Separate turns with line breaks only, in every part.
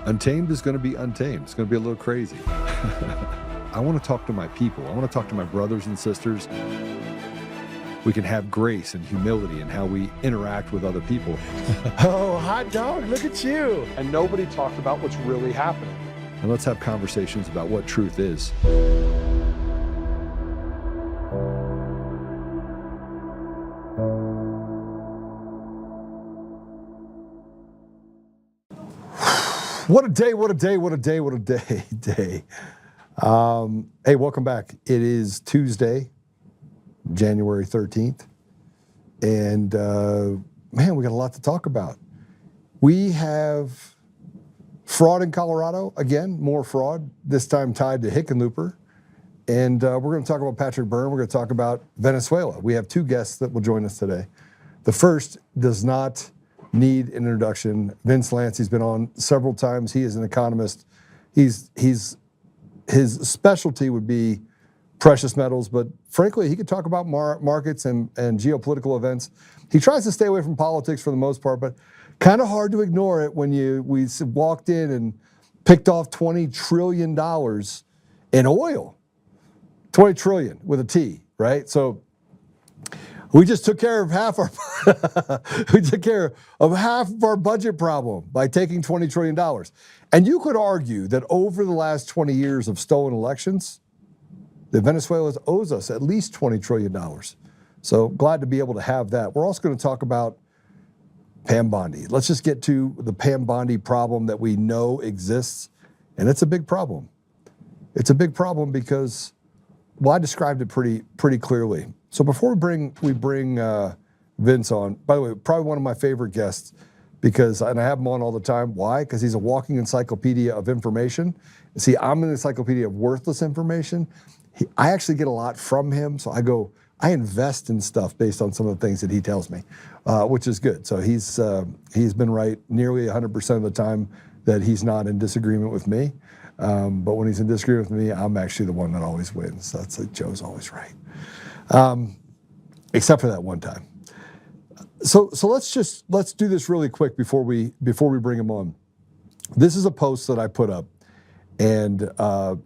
Untamed is going to be untamed. It's going to be a little crazy. I want to talk to my people. I want to talk to my brothers and sisters. We can have grace and humility in how we interact with other people.
Oh, hot dog, look at you.
And nobody talked about what's really happening.
And let's have conversations about what truth is. What a day, what a day, what a day, what a day. Hey, welcome back. It is Tuesday, January 13th. And man, we got a lot to talk about. We have fraud in Colorado. Again, more fraud, this time tied to Hickenlooper. And we're going to talk about Patrick Byrne. We're going to talk about Venezuela. We have two guests that will join us today. The first does not need an introduction. Vince Lanci's been on several times. He is an economist. His specialty would be precious metals, but frankly, he could talk about markets and geopolitical events. He tries to stay away from politics for the most part, but kind of hard to ignore it when we walked in and picked off $20 trillion in oil. 20 trillion with a T, right? So we just took care of half our budget problem by taking $20 trillion. And you could argue that over the last 20 years of stolen elections, that Venezuela owes us at least $20 trillion. So glad to be able to have that. We're also going to talk about Pam Bondi. Let's just get to the Pam Bondi problem that we know exists, and it's a big problem. It's a big problem because, well, I described it pretty clearly. So before we bring Vince on, by the way, probably one of my favorite guests, and I have him on all the time. Why? Because he's a walking encyclopedia of information. See, I'm an encyclopedia of worthless information. I actually get a lot from him, so I invest in stuff based on some of the things that he tells me, which is good. So he's been right nearly 100% of the time that he's not in disagreement with me. But when he's in disagreement with me, I'm actually the one that always wins. That's like Joe's always right. Except for that one time. So let's do this really quick before we bring him on. This is a post that I put up, and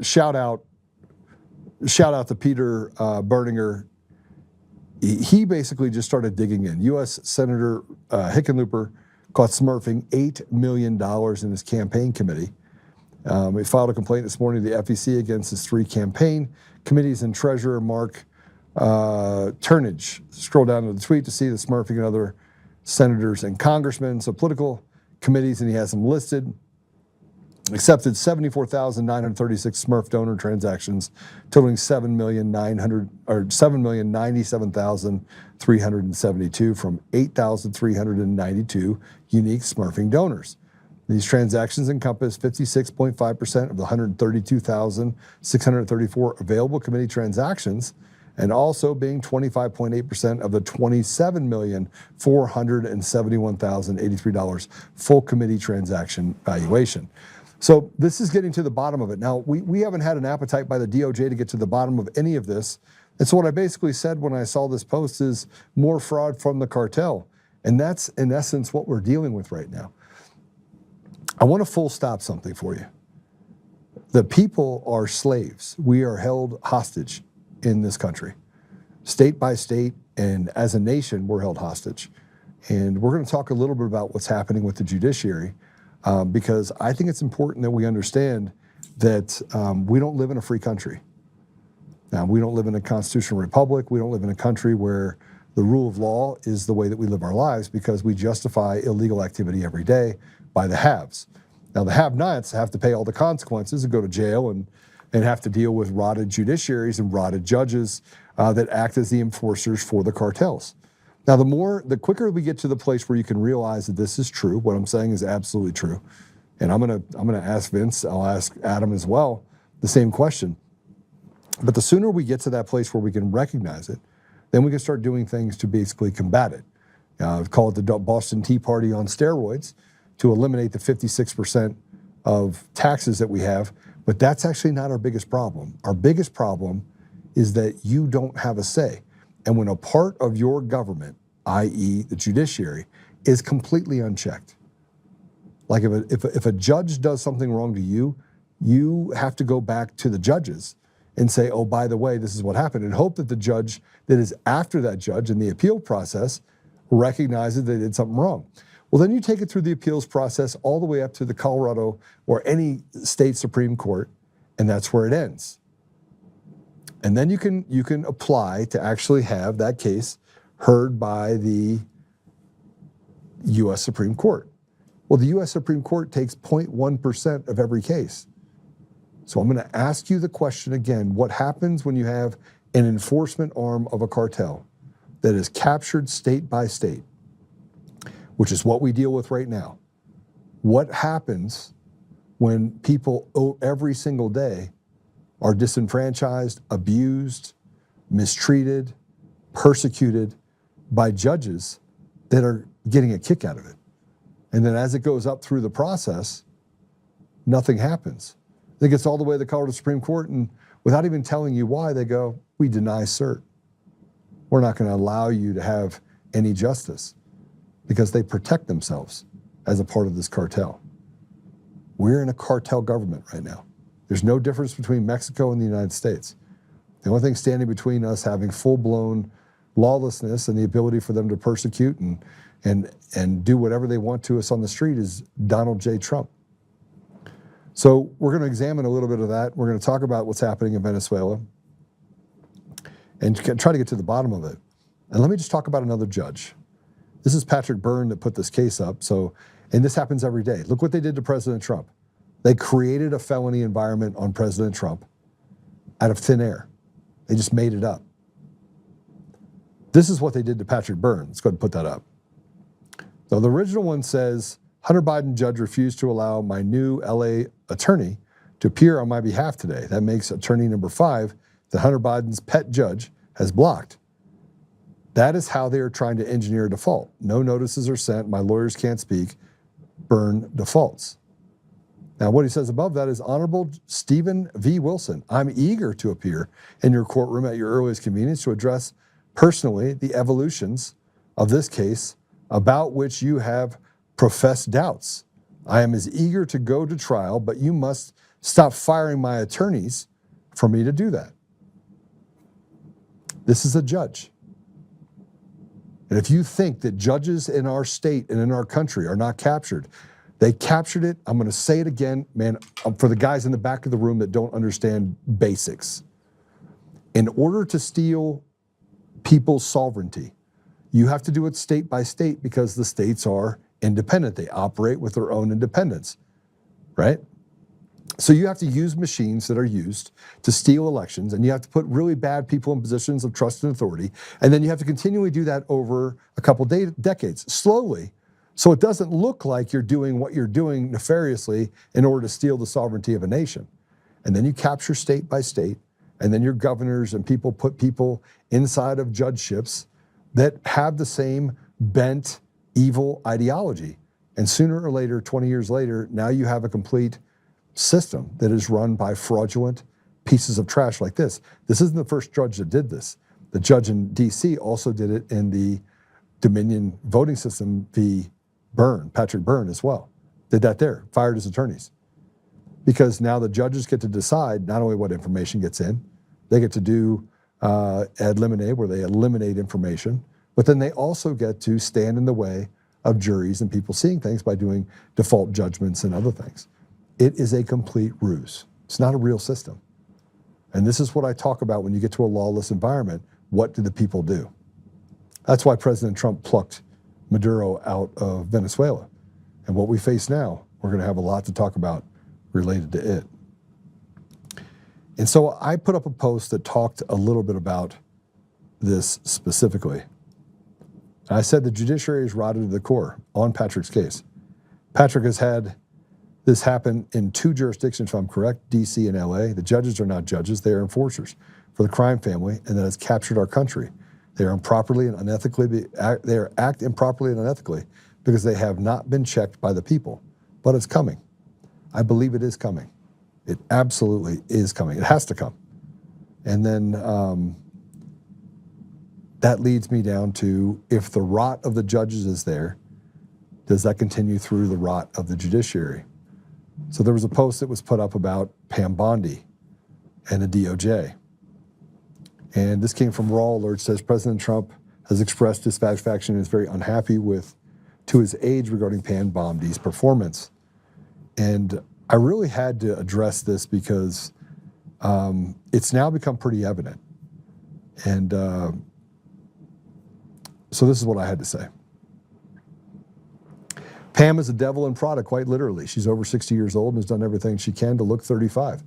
shout out to Peter Berninger. He basically just started digging in. U.S. Senator Hickenlooper caught smurfing $8 million in his campaign committee. He filed a complaint this morning to the FEC against his 3 campaign committees and treasurer Mark Turnage. Scroll down to the tweet to see the smurfing and other senators and congressmen. So political committees, and he has them listed. Accepted 74,936 Smurf donor transactions, totaling 7,097,372 from 8,392 unique Smurfing donors. These transactions encompass 56.5% of the 132,634 available committee transactions, and also being 25.8% of the $27,471,083 full committee transaction valuation. So this is getting to the bottom of it. Now, we haven't had an appetite by the DOJ to get to the bottom of any of this. And so what I basically said when I saw this post is more fraud from the cartel. And that's, in essence, what we're dealing with right now. I want to full stop something for you. The people are slaves. We are held hostage in this country. State by state, and as a nation, we're held hostage. And we're going to talk a little bit about what's happening with the judiciary, because I think it's important that we understand that we don't live in a free country. Now, we don't live in a constitutional republic. We don't live in a country where the rule of law is the way that we live our lives, because we justify illegal activity every day by the haves. Now, the have-nots have to pay all the consequences and go to jail and have to deal with rotted judiciaries and rotted judges that act as the enforcers for the cartels. Now, the quicker we get to the place where you can realize that this is true, what I'm saying is absolutely true, and I'm gonna ask Vince, I'll ask Adam as well, the same question. But the sooner we get to that place where we can recognize it, then we can start doing things to basically combat it. I've called it the Boston Tea Party on steroids, to eliminate the 56% of taxes that we have. But that's actually not our biggest problem. Our biggest problem is that you don't have a say. And when a part of your government, i.e. the judiciary, is completely unchecked, Like if a judge does something wrong to you, you have to go back to the judges and say, oh, by the way, this is what happened, and hope that the judge that is after that judge in the appeal process recognizes they did something wrong. Well, then you take it through the appeals process all the way up to the Colorado or any state Supreme Court, and that's where it ends. And then you can apply to actually have that case heard by the U.S. Supreme Court. Well, the U.S. Supreme Court takes 0.1% of every case. So I'm going to ask you the question again. What happens when you have an enforcement arm of a cartel that is captured state by state, which is what we deal with right now? What happens when people every single day are disenfranchised, abused, mistreated, persecuted by judges that are getting a kick out of it? And then as it goes up through the process, nothing happens. It gets all the way to the Colorado Supreme Court, and without even telling you why, they go, we deny cert. We're not going to allow you to have any justice, because they protect themselves as a part of this cartel. We're in a cartel government right now. There's no difference between Mexico and the United States. The only thing standing between us having full-blown lawlessness and the ability for them to persecute and do whatever they want to us on the street is Donald J. Trump. So we're going to examine a little bit of that. We're going to talk about what's happening in Venezuela and try to get to the bottom of it. And let me just talk about another judge. This is Patrick Byrne that put this case up. And this happens every day. Look what they did to President Trump. They created a felony environment on President Trump out of thin air. They just made it up. This is what they did to Patrick Byrne. Let's go ahead and put that up. So the original one says, Hunter Biden judge refused to allow my new LA attorney to appear on my behalf today. That makes attorney number 5 that Hunter Biden's pet judge has blocked. That is how they are trying to engineer a default. No notices are sent. My lawyers can't speak. Byrne defaults. Now, what he says above that is, Honorable Stephen V. Wilson, I'm eager to appear in your courtroom at your earliest convenience to address personally the evolutions of this case about which you have professed doubts. I am as eager to go to trial, but you must stop firing my attorneys for me to do that. This is a judge. And if you think that judges in our state and in our country are not captured, they captured it. I'm going to say it again, man, for the guys in the back of the room that don't understand basics. In order to steal people's sovereignty, you have to do it state by state, because the states are independent. They operate with their own independence, right? So you have to use machines that are used to steal elections, and you have to put really bad people in positions of trust and authority, and then you have to continually do that over a couple decades, slowly, so it doesn't look like you're doing what you're doing nefariously in order to steal the sovereignty of a nation. And then you capture state by state, and then your governors and people put people inside of judgeships that have the same bent, evil ideology. And sooner or later, 20 years later, now you have a complete system that is run by fraudulent pieces of trash like this. This isn't the first judge that did this. The judge in DC also did it in the Dominion voting system v. Byrne, Patrick Byrne as well. Did that there, fired his attorneys. Because now the judges get to decide not only what information gets in, they get to do ad limine, where they eliminate information, but then they also get to stand in the way of juries and people seeing things by doing default judgments and other things. It is a complete ruse. It's not a real system. And this is what I talk about when you get to a lawless environment. What do the people do? That's why President Trump plucked Maduro out of Venezuela. And what we face now, we're going to have a lot to talk about related to it. And so I put up a post that talked a little bit about this specifically. I said the judiciary is rotted to the core on Patrick's case. Patrick has had this happen in 2 jurisdictions, if I'm correct, DC and LA. The judges are not judges, they are enforcers for the crime family, and that has captured our country. They are improperly and unethically, they act improperly and unethically because they have not been checked by the people. But it's coming. I believe it is coming. It absolutely is coming. It has to come. And then that leads me down to, if the rot of the judges is there, Does that continue through the rot of the judiciary? So there was a post that was put up about Pam Bondi and the DOJ. And this came from Raw Alert, says President Trump has expressed dissatisfaction and is very unhappy to his age regarding Pam Bondi's performance. And I really had to address this because it's now become pretty evident. And so this is what I had to say. Pam is a devil in Prada, quite literally. She's over 60 years old and has done everything she can to look 35.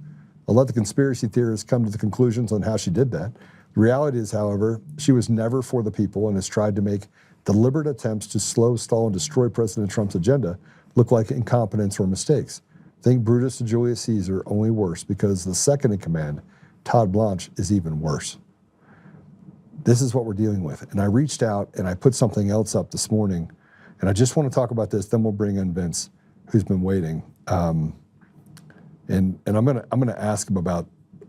I'll let the conspiracy theorists come to the conclusions on how she did that. The reality is, however, she was never for the people and has tried to make deliberate attempts to slow, stall, and destroy President Trump's agenda look like incompetence or mistakes. Think Brutus to Julius Caesar, only worse, because the second in command, Todd Blanche, is even worse. This is what we're dealing with. And I reached out and I put something else up this morning. And I just want to talk about this, then we'll bring in Vince, who's been waiting. And I'm gonna ask him about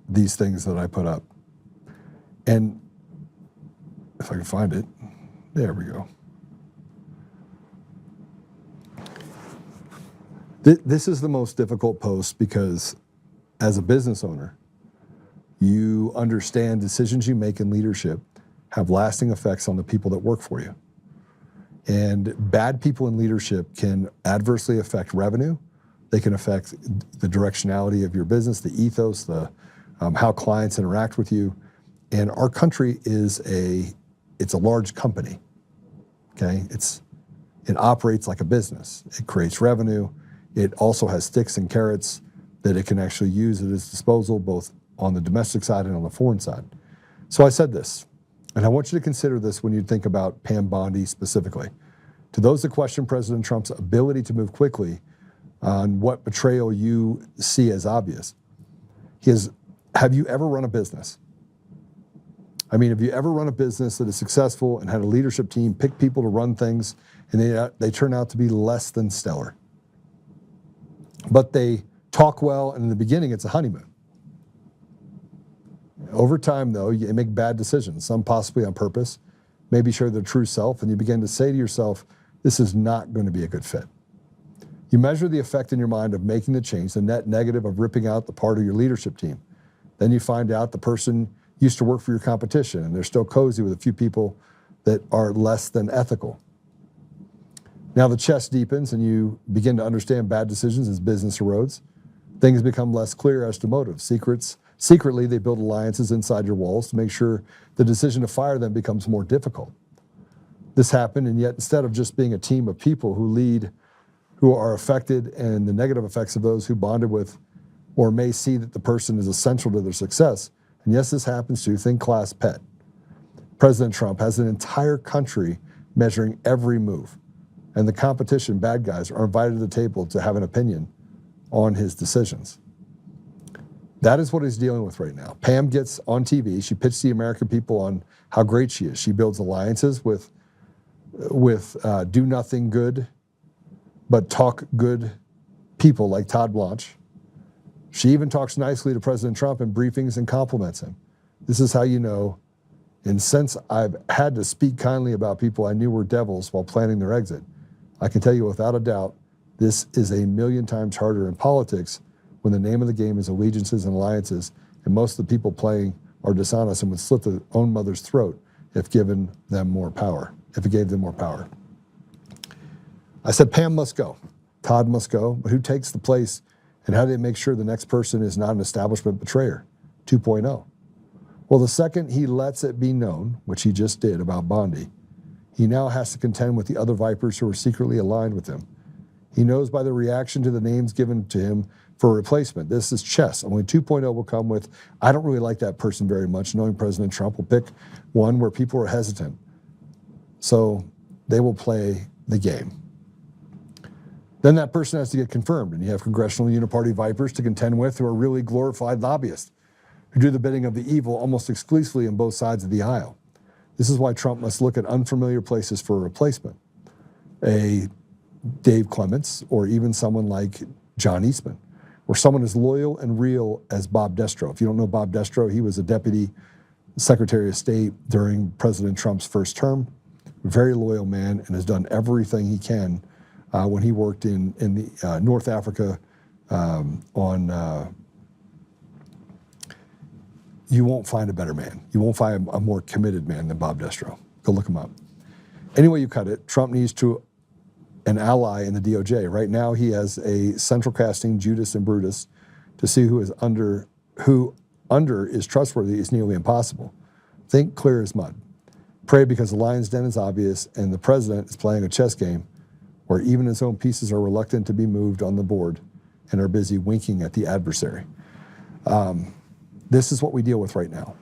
these things that I put up. And if I can find it, there we go. This is the most difficult post because as a business owner, you understand decisions you make in leadership have lasting effects on the people that work for you. And bad people in leadership can adversely affect revenue. They can affect the directionality of your business, the ethos, how clients interact with you. And our country is it's a large company, okay? It operates like a business. It creates revenue. It also has sticks and carrots that it can actually use at its disposal, both on the domestic side and on the foreign side. So I said this, and I want you to consider this when you think about Pam Bondi specifically. To those that question President Trump's ability to move quickly on what betrayal you see as obvious, have you ever run a business? I mean, have you ever run a business that is successful and had a leadership team pick people to run things and they turn out to be less than stellar? But they talk well, and in the beginning, it's a honeymoon. Over time, though, you make bad decisions, some possibly on purpose, maybe show their true self, and you begin to say to yourself, this is not going to be a good fit. You measure the effect in your mind of making the change, the net negative of ripping out the part of your leadership team. Then you find out the person used to work for your competition, and they're still cozy with a few people that are less than ethical. Now the chess deepens, and you begin to understand bad decisions as business erodes. Things become less clear as to motives. Secretly, they build alliances inside your walls to make sure the decision to fire them becomes more difficult. This happened, and yet instead of just being a team of people who are affected and the negative effects of those who bonded with or may see that the person is essential to their success, and yes, this happens too, think class pet. President Trump has an entire country measuring every move, and the competition, bad guys, are invited to the table to have an opinion on his decisions. That is what he's dealing with right now. Pam gets on TV. She pitched the American people on how great she is. She builds alliances with do nothing good, but talk good people like Todd Blanche. She even talks nicely to President Trump in briefings and compliments him. This is how you know, and since I've had to speak kindly about people I knew were devils while planning their exit, I can tell you without a doubt, this is a million times harder in politics when the name of the game is allegiances and alliances, and most of the people playing are dishonest and would slit their own mother's throat if given them more power, if it gave them more power. I said Pam must go, Todd must go, but who takes the place, and how do they make sure the next person is not an establishment betrayer, 2.0? Well, the second he lets it be known, which he just did about Bondi, he now has to contend with the other vipers who are secretly aligned with him. He knows by the reaction to the names given to him for a replacement. This is chess. Only 2.0 will come with, I don't really like that person very much, knowing President Trump will pick one where people are hesitant. So they will play the game. Then that person has to get confirmed, and you have congressional uniparty vipers to contend with who are really glorified lobbyists who do the bidding of the evil almost exclusively on both sides of the aisle. This is why Trump must look at unfamiliar places for a replacement. A Dave Clements, or even someone like John Eastman, or someone as loyal and real as Bob Destro. If you don't know Bob Destro, he was a deputy Secretary of State during President Trump's first term. Very loyal man, and has done everything he can when he worked in the North Africa you won't find a better man. You won't find a more committed man than Bob Destro. Go look him up. Anyway you cut it, Trump needs an ally in the DOJ. Right now he has a central casting Judas and Brutus to see who under is trustworthy is nearly impossible. Think clear as mud. Pray because the lion's den is obvious and the president is playing a chess game where even his own pieces are reluctant to be moved on the board and are busy winking at the adversary. This is what we deal with right now.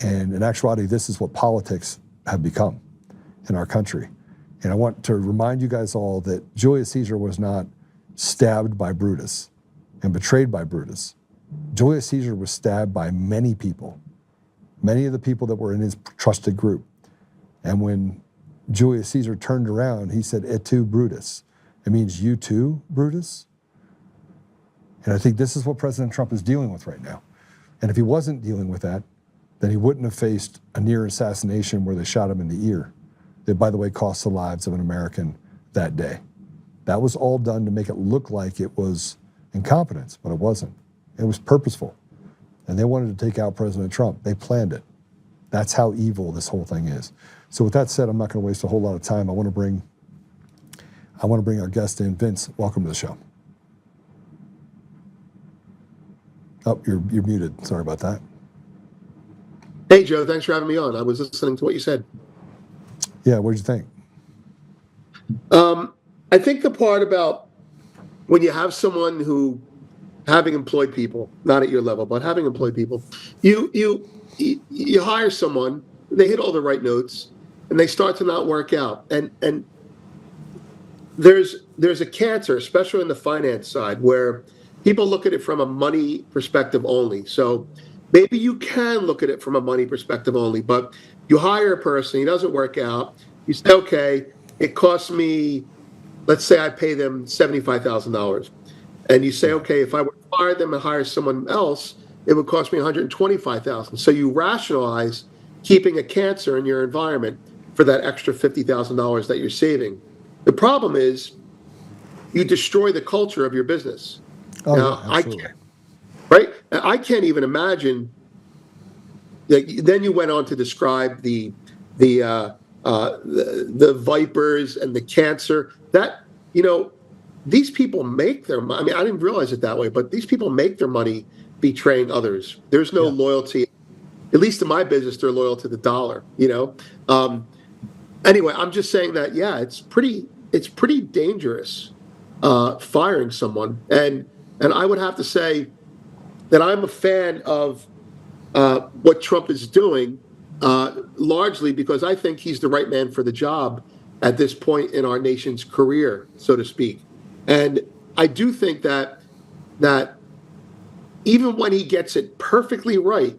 And in actuality, this is what politics have become in our country. And I want to remind you guys all that Julius Caesar was not stabbed by Brutus and betrayed by Brutus. Julius Caesar was stabbed by many people, many of the people that were in his trusted group. And when Julius Caesar turned around, he said, "Et tu, Brutus." It means you too, Brutus. And I think this is what President Trump is dealing with right now. And if he wasn't dealing with that, then he wouldn't have faced a near assassination where they shot him in the ear. That, by the way, cost the lives of an American that day. That was all done to make it look like it was incompetence, but it wasn't. It was purposeful. And they wanted to take out President Trump. They planned it. That's how evil this whole thing is. So with that said, I'm not going to waste a whole lot of time. I want to bring our guest in. Vince, welcome to the show. Oh, you're muted. Sorry about that.
Hey, Joe. Thanks for having me on. I was listening to what you said.
Yeah, what did you think?
I think the part about when you have someone who, having employed people, not at your level, but having employed people, you hire someone, they hit all the right notes, and they start to not work out. And there's a cancer, especially in the finance side, where people look at it from a money perspective only. So maybe you can look at it from a money perspective only, but you hire a person, he doesn't work out, you say, okay, it costs me, let's say I pay them $75,000. And you say, okay, if I would fire them and hire someone else, it would cost me $125,000. So you rationalize keeping a cancer in your environment for that extra $50,000 that you're saving. The problem is you destroy the culture of your business.
Oh,
now,
yeah, absolutely.
I can't even imagine. Then you went on to describe the vipers and the cancer. That, these people make their money. I mean, I didn't realize it that way, but these people make their money betraying others. There's no loyalty. At least in my business, they're loyal to the dollar. Anyway, I'm just saying that it's pretty dangerous firing someone, and I would have to say that I'm a fan of what Trump is doing, largely because I think he's the right man for the job at this point in our nation's career, so to speak. And I do think that even when he gets it perfectly right,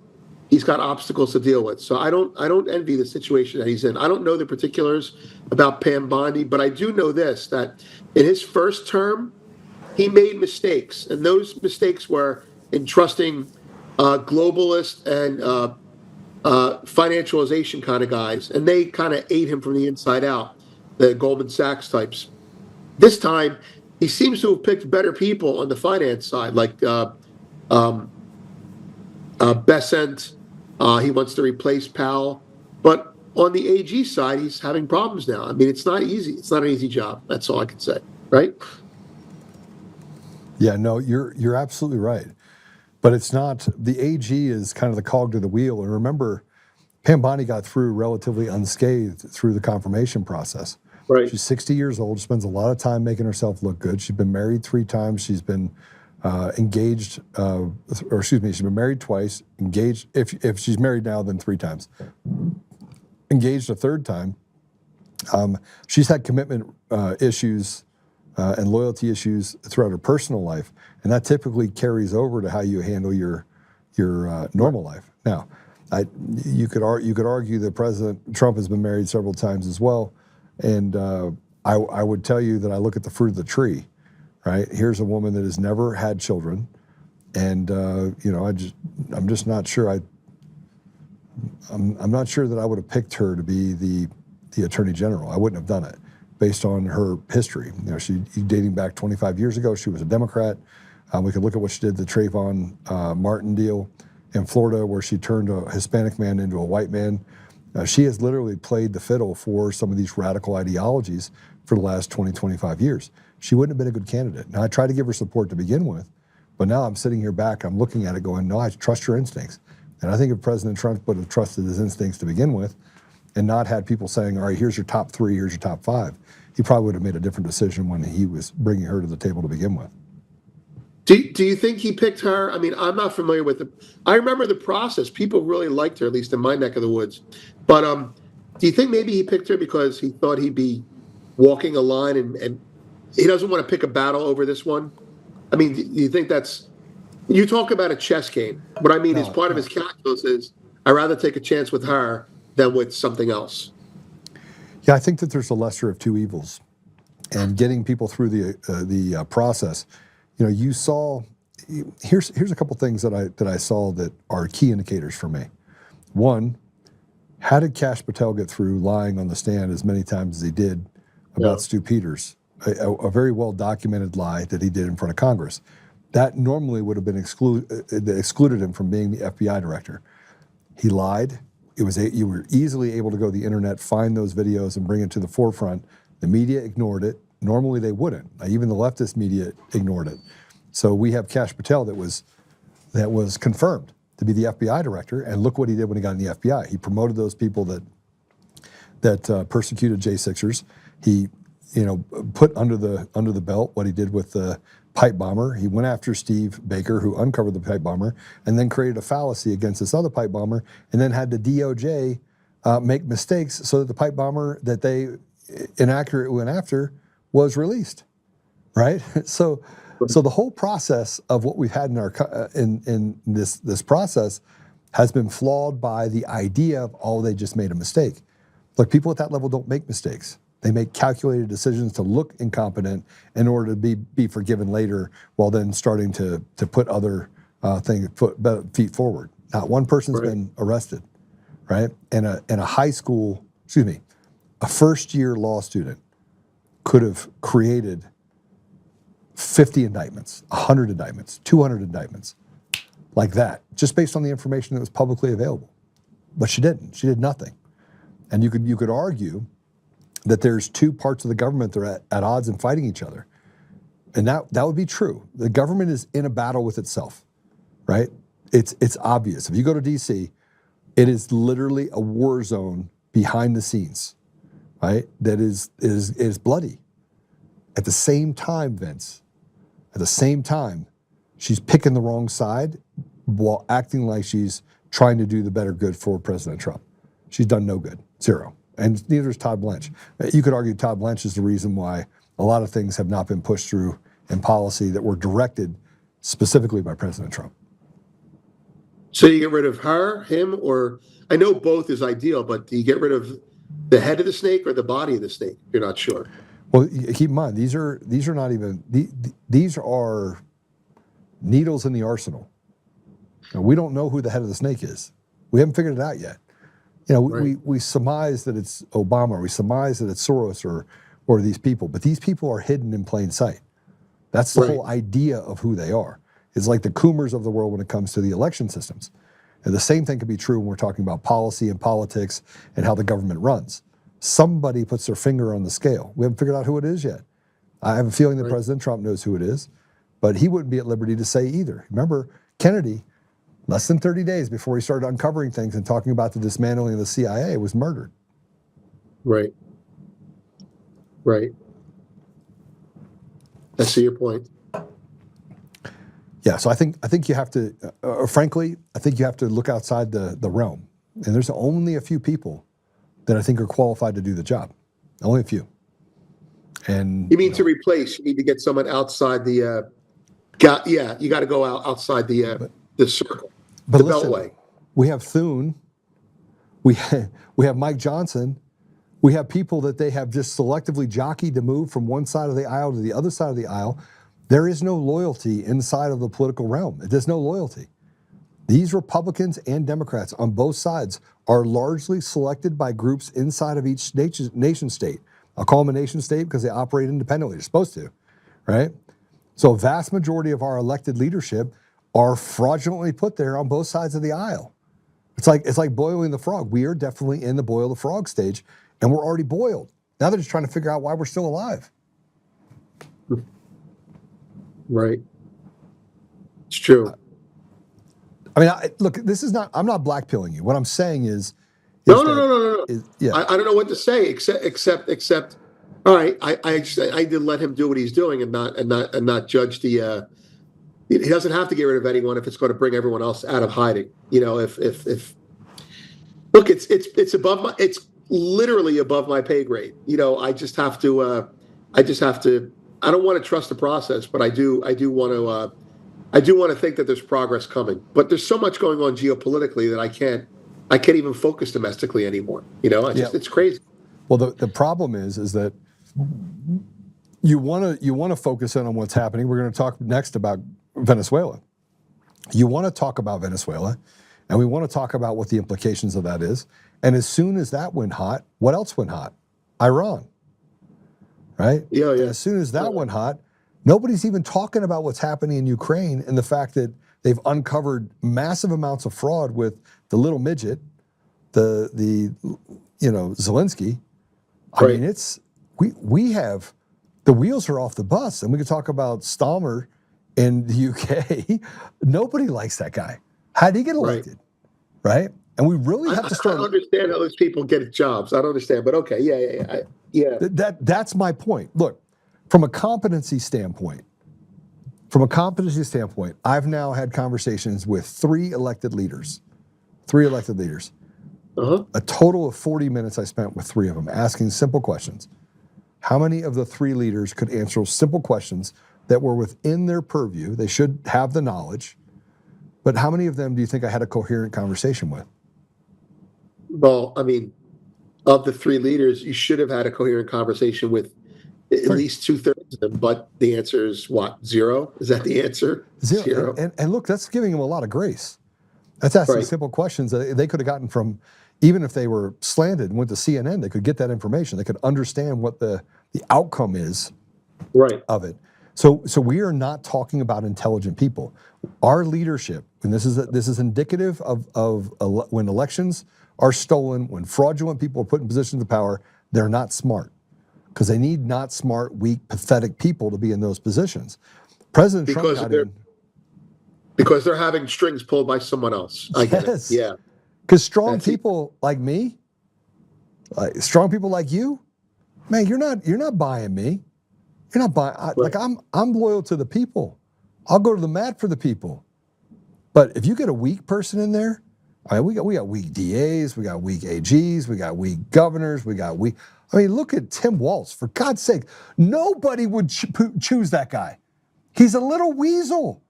he's got obstacles to deal with. So I don't envy the situation that he's in. I don't know the particulars about Pam Bondi, but I do know this, that in his first term, he made mistakes. And those mistakes were entrusting globalist and financialization kind of guys. And they kind of ate him from the inside out, the Goldman Sachs types. This time, he seems to have picked better people on the finance side, like Besant. He wants to replace Powell. But on the AG side, he's having problems now. I mean, it's not easy. It's not an easy job. That's all I can say, right?
Yeah, no, you're absolutely right. But it's not, the AG is kind of the cog to the wheel. And remember, Pam Bondi got through relatively unscathed through the confirmation process.
Right.
She's 60 years old, spends a lot of time making herself look good. She's been married 3 times. She's been engaged, she's been married twice, engaged, if she's married now, then 3 times. Engaged a 3rd time. She's had commitment issues and loyalty issues throughout her personal life, and that typically carries over to how you handle your normal life. Now, you could argue that President Trump has been married several times as well, and I would tell you that I look at the fruit of the tree. Right, here's a woman that has never had children, and I'm just not sure. I'm not sure that I would have picked her to be the Attorney General. I wouldn't have done it based on her history. She dating back 25 years ago, she was a Democrat. We could look at what she did, the Trayvon Martin deal in Florida, where she turned a Hispanic man into a white man. She has literally played the fiddle for some of these radical ideologies for the last 20, 25 years. She wouldn't have been a good candidate. Now, I tried to give her support to begin with, but now I'm sitting here back, I'm looking at it going, no, I trust your instincts. And I think if President Trump would have trusted his instincts to begin with and not had people saying, all right, here's your top 3, here's your top 5, he probably would have made a different decision when he was bringing her to the table to begin with.
Do you think he picked her? I mean, I'm not familiar with it. I remember the process. People really liked her, at least in my neck of the woods. But do you think maybe he picked her because he thought he'd be walking a line and he doesn't want to pick a battle over this one? I mean, do you think that's... You talk about a chess game. What I mean is part of his calculus is, I'd rather take a chance with her than with something else.
Yeah, I think that there's a lesser of two evils. And getting people through the process... you saw, here's a couple things that I saw that are key indicators for me. One, how did Kash Patel get through lying on the stand as many times as he did about Stu Peters? A very well-documented lie that he did in front of Congress. That normally would have been excluded him from being the FBI director. He lied. You were easily able to go to the internet, find those videos, and bring it to the forefront. The media ignored it. Normally they wouldn't. Even the leftist media ignored it. So we have Kash Patel that was confirmed to be the FBI director, and look what he did when he got in the FBI. He promoted those people that persecuted J6ers. He, put under the belt what he did with the pipe bomber. He went after Steve Baker, who uncovered the pipe bomber, and then created a fallacy against this other pipe bomber, and then had the DOJ make mistakes so that the pipe bomber that they inaccurately went after was released, right? So the whole process of what we've had in our in this process has been flawed by the idea of, they just made a mistake. Look, people at that level don't make mistakes. They make calculated decisions to look incompetent in order to be forgiven later, while then starting to put other feet forward. Not one person's been arrested, right? And a high school, a first-year law student could have created 50 indictments, 100 indictments, 200 indictments, like that, just based on the information that was publicly available. But she didn't. She did nothing. And you could argue that there's two parts of the government that are at odds and fighting each other. And that would be true. The government is in a battle with itself, right? It's obvious. If you go to DC, it is literally a war zone behind the scenes, right? That is bloody. At the same time, Vince, she's picking the wrong side while acting like she's trying to do the better good for President Trump. She's done no good, zero. And neither is Todd Blanche. You could argue Todd Blanche is the reason why a lot of things have not been pushed through in policy that were directed specifically by President Trump.
So you get rid of her, him, or I know both is ideal, but do you get rid of the head of the snake or the body of the snake? You're not sure.
Well, keep in mind, these are not even, these are needles in the arsenal. Now, we don't know who the head of the snake is. We haven't figured it out yet. We surmise that it's Obama, or we surmise that it's Soros or these people, but these people are hidden in plain sight. That's the whole idea of who they are. It's like the Coomers of the world when it comes to the election systems. And the same thing could be true when we're talking about policy and politics and how the government runs. Somebody puts their finger on the scale. We haven't figured out who it is yet. I have a feeling that President Trump knows who it is, but he wouldn't be at liberty to say either. Remember, Kennedy, less than 30 days before he started uncovering things and talking about the dismantling of the CIA, was murdered.
Right. I see your point.
Yeah, so I think you have to, frankly, I think you have to look outside the realm. And there's only a few people that I think are qualified to do the job. Only a few. And
you mean to replace? You need to get someone outside the. You got to go outside the circle,
but
the
listen,
beltway.
We have Thune. We have Mike Johnson. We have people that they have just selectively jockeyed to move from one side of the aisle to the other side of the aisle. There is no loyalty inside of the political realm. There's no loyalty. These Republicans and Democrats on both sides are largely selected by groups inside of each nation state. I'll call them a nation state because they operate independently. They're supposed to, right? So a vast majority of our elected leadership are fraudulently put there on both sides of the aisle. It's like boiling the frog. We are definitely in the boil the frog stage, and we're already boiled. Now they're just trying to figure out why we're still alive.
Right. It's true.
I mean, look, I'm not blackpilling you. What I'm saying is
No.
yeah.
I don't know what to say except. All right, I did let him do what he's doing and not judge the. He doesn't have to get rid of anyone if it's going to bring everyone else out of hiding. You know, if look, it's it's literally above my pay grade. You know, I just have to. I don't want to trust the process, but I do want to. I do want to think that there's progress coming, but there's so much going on geopolitically that I can't even focus domestically anymore. You know, it's crazy.
Well, the problem is that you want to focus in on what's happening. We're going to talk next about Venezuela. You want to talk about Venezuela, and we want to talk about what the implications of that is. And as soon as that went hot, what else went hot? Iran, right?
Yeah.
And as soon as that went hot, nobody's even talking about what's happening in Ukraine and the fact that they've uncovered massive amounts of fraud with the little midget, the Zelensky. I mean, we have the wheels are off the bus, and we could talk about Stalmer in the UK. Nobody likes that guy. How did he get elected? Right? And we really have to start.
I don't understand how those people get jobs. I don't understand, but okay, yeah.
That's my point. Look, from a competency standpoint, I've now had conversations with three elected leaders.
Uh-huh.
A total of 40 minutes I spent with three of them asking simple questions. How many of the three leaders could answer simple questions that were within their purview? They should have the knowledge. But how many of them do you think I had a coherent conversation with?
Well, I mean, of the three leaders, you should have had a coherent conversation with at least 2/3 of them. But the answer is what? 0? Is that the answer?
Zero. And look, that's giving them a lot of grace. That's asking simple questions that they could have gotten from, even if they were slanted and went to CNN, they could get that information. They could understand what the outcome is of it. So we are not talking about intelligent people. Our leadership, and this is indicative of when elections are stolen, when fraudulent people are put in positions of power, they're not smart. Because they need not smart, weak, pathetic people to be in those positions. President Trump got in.
Because they're having strings pulled by someone else. I get it. Yeah.
Because strong people like me, strong people like you, man, you're not buying me. You're not buying. I'm loyal to the people. I'll go to the mat for the people. But if you get a weak person in there, I mean, we got weak DAs, we got weak AGs, we got weak governors, I mean, look at Tim Walz. For God's sake, nobody would choose that guy. He's a little weasel.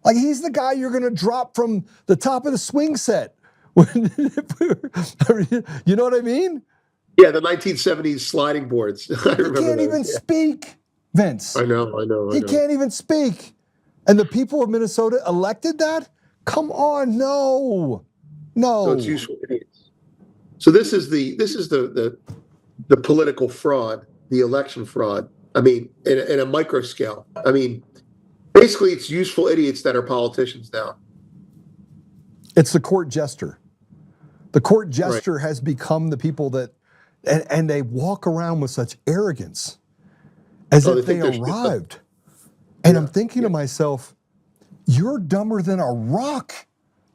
Like, he's the guy you're going to drop from the top of the swing set. You know what I mean?
Yeah, the 1970s sliding boards. I remember
He can't even speak, Vince.
I know.
He can't even speak. And the people of Minnesota elected that? Come on, no.
So it's useful idiots. So this is the political fraud, the election fraud. I mean, in a micro scale. I mean, basically, it's useful idiots that are politicians now.
It's the court jester. The court jester has become the people that, and they walk around with such arrogance as if they arrived. And I'm thinking to myself, you're dumber than a rock.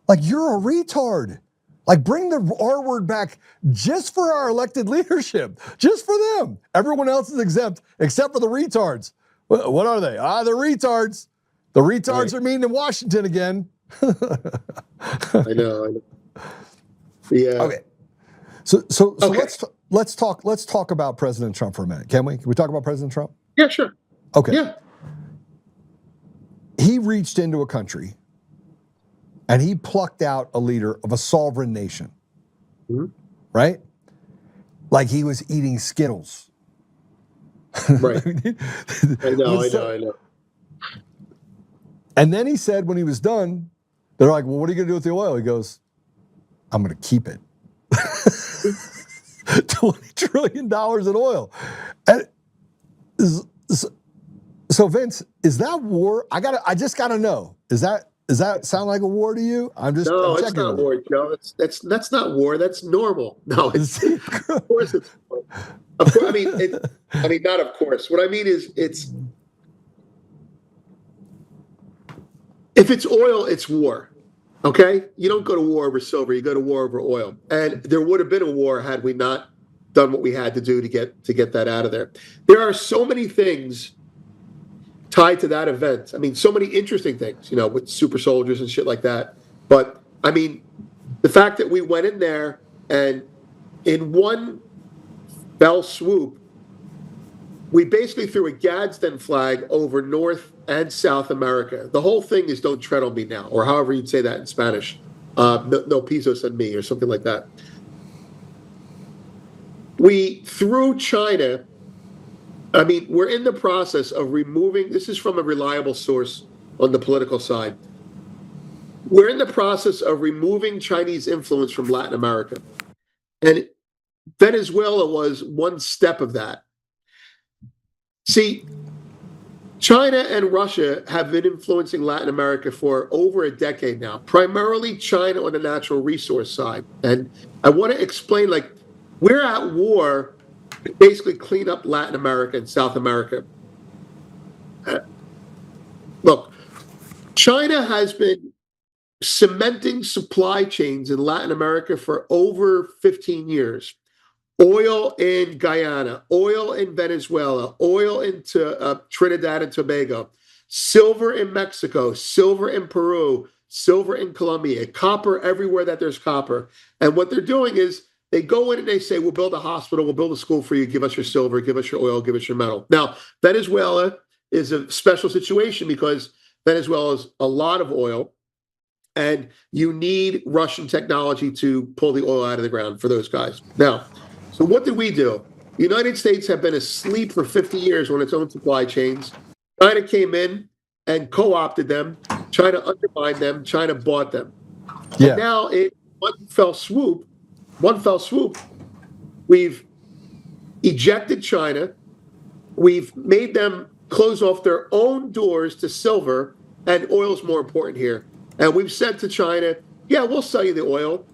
Like, you're a retard. Like, bring the R word back just for our elected leadership, just for them. Everyone else is exempt except for the retards. What are they? They're retards. The retards are mean in Washington again.
I know. Yeah.
Okay. So let's talk about President Trump for a minute, can we? Can we talk about President Trump?
Yeah, sure.
Okay.
Yeah.
He reached into a country and he plucked out a leader of a sovereign nation.
Mm-hmm.
Right? Like he was eating Skittles.
Right. I know.
And then he said when he was done, they're like, well, what are you going to do with the oil? He goes, I'm going to keep it. $20 trillion in oil. And so Vince, is that war? I just gotta know. Does that sound like a war to you? I'm
it's
checking
not
with
war,
you.
Joe. That's not war. That's normal. No, of course it's war. Of course, I mean, not of course. What I mean is, if it's oil, it's war. Okay, you don't go to war over silver. You go to war over oil. And there would have been a war had we not done what we had to do to get that out of there. There are so many things tied to that event. I mean, so many interesting things, with super soldiers and shit like that. But I mean, the fact that we went in there and in one fell swoop, we basically threw a Gadsden flag over North and South America. The whole thing is "Don't tread on me now," or however you'd say that in Spanish. No pisos en me, or something like that. We threw China. I mean, we're in the process of removing, this is from a reliable source on the political side. We're in the process of removing Chinese influence from Latin America. And Venezuela was one step of that. See, China and Russia have been influencing Latin America for over a decade now, primarily China on the natural resource side. And I want to explain, we're at war to basically clean up Latin America and South America. Look, China has been cementing supply chains in Latin America for over 15 years. Oil in Guyana, oil in Venezuela, oil into Trinidad and Tobago, silver in Mexico, silver in Peru, silver in Colombia, copper everywhere that there's copper. And what they're doing is they go in and they say, we'll build a hospital, we'll build a school for you, give us your silver, give us your oil, give us your metal. Now, Venezuela is a special situation because Venezuela has a lot of oil, and you need Russian technology to pull the oil out of the ground for those guys. Now, so what did we do? The United States have been asleep for 50 years on its own supply chains. China came in and co-opted them. China undermined them. China bought them.
Yeah.
And now, in one fell swoop, we've ejected China. We've made them close off their own doors to silver, and oil's more important here. And we've said to China, yeah, we'll sell you the oil.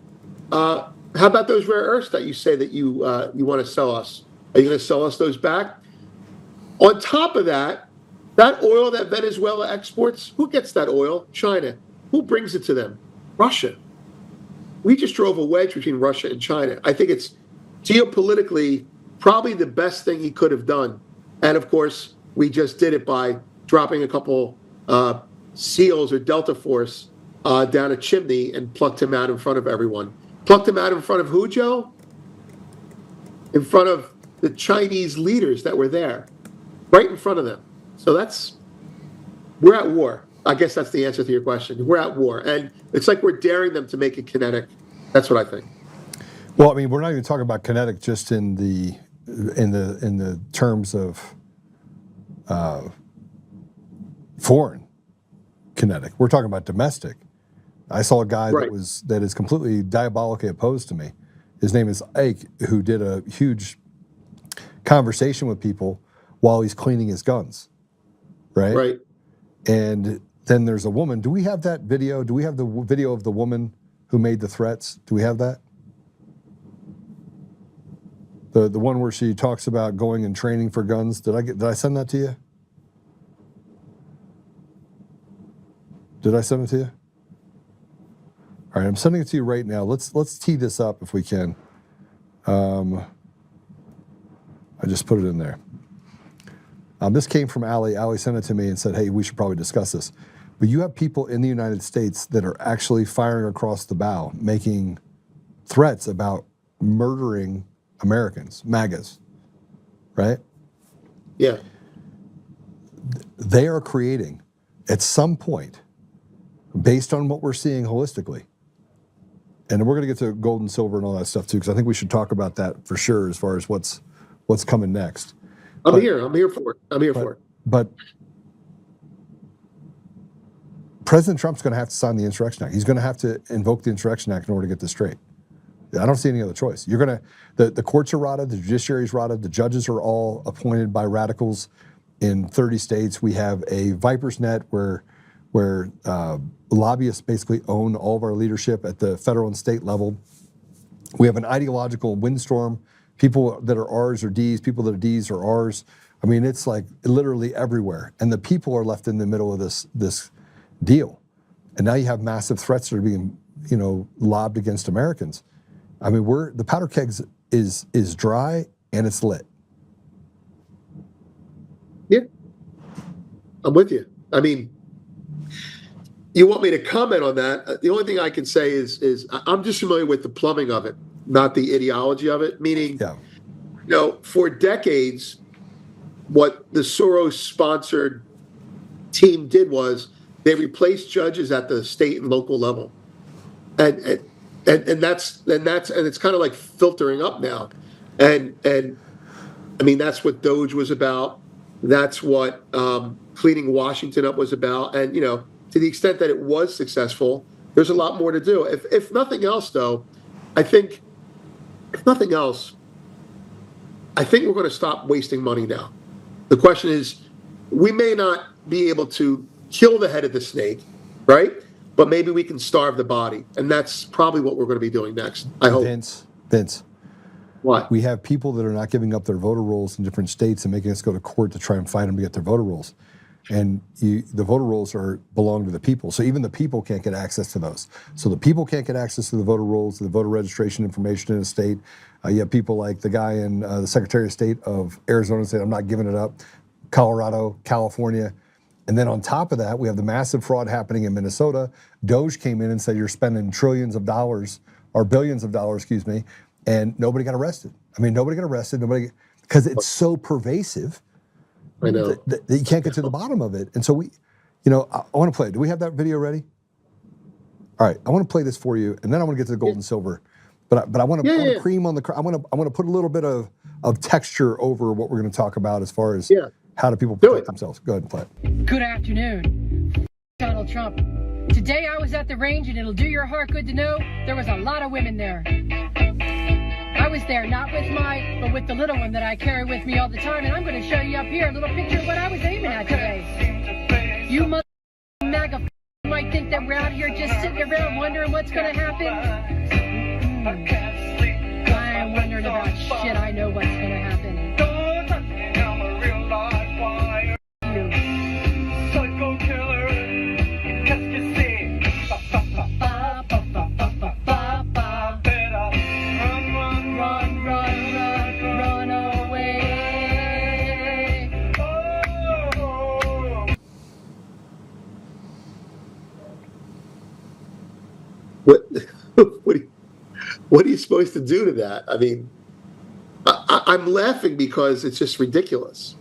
How about those rare earths that you say that you want to sell us? Are you going to sell us those back? On top of that, that oil that Venezuela exports, who gets that oil? China. Who brings it to them? Russia. We just drove a wedge between Russia and China. I think it's geopolitically probably the best thing he could have done. And of course, we just did it by dropping a couple SEALs or Delta Force down a chimney and plucked him out in front of everyone. Plucked him out in front of who, Joe? In front of the Chinese leaders that were there, right in front of them. So we're at war. I guess that's the answer to your question. We're at war, and it's like we're daring them to make it kinetic. That's what I think.
Well, I mean, we're not even talking about kinetic just in the terms of foreign kinetic. We're talking about domestic. I saw a guy
Right.
that is completely diabolically opposed to me. His name is Ike, who did a huge conversation with people while he's cleaning his guns, right?
Right.
And then there's a woman. Do we have that video? Do we have the video of the woman who made the threats? Do we have that? The one where she talks about going and training for guns. Did I send that to you? Did I send it to you? All right, I'm sending it to you right now. Let's tee this up if we can. I just put it in there. This came from Allie. Allie sent it to me and said, hey, we should probably discuss this. But you have people in the United States that are actually firing across the bow, making threats about murdering Americans, MAGAs, right?
Yeah.
They are creating, at some point, based on what we're seeing holistically, and we're going to get to gold and silver and all that stuff too, because I think we should talk about that for sure as far as what's coming next.
I'm here for it.
But President Trump's going to have to sign the Insurrection Act. He's going to have to invoke the Insurrection Act in order to get this straight. I don't see any other choice. You're gonna the courts are rotted, the judiciary is rotted, the judges are all appointed by radicals in 30 states. We have a viper's net where lobbyists basically own all of our leadership at the federal and state level. We have an ideological windstorm. People that are R's are D's, people that are D's are R's. I mean, it's like literally everywhere. And the people are left in the middle of this deal. And now you have massive threats that are being, lobbed against Americans. I mean, the powder kegs is dry and it's lit.
Yeah, I'm with you. I mean, you want me to comment on that? The only thing I can say is I'm just familiar with the plumbing of it, not the ideology of it. Meaning, for decades, what the Soros-sponsored team did was they replaced judges at the state and local level, and it's kind of like filtering up now, and I mean that's what Doge was about. That's what cleaning Washington up was about, and to the extent that it was successful, there's a lot more to do. If nothing else, though, I think we're going to stop wasting money now. The question is, we may not be able to kill the head of the snake, right? But maybe we can starve the body. And that's probably what we're going to be doing next, I hope.
Vince.
What?
We have people that are not giving up their voter rolls in different states and making us go to court to try and fight them to get their voter rolls. And the voter rolls belong to the people. So even the people can't get access to those. So the people can't get access to the voter rolls, the voter registration information in a state. You have people like the guy in the Secretary of State of Arizona saying, I'm not giving it up. Colorado, California. And then on top of that, we have the massive fraud happening in Minnesota. Doge came in and said, you're spending trillions of dollars, or billions of dollars, excuse me, and nobody got arrested. I mean, nobody got arrested, because it's so pervasive.
I know.
That you can't get to the bottom of it. And so I want to play. Do we have that video ready? All right, I want to play this for you, and then I want to get to the gold and silver. But I want to cream on the. I want to put a little bit of texture over what we're going to talk about as far as how do people protect themselves. Go ahead and play it.
Good afternoon, Donald Trump. Today I was at the range, and it'll do your heart good to know there was a lot of women there. I was there, not with but with the little one that I carry with me all the time, and I'm going to show you up here a little picture of what I was aiming at today. You mother MAGA might think that we're out here just sitting around wondering what's going to happen. I am wondering about shit. I know what's going to happen.
What are you supposed to do to that? I mean, I'm laughing because it's just ridiculous.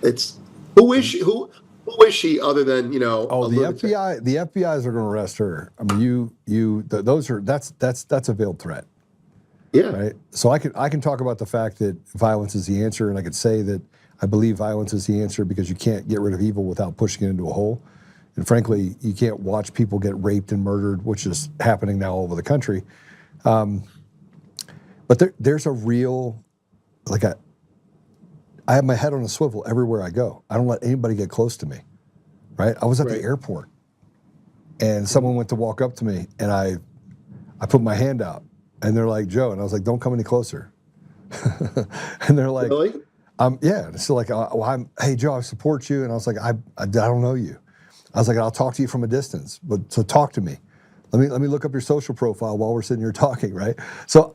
It's who is she? Who is she other than
Oh, the FBI. The FBI's are going to arrest her. I mean, that's a veiled threat.
Yeah.
Right. So I can talk about the fact that violence is the answer, and I could say that I believe violence is the answer because you can't get rid of evil without pushing it into a hole. And frankly, you can't watch people get raped and murdered, which is happening now all over the country. But there's a real, I have my head on a swivel everywhere I go. I don't let anybody get close to me, right? I was at the airport, and someone went to walk up to me, and I put my hand out, and they're like, Joe, and I was like, don't come any closer. And they're like,
really?
Yeah. And so hey, Joe, I support you. And I was like, I don't know you. I was like, I'll talk to you from a distance, but so talk to me. Let me look up your social profile while we're sitting here talking, right? So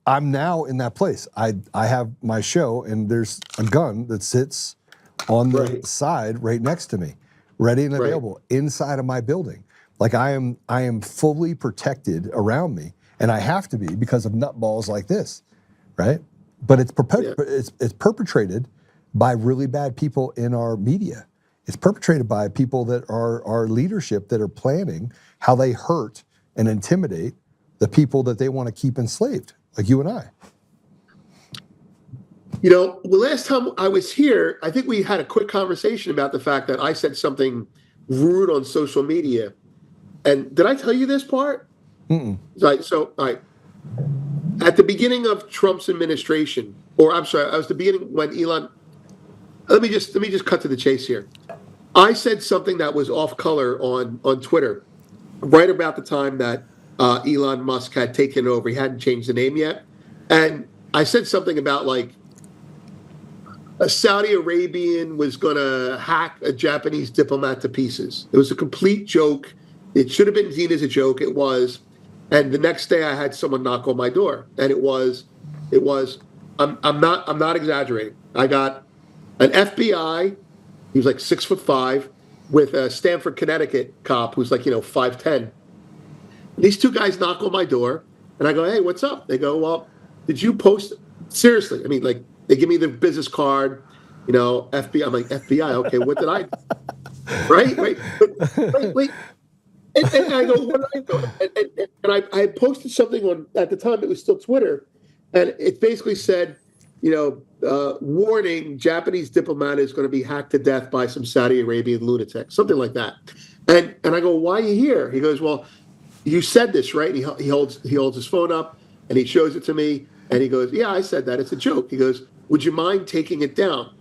I'm now in that place. I have my show, and there's a gun that sits on the side right next to me, ready and available inside of my building. Like I am fully protected around me, and I have to be because of nutballs like this, right? But it's perpetrated by really bad people in our media. It's perpetrated by people that are our leadership that are planning how they hurt and intimidate the people that they want to keep enslaved, like you and I.
The last time I was here, I think we had a quick conversation about the fact that I said something rude on social media. And did I tell you this part?
Mm-mm.
Right. So, all right. at the beginning of Trump's administration, or I'm sorry, I was the beginning when Elon. Let me just cut to the chase here. I said something that was off color on Twitter, right about the time that Elon Musk had taken over. He hadn't changed the name yet, and I said something about like a Saudi Arabian was going to hack a Japanese diplomat to pieces. It was a complete joke. It should have been seen as a joke. It was. And the next day I had someone knock on my door, and it was, I'm not exaggerating. I got an FBI, he was like 6'5", with a Stamford, Connecticut cop who's like, 5'10". These two guys knock on my door, and I go, hey, what's up? They go, well, did you post, seriously, I mean, like, they give me the business card, FBI. I'm like, FBI, okay, what did I do? Right? Wait. And I go, what did I do? And I had posted something on, at the time it was still Twitter, and it basically said, warning, Japanese diplomat is going to be hacked to death by some Saudi Arabian lunatic, something like that. And I go, why are you here? He goes, well, you said this, right? And he holds his phone up, and he shows it to me, and he goes, yeah, I said that. It's a joke. He goes, would you mind taking it down?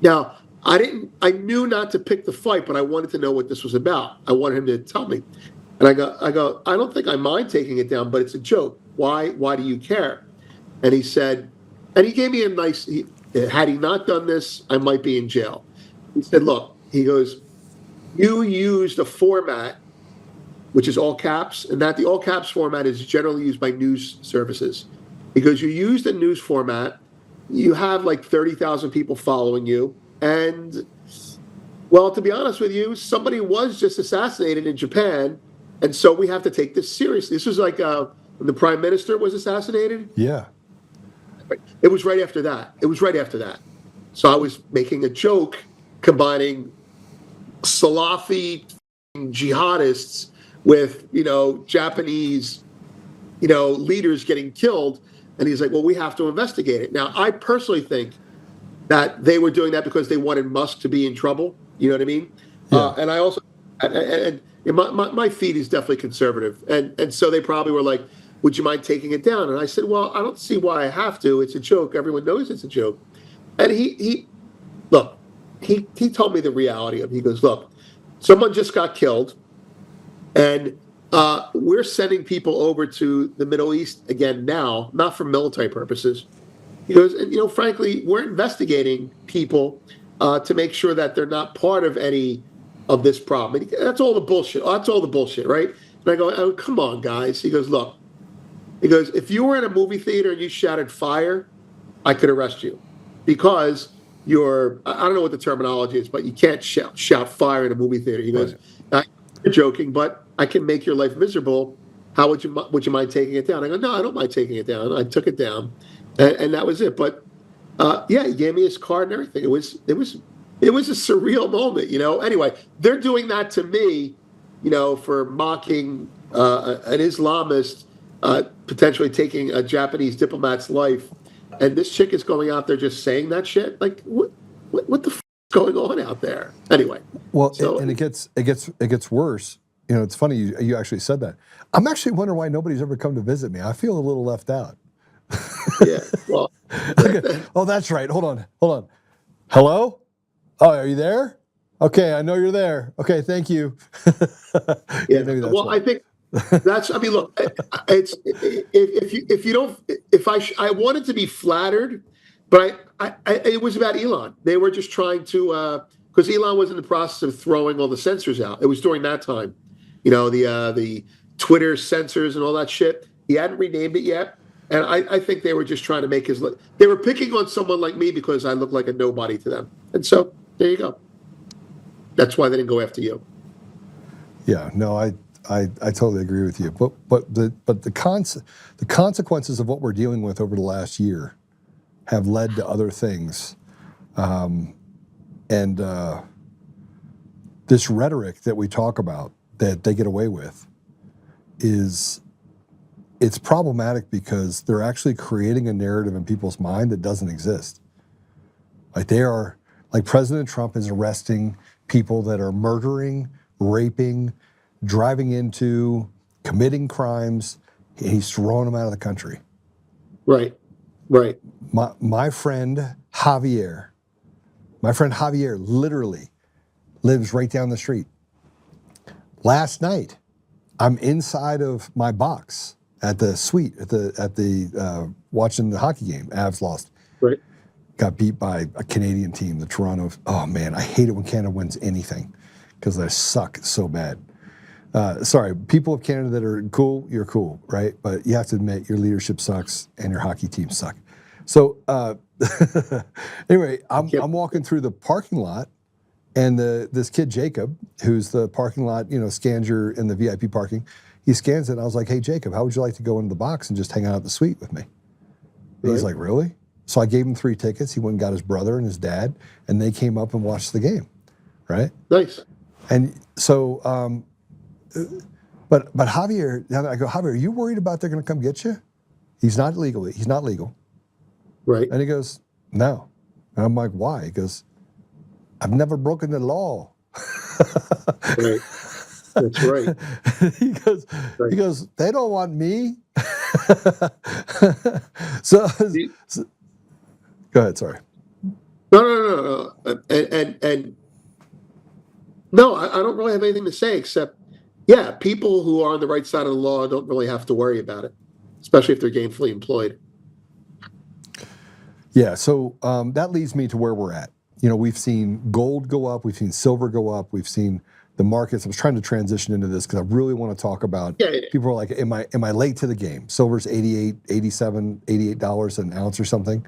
Now, I knew not to pick the fight, but I wanted to know what this was about. I wanted him to tell me. And I go, I don't think I mind taking it down, but it's a joke. Why do you care? And he said, and he gave me a nice, had he not done this, I might be in jail. He said, look, he goes, you used a format, which is all caps, and that the all caps format is generally used by news services. He goes, you used a news format, you have like 30,000 people following you, and, well, to be honest with you, somebody was just assassinated in Japan, and so we have to take this seriously. This was like when the prime minister was assassinated.
Yeah.
It was right after that. So I was making a joke combining Salafi jihadists with, Japanese, leaders getting killed. And he's like, well, we have to investigate it. Now, I personally think that they were doing that because they wanted Musk to be in trouble. You know what I mean?
Yeah.
And I also, and my feed is definitely conservative. And so they probably were like, would you mind taking it down? And I said, well, I don't see why I have to. It's a joke. Everyone knows it's a joke. And he told me the reality of it. He goes, look, someone just got killed, and we're sending people over to the Middle East again now, not for military purposes. He goes, and frankly, we're investigating people to make sure that they're not part of any of this problem. That's all the bullshit. That's all the bullshit, right? And I go, oh, come on, guys. He goes, look. He goes, if you were in a movie theater and you shouted fire, I could arrest you because I don't know what the terminology is, but you can't shout fire in a movie theater. He goes, right. You're joking, but I can make your life miserable. How would you mind taking it down? I go, no, I don't mind taking it down. I took it down, and that was it. But yeah, he gave me his card and everything. It was a surreal moment, Anyway, they're doing that to me, for mocking an Islamist. Potentially taking a Japanese diplomat's life, and this chick is going out there just saying that shit. Like, what the f is going on out there? Anyway,
well, so, and it gets worse. It's funny you actually said that. I'm actually wondering why nobody's ever come to visit me. I feel a little left out.
Yeah. Well.
Okay. Oh, that's right. Hold on. Hello? Oh, are you there? Okay, I know you're there. Okay, thank you.
Yeah. Well, I think. I mean, look, it's I wanted to be flattered, but it was about Elon. They were just trying to, because Elon was in the process of throwing all the censors out. It was during that time, the Twitter censors and all that shit. He hadn't renamed it yet, and I think they were just trying to make they were picking on someone like me because I look like a nobody to them, and so there you go. That's why they didn't go after you.
Yeah, no, I totally agree with you. But the consequences of what we're dealing with over the last year have led to other things, and this rhetoric that we talk about that they get away with it's problematic because they're actually creating a narrative in people's mind that doesn't exist. Like President Trump is arresting people that are murdering, raping, driving into, committing crimes He's throwing them out of the country.
Right. Right.
My friend Javier literally lives right down the street. Last night, I'm inside of my box at the suite at the watching the hockey game. Avs lost.
Right.
Got beat by a Canadian team, the Toronto. Oh man, I hate it when Canada wins anything because they suck so bad. Sorry, people of Canada that are cool, you're cool, right? But you have to admit your leadership sucks and your hockey team suck. So anyway, I'm walking through the parking lot, and this kid Jacob, who's the parking lot, scans your in the VIP parking. He scans it. And I was like, "Hey Jacob, how would you like to go into the box and just hang out at the suite with me?" And he's like, "Really?" So I gave him 3 tickets. He went and got his brother and his dad, and they came up and watched the game, right?
Nice.
And so, but Javier, I go, Javier, are you worried about they're going to come get you? He's not legal. He's not legal.
Right.
And he goes, no. And I'm like, why? He goes, I've never broken the law.
Right. That's right.
He goes, they don't want me. so, go ahead, sorry.
No. And no, I don't really have anything to say except, yeah, people who are on the right side of the law don't really have to worry about it, especially if they're gainfully employed.
Yeah, so that leads me to where we're at. We've seen gold go up, we've seen silver go up, we've seen the markets. I was trying to transition into this because I really want to talk about.
Yeah.
People are like, am I late to the game? Silver's $88, $87, $88 an ounce or something.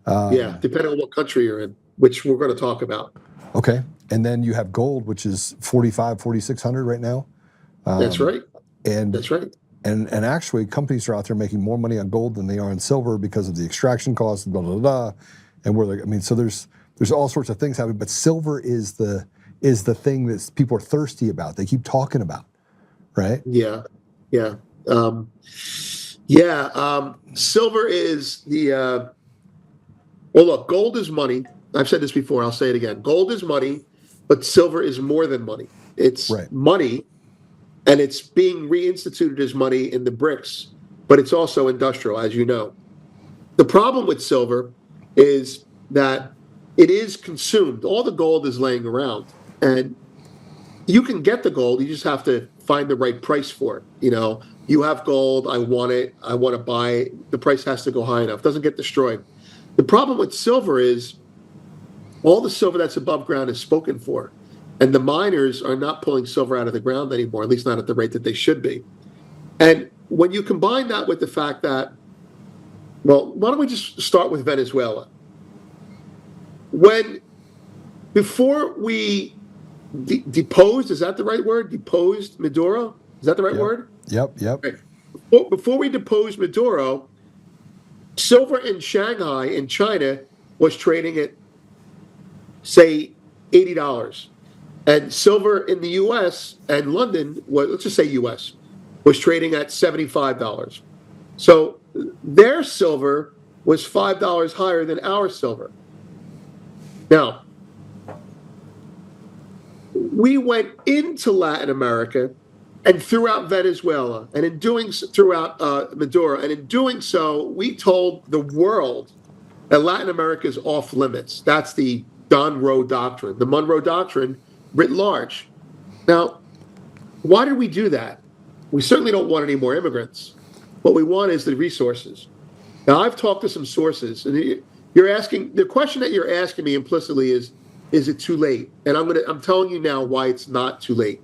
Yeah, depending on what country you're in, which we're going to talk about.
Okay, and then you have gold, which is 4,600 right now.
That's right.
And
that's right.
And actually, companies are out there making more money on gold than they are on silver because of the extraction costs, blah blah blah. And so there's all sorts of things happening. But silver is the thing that people are thirsty about. They keep talking about, right?
Yeah. Silver is the. Well, look, gold is money. I've said this before. I'll say it again. Gold is money, but silver is more than money. It's money. And it's being reinstituted as money in the BRICS, but it's also industrial, as you know. The problem with silver is that it is consumed. All the gold is laying around, and you can get the gold. You just have to find the right price for it. You have gold. I want it. I want to buy it. The price has to go high enough. It doesn't get destroyed. The problem with silver is all the silver that's above ground is spoken for. And the miners are not pulling silver out of the ground anymore, at least not at the rate that they should be. And when you combine that with the fact that, well, why don't we just start with Venezuela? Before we deposed, is that the right word? Deposed Maduro? Is that the right word?
Yep.
Okay. Before we deposed Maduro, silver in Shanghai in China was trading at, say, $80. And silver in the U.S. and London, let's just say U.S., was trading at $75. So their silver was $5 higher than our silver. Now, we went into Latin America and throughout Venezuela, and in doing throughout Maduro, and in doing so, we told the world that Latin America is off limits. That's the Monroe Doctrine. The Monroe Doctrine writ large. Now, why did we do that? We certainly don't want any more immigrants. What we want is the resources. Now, I've talked to some sources, and you're asking, the question that you're asking me implicitly is it too late? And I'm telling you now why it's not too late.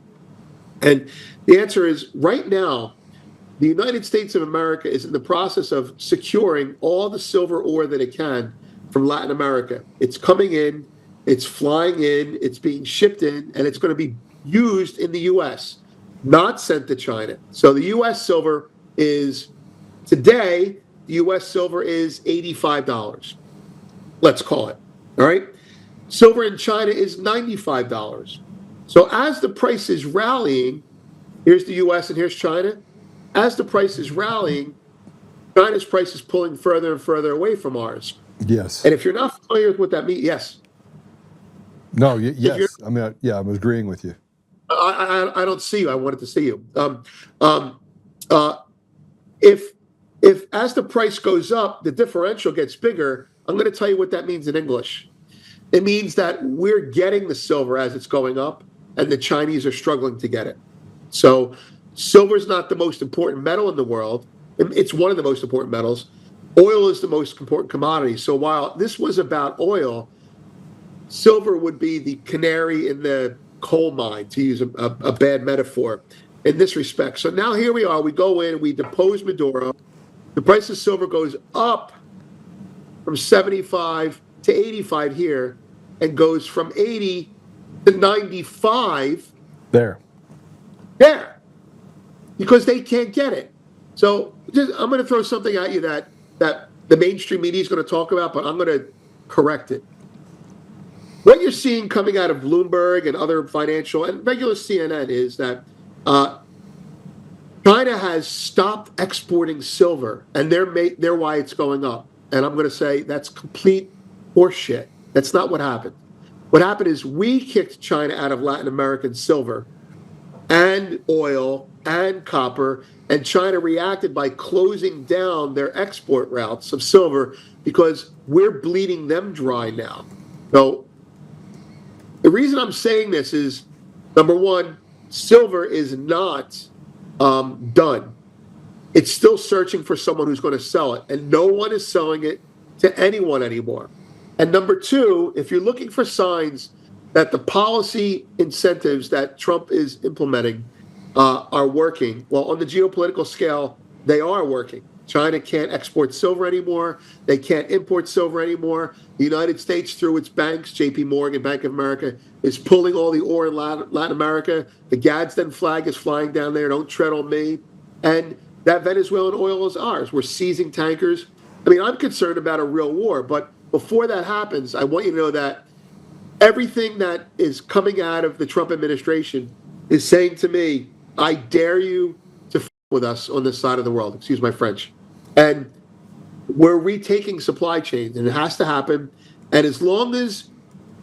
And the answer is, right now, the United States of America is in the process of securing all the silver ore that it can from Latin America. It's coming in. It's flying in, it's being shipped in, and it's going to be used in the U.S., not sent to China. So the U.S. silver is, today, the U.S. silver is $85, let's call it, all right? Silver in China is $95. So as the price is rallying, here's the U.S. and here's China. As the price is rallying, China's price is pulling further and further away from ours.
Yes.
And if you're not familiar with what that means, yes.
No, yes. I mean, I was agreeing with you.
I don't see you. I wanted to see you. if as the price goes up, the differential gets bigger, I'm going to tell you what that means in English. It means that we're getting the silver as it's going up, and the Chinese are struggling to get it. So silver is not the most important metal in the world. It's one of the most important metals. Oil is the most important commodity. So while this was about oil, silver would be the canary in the coal mine, to use a bad metaphor in this respect. So now here we are. We go in, we depose Maduro. The price of silver goes up from 75 to 85 here, and goes from 80 to 95
there,
because they can't get it. So I'm going to throw something at you that the mainstream media is going to talk about, but I'm going to correct it. What you're seeing coming out of Bloomberg and other financial and regular CNN is that China has stopped exporting silver, and they're why it's going up. And I'm going to say that's complete horseshit. That's not what happened. What happened is we kicked China out of Latin American silver and oil and copper, and China reacted by closing down their export routes of silver because we're bleeding them dry now. So the reason I'm saying this is, number one, silver is not done. It's still searching for someone who's going to sell it, and no one is selling it to anyone anymore. And number two, if you're looking for signs that the policy incentives that Trump is implementing are working, well, on the geopolitical scale, they are working. China can't export silver anymore. They can't import silver anymore. The United States, through its banks, J.P. Morgan, Bank of America, is pulling all the ore in Latin America. The Gadsden flag is flying down there. Don't tread on me. And that Venezuelan oil is ours. We're seizing tankers. I mean, I'm concerned about a real war, but before that happens, I want you to know that everything that is coming out of the Trump administration is saying to me, I dare you to f with us on this side of the world. Excuse my French. And we're retaking supply chains, and it has to happen. And as long as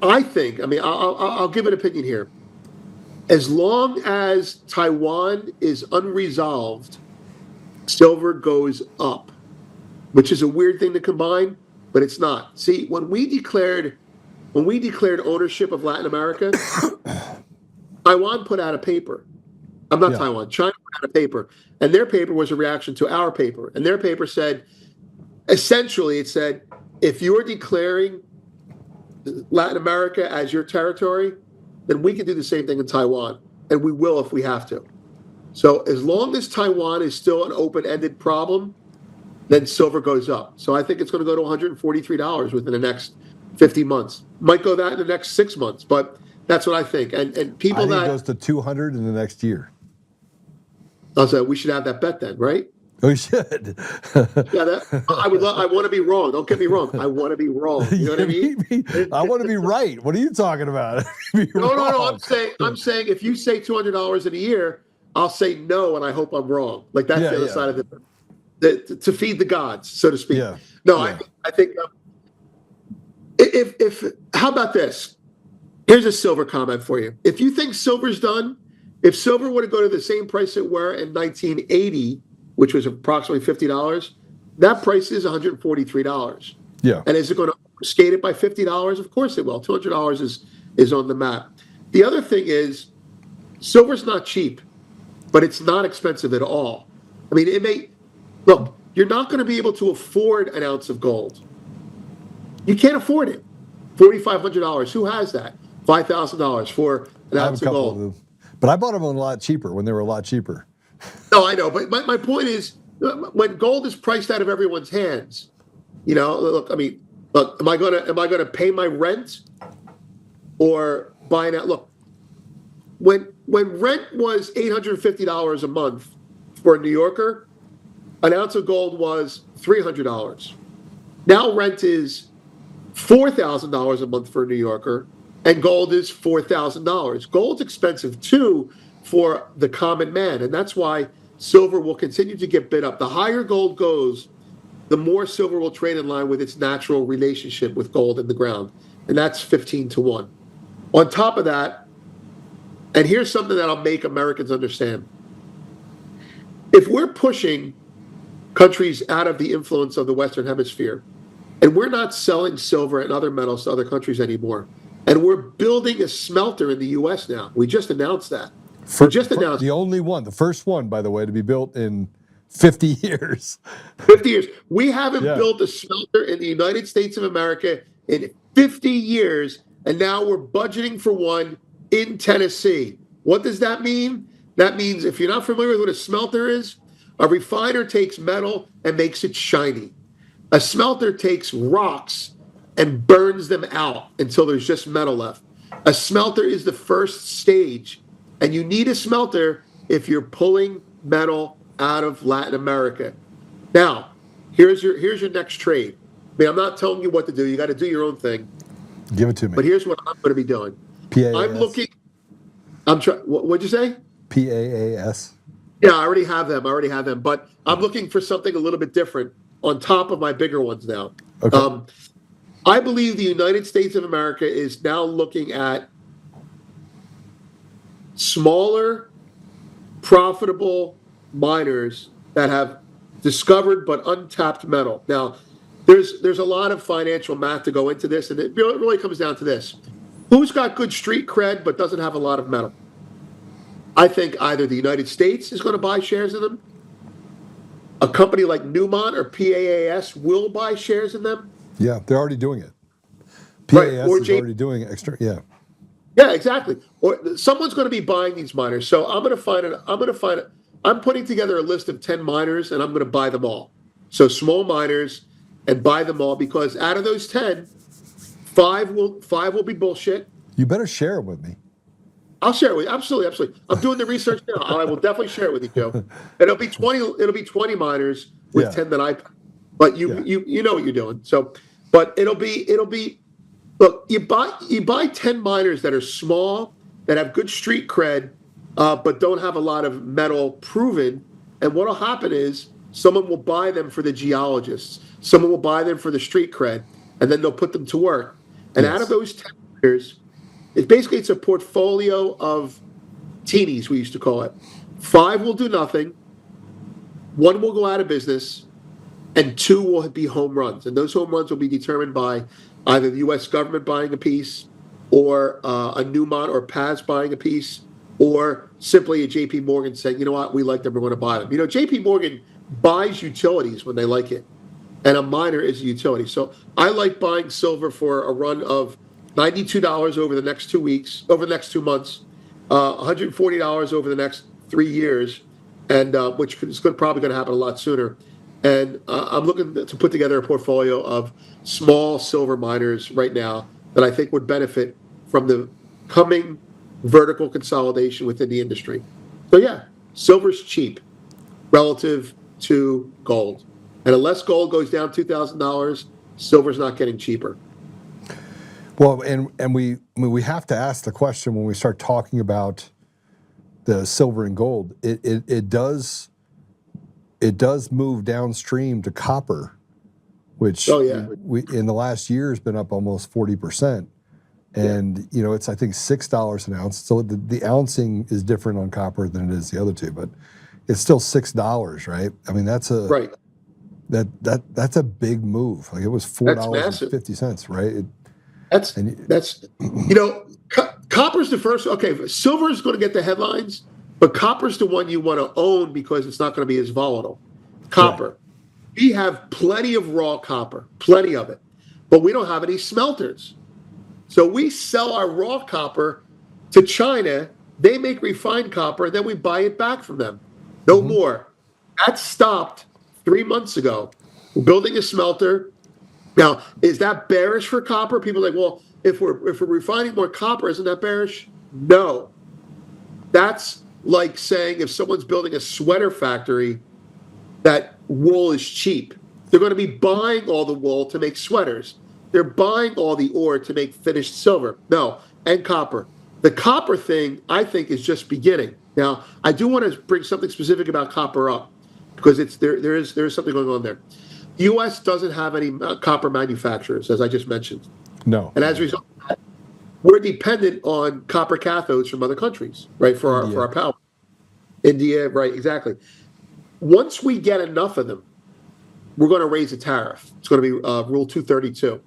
I think, I mean, I'll give an opinion here. As long as Taiwan is unresolved, silver goes up, which is a weird thing to combine, but it's not. See, when we declared ownership of Latin America, Taiwan put out a paper. I'm not Taiwan. China put out a paper, and their paper was a reaction to our paper. And their paper said, essentially, it said, if you're declaring Latin America as your territory, then we can do the same thing in Taiwan, and we will if we have to. So as long as Taiwan is still an open-ended problem, then silver goes up. So I think it's going to go to $143 within the next 50 months. Might go that in the next 6 months, but that's what I think. And people
I think it goes to 200 in the next year.
So we should have that bet then, right?
We should.
I want to be wrong. Don't get me wrong. I want to be wrong. You know what I mean?
I want to be right. What are you talking about?
No. I'm saying if you say $200 in a year, I'll say no, and I hope I'm wrong. Like that's the other side of it. To feed the gods, so to speak.
Yeah.
No, yeah. I think if how about this? Here's a silver comment for you. If you think silver's done, if silver were to go to the same price it were in 1980, which was approximately $50, that price is $143.
Yeah.
And is it going to skate it by $50? Of course it will. $200 is on the map. The other thing is, silver's not cheap, but it's not expensive at all. I mean, it may look. You're not going to be able to afford an ounce of gold. You can't afford it. $4,500. Who has that? $5,000 for an ounce of gold.
Of them. But I bought them a lot cheaper when they were a lot cheaper.
No, I know. But my point is, when gold is priced out of everyone's hands, you know, look, I mean, look, am I gonna pay my rent or buy an? Look, when rent was $850 a month for a New Yorker, an ounce of gold was $300. Now rent is $4,000 a month for a New Yorker, and gold is $4,000. Gold's expensive too for the common man, and that's why silver will continue to get bid up. The higher gold goes, the more silver will trade in line with its natural relationship with gold in the ground, and that's 15 to 1. On top of that, and here's something that'll make Americans understand. If we're pushing countries out of the influence of the Western Hemisphere. And we're not selling silver and other metals to other countries anymore. And we're building a smelter in the U.S. now. We just announced that.
The only one, the first one, by the way, to be built in 50 years.
50 years. We haven't built a smelter in the United States of America in 50 years, and now we're budgeting for one in Tennessee. What does that mean? That means, if you're not familiar with what a smelter is, a refiner takes metal and makes it shiny. A smelter takes rocks and burns them out until there's just metal left. A smelter is the first stage, and you need a smelter if you're pulling metal out of Latin America. Now, here's your next trade. I mean, I'm not telling you what to do. You got to do your own thing.
Give it to me.
But here's what I'm going to be doing.
PAAS.
What'd you say?
PAAS.
Yeah, I already have them. But I'm looking for something a little bit different on top of my bigger ones now.
Okay.
I believe the United States of America is now looking at smaller, profitable miners that have discovered but untapped metal. Now, there's a lot of financial math to go into this, and it really comes down to this. Who's got good street cred but doesn't have a lot of metal? I think either the United States is going to buy shares in them, a company like Newmont or PAAS will buy shares in them.
Yeah, they're already doing it. PAAS is already doing extra. Yeah.
Yeah, exactly. Or someone's going to be buying these miners. So I'm putting together a list of 10 miners, and I'm going to buy them all. So small miners, and buy them all, because out of those 10, five will be bullshit.
You better share it with me.
I'll share it with you. Absolutely. I'm doing the research now. I will definitely share it with you, Joe. It'll be 20 miners with 10 that I. But you know what you're doing. So, but it'll be. Look, you buy 10 miners that are small, that have good street cred, but don't have a lot of metal proven. And what'll happen is someone will buy them for the geologists. Someone will buy them for the street cred, and then they'll put them to work. And out of those 10 miners, it's a portfolio of teenies, we used to call it. 5 will do nothing, 1 will go out of business, and 2 will be home runs. And those home runs will be determined by either the U.S. government buying a piece, or a Newmont or PAS buying a piece, or simply a J.P. Morgan saying, you know what, we like them, we're going to buy them. You know, J.P. Morgan buys utilities when they like it, and a miner is a utility. So I like buying silver for a run of $92 over the next 2 weeks, over the next 2 months, $140 over the next 3 years, and which is probably going to happen a lot sooner. And I'm looking to put together a portfolio of small silver miners right now that I think would benefit from the coming vertical consolidation within the industry. So yeah, silver's cheap relative to gold. And unless gold goes down $2,000, silver's not getting cheaper.
Well, and we have to ask the question when we start talking about the silver and gold. It does move downstream to copper, which we in the last year has been up almost 40%. And you know, it's I think $6 an ounce. So the ouncing is different on copper than it is the other two, but it's still $6, right? I mean, that's a that's a big move. Like it was $4.50, right? That's
you know, copper's the first. Okay, silver is going to get the headlines, but copper's the one you want to own because it's not going to be as volatile. Copper, we have plenty of raw copper, plenty of it, but we don't have any smelters. So we sell our raw copper to China. They make refined copper, and then we buy it back from them. No more. That stopped 3 months ago. We're building a smelter. Now, is that bearish for copper? People are like, well, if we're refining more copper, isn't that bearish? No. That's like saying if someone's building a sweater factory, that wool is cheap. They're going to be buying all the wool to make sweaters. They're buying all the ore to make finished silver. No, and copper. The copper thing, I think, is just beginning. Now, I do want to bring something specific about copper up because there is something going on there. The U.S. doesn't have any copper manufacturers, as I just mentioned.
No.
And as a result of that, we're dependent on copper cathodes from other countries, right, for our power. India, right, exactly. Once we get enough of them, we're going to raise a tariff. It's going to be Rule 232.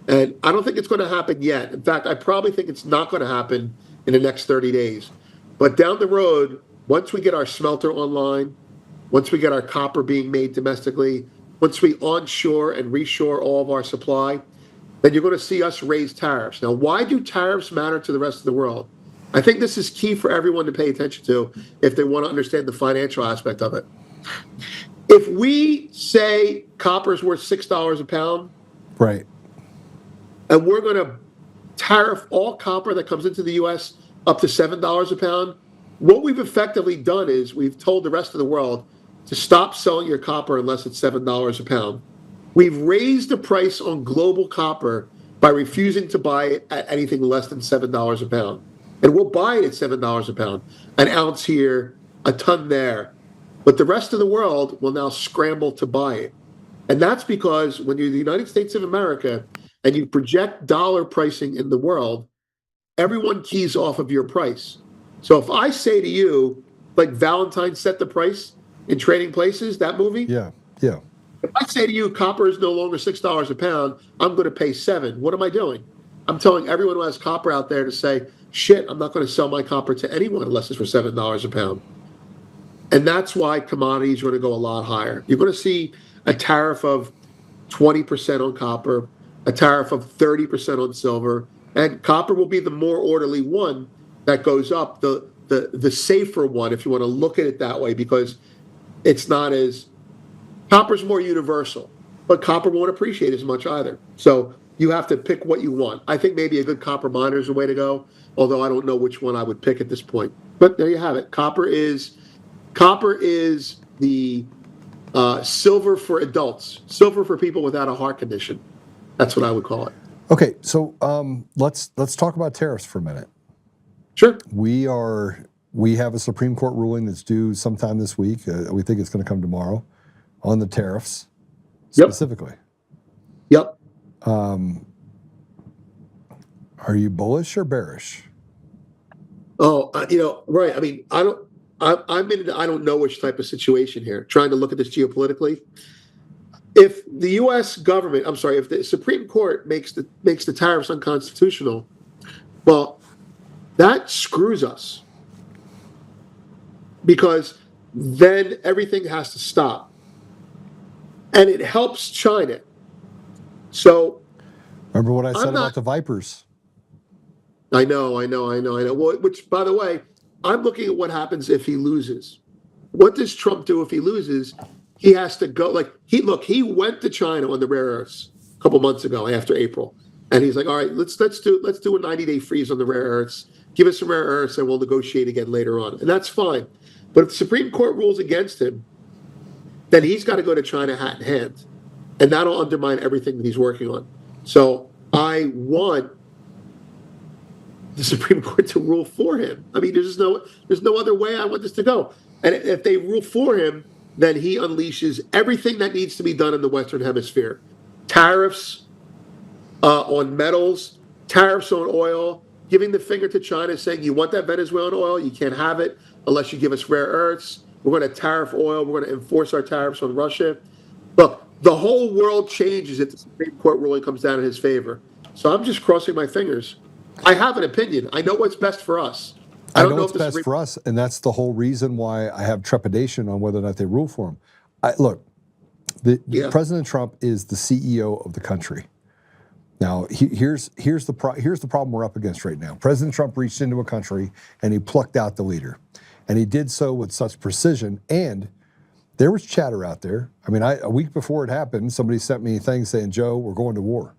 And I don't think it's going to happen yet. In fact, I probably think it's not going to happen in the next 30 days. But down the road, once we get our smelter online, once we get our copper being made domestically, once we onshore and reshore all of our supply, then you're going to see us raise tariffs. Now, why do tariffs matter to the rest of the world? I think this is key for everyone to pay attention to if they want to understand the financial aspect of it. If we say copper is worth $6 a pound,
Right.
and we're going to tariff all copper that comes into the U.S. up to $7 a pound, what we've effectively done is we've told the rest of the world to stop selling your copper unless it's $7 a pound. We've raised the price on global copper by refusing to buy it at anything less than $7 a pound. And we'll buy it at $7 a pound, an ounce here, a ton there. But the rest of the world will now scramble to buy it. And that's because when you're the United States of America and you project dollar pricing in the world, everyone keys off of your price. So if I say to you, like Valentine Set the Price in Trading Places, that movie?
Yeah.
If I say to you, copper is no longer $6 a pound, I'm going to pay $7. What am I doing? I'm telling everyone who has copper out there to say, shit, I'm not going to sell my copper to anyone unless it's for $7 a pound. And that's why commodities are going to go a lot higher. You're going to see a tariff of 20% on copper, a tariff of 30% on silver, and copper will be the more orderly one that goes up, the safer one, if you want to look at it that way, because it's not as, copper's more universal, but copper won't appreciate as much either. So you have to pick what you want. I think maybe a good copper miner is the way to go, although I don't know which one I would pick at this point. But there you have it. Copper is the silver for adults, silver for people without a heart condition. That's what I would call it.
Okay, so let's talk about tariffs for a minute.
Sure.
We have a Supreme Court ruling that's due sometime this week. We think it's going to come tomorrow on the tariffs specifically.
Yep.
Are you bullish or bearish?
Oh, right. I mean, I'm in I don't know which type of situation here, trying to look at this geopolitically. If the U.S. government, if the Supreme Court makes the tariffs unconstitutional, well, that screws us. Because then everything has to stop. And it helps China. So
remember what I said about the Vipers?
I know. Well, which, by the way, I'm looking at what happens if he loses. What does Trump do if he loses? He has to go. He went to China on the rare earths a couple months ago after April, and he's like, all right, let's do a 90-day freeze on the rare earths. Give us some rare earths, and we'll negotiate again later on, and that's fine. But if the Supreme Court rules against him, then he's got to go to China hat in hand, and that'll undermine everything that he's working on. So I want the Supreme Court to rule for him. I mean, there's no other way I want this to go. And if they rule for him, then he unleashes everything that needs to be done in the Western Hemisphere. Tariffs on metals, tariffs on oil, giving the finger to China, saying, you want that Venezuelan oil? You can't have it unless you give us rare earths. We're going to tariff oil. We're going to enforce our tariffs on Russia. Look, the whole world changes if the Supreme Court ruling comes down in his favor. So I'm just crossing my fingers. I have an opinion. I know what's best for us.
I know what's best for us, and that's the whole reason why I have trepidation on whether or not they rule for him. Look, President Trump is the CEO of the country. Now, here's the problem we're up against right now. President Trump reached into a country and he plucked out the leader, and he did so with such precision. And there was chatter out there. I mean, a week before it happened, somebody sent me things saying, "Joe, we're going to war,"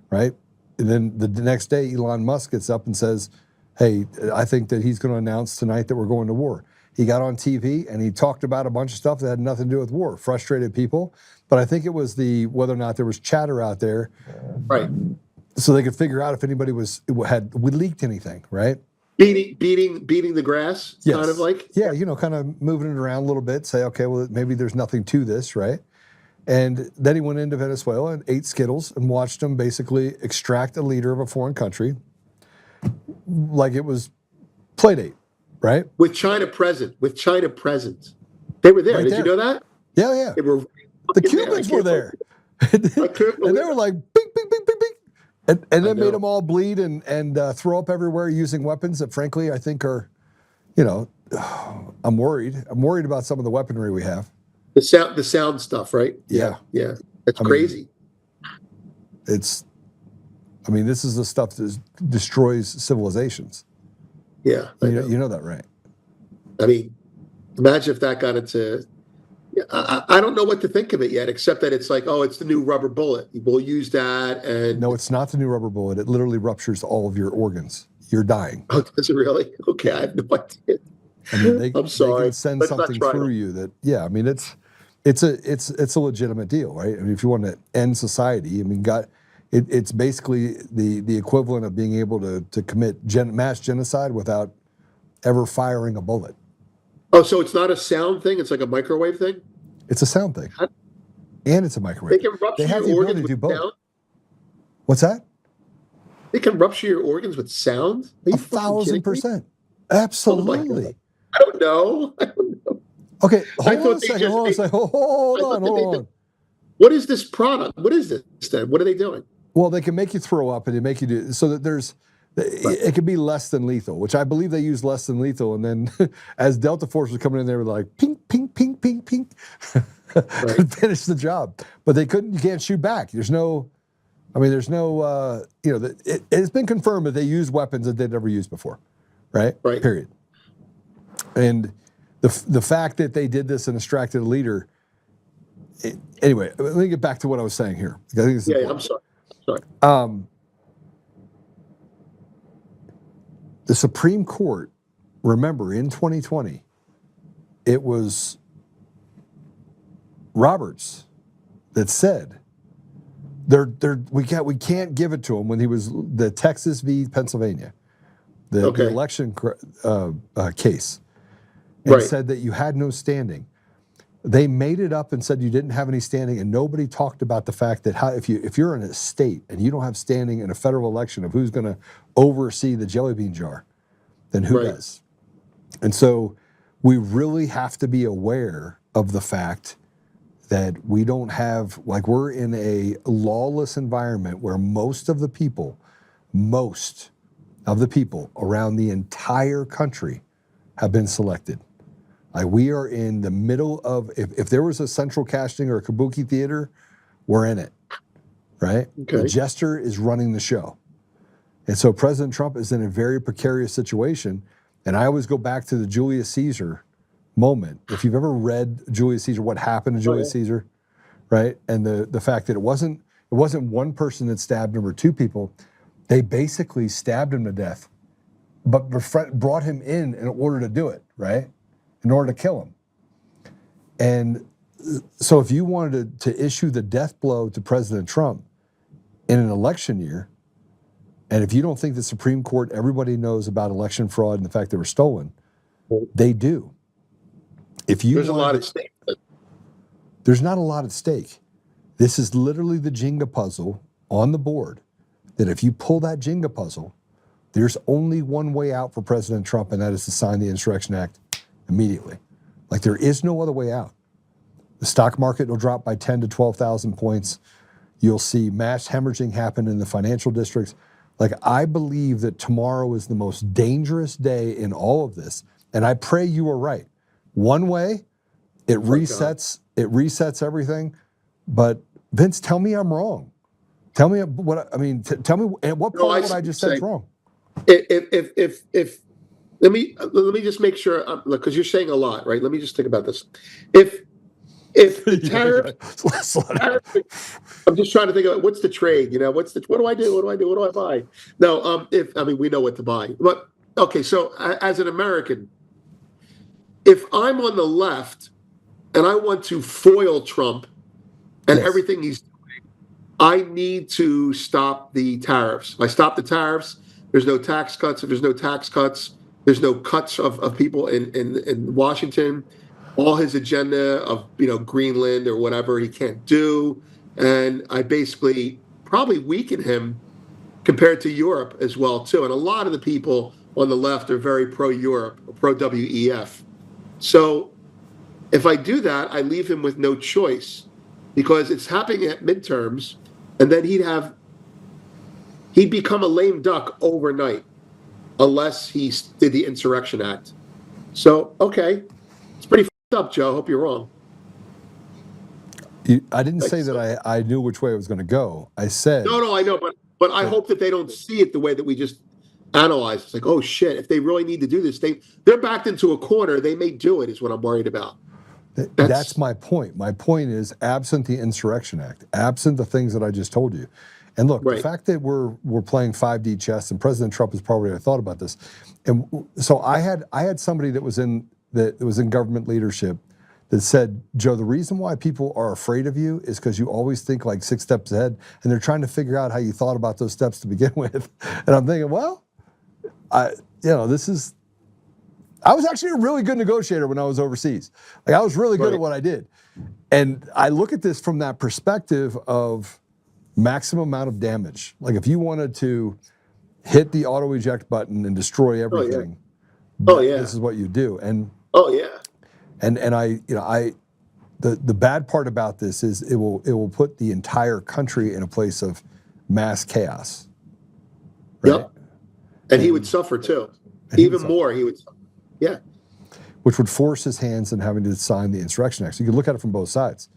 right? And then the next day, Elon Musk gets up and says, "Hey, I think that he's going to announce tonight that we're going to war." He got on TV and he talked about a bunch of stuff that had nothing to do with war, frustrated people. But I think it was whether or not there was chatter out there,
right? So
they could figure out if anybody had leaked anything, right?
Beating the grass,
yes.
Kind of like?
Yeah, kind of moving it around a little bit, say, okay, well, maybe there's nothing to this, right? And then he went into Venezuela and ate Skittles and watched them basically extract a leader of a foreign country like it was Playdate, with
China present. They were there.
Right
Did
there.
you know that?
Yeah.
They were
The
fucking there. I
Cubans were
can't
there.
I can't
And they
believe
were
it.
like, bing, bing, bing, bing, bing. And then
know.
made them all bleed and throw up everywhere using weapons that, frankly, I think are, you know, I'm worried. I'm worried about some of the weaponry we have.
The sound stuff, right?
Yeah.
Yeah. That's
I mean,
crazy.
I mean, this is the stuff that destroys civilizations.
Yeah. I know.
You know that, right?
I mean, imagine if that got into. I don't know what to think of it yet, except that it's like, oh, it's the new rubber bullet. We'll use that, and
No, it's not the new rubber bullet. It literally ruptures all of your organs. You're dying.
oh, does it really? Okay, I have no idea.
I mean, they
I'm sorry.
can send
Let's not
something
try
through
it.
you that, yeah. I mean, it's a legitimate deal, right? I mean, if you want to end society, I mean, it's basically the equivalent of being able to commit mass genocide without ever firing a bullet.
Oh, so it's not a sound thing; it's like a microwave thing.
It's a sound thing,
Huh?
and it's a microwave.
They can rupture
They have
your
the ability
organs
to do
with
both.
sound.
What's that?
They can rupture your organs with sound. Are you fucking kidding me?
1,000%.
Oh my
Absolutely.
God. I don't know.
Okay,
I
hold on a
thought they
second.
just
Hold on a
made-
second. Hold
I thought
on.
that
Hold
they
on.
What is this product? What is this then? What are they doing?
Well, they can make you throw up and they make you do so that it could be less than lethal, which I believe they use less than lethal. And then as Delta Force was coming in, they were like, pink, pink, pink, pink, pink, finish the job. But you can't shoot back. There's no, it's been confirmed that they use weapons that they'd never used before, right?
Right.
Period. And the fact that they did this and extracted a leader, anyway, let me get back to what I was saying here. I think this is
Yeah,
important.
I'm sorry.
The Supreme Court, remember, in 2020, it was Roberts that said we can't give it to him when he was the Texas v. Pennsylvania, the election case, and said that you had no standing. They made it up and said you didn't have any standing, and nobody talked about the fact that if you're in a state and you don't have standing in a federal election of who's going to oversee the jelly bean jar, then who does? And so we really have to be aware of the fact that we don't have, like, we're in a lawless environment where most of the people around the entire country have been selected. Like, we are in the middle of, if there was a central casting or a kabuki theater, we're in it, right?
Okay.
The jester is running the show. And so President Trump is in a very precarious situation. And I always go back to the Julius Caesar moment. If you've ever read Julius Caesar, what happened to Julius Caesar, right? And the fact that it wasn't one person that stabbed him or two people. They basically stabbed him to death, but brought him in order to do it, right? In order to kill him. And so if you wanted to issue the death blow to President Trump in an election year, and if you don't think the Supreme Court, everybody knows about election fraud and the fact they were stolen, they do.
There's a lot at stake.
There's not a lot at stake. This is literally the Jenga puzzle on the board, that if you pull that Jenga puzzle, there's only one way out for President Trump, and that is to sign the Insurrection Act immediately. Like, there is no other way out. The stock market will drop by 10 to 12,000 points. You'll see mass hemorrhaging happen in the financial districts. Like, I believe that tomorrow is the most dangerous day in all of this. And I pray you are right. One way, it resets everything. But Vince, tell me I'm wrong. Tell me tell me at what point what I just said is wrong.
If let me just make sure, look, because you're saying a lot, right? Let me just think about this. If the tariff, I'm just trying to think about what's the trade, what do I do? What do I buy? No, we know what to buy. But okay, so as an American, if I'm on the left and I want to foil Trump and everything he's doing, I need to stop the tariffs. I stop the tariffs. There's no tax cuts. If there's no tax cuts, there's no cuts of people in Washington. All his agenda of Greenland or whatever he can't do, and I basically probably weaken him compared to Europe as well too. And a lot of the people on the left are very pro-Europe, pro-WEF. So if I do that, I leave him with no choice. because it's happening at midterms, and then he'd become a lame duck overnight unless he did the Insurrection Act. So, okay, it's pretty fucked up, Joe. Hope you're wrong.
I didn't say that I knew which way it was going to go. I said
No, I know, but I hope that they don't see it the way that we just analyzed. It's like, oh shit, if they really need to do this, they're backed into a corner. They may do it. Is what I'm worried about.
That's my point. My point is, absent the Insurrection Act, absent the things that I just told you, and look, the fact that we're playing 5D chess, and President Trump has probably thought about this, and so I had somebody that was in government leadership that said, Joe, the reason why people are afraid of you is because you always think like 6 steps ahead, and they're trying to figure out how you thought about those steps to begin with. And I'm thinking, well, I was actually a really good negotiator when I was overseas. Like I was really good at what I did. And I look at this from that perspective of maximum amount of damage. Like if you wanted to hit the auto eject button and destroy everything, this is what you do. And the bad part about this is it will put the entire country in a place of mass chaos. Right?
Yep. And he would suffer too. Even more, he would suffer. Yeah.
Which would force his hands in having to sign the Insurrection Act. So you could look at it from both sides.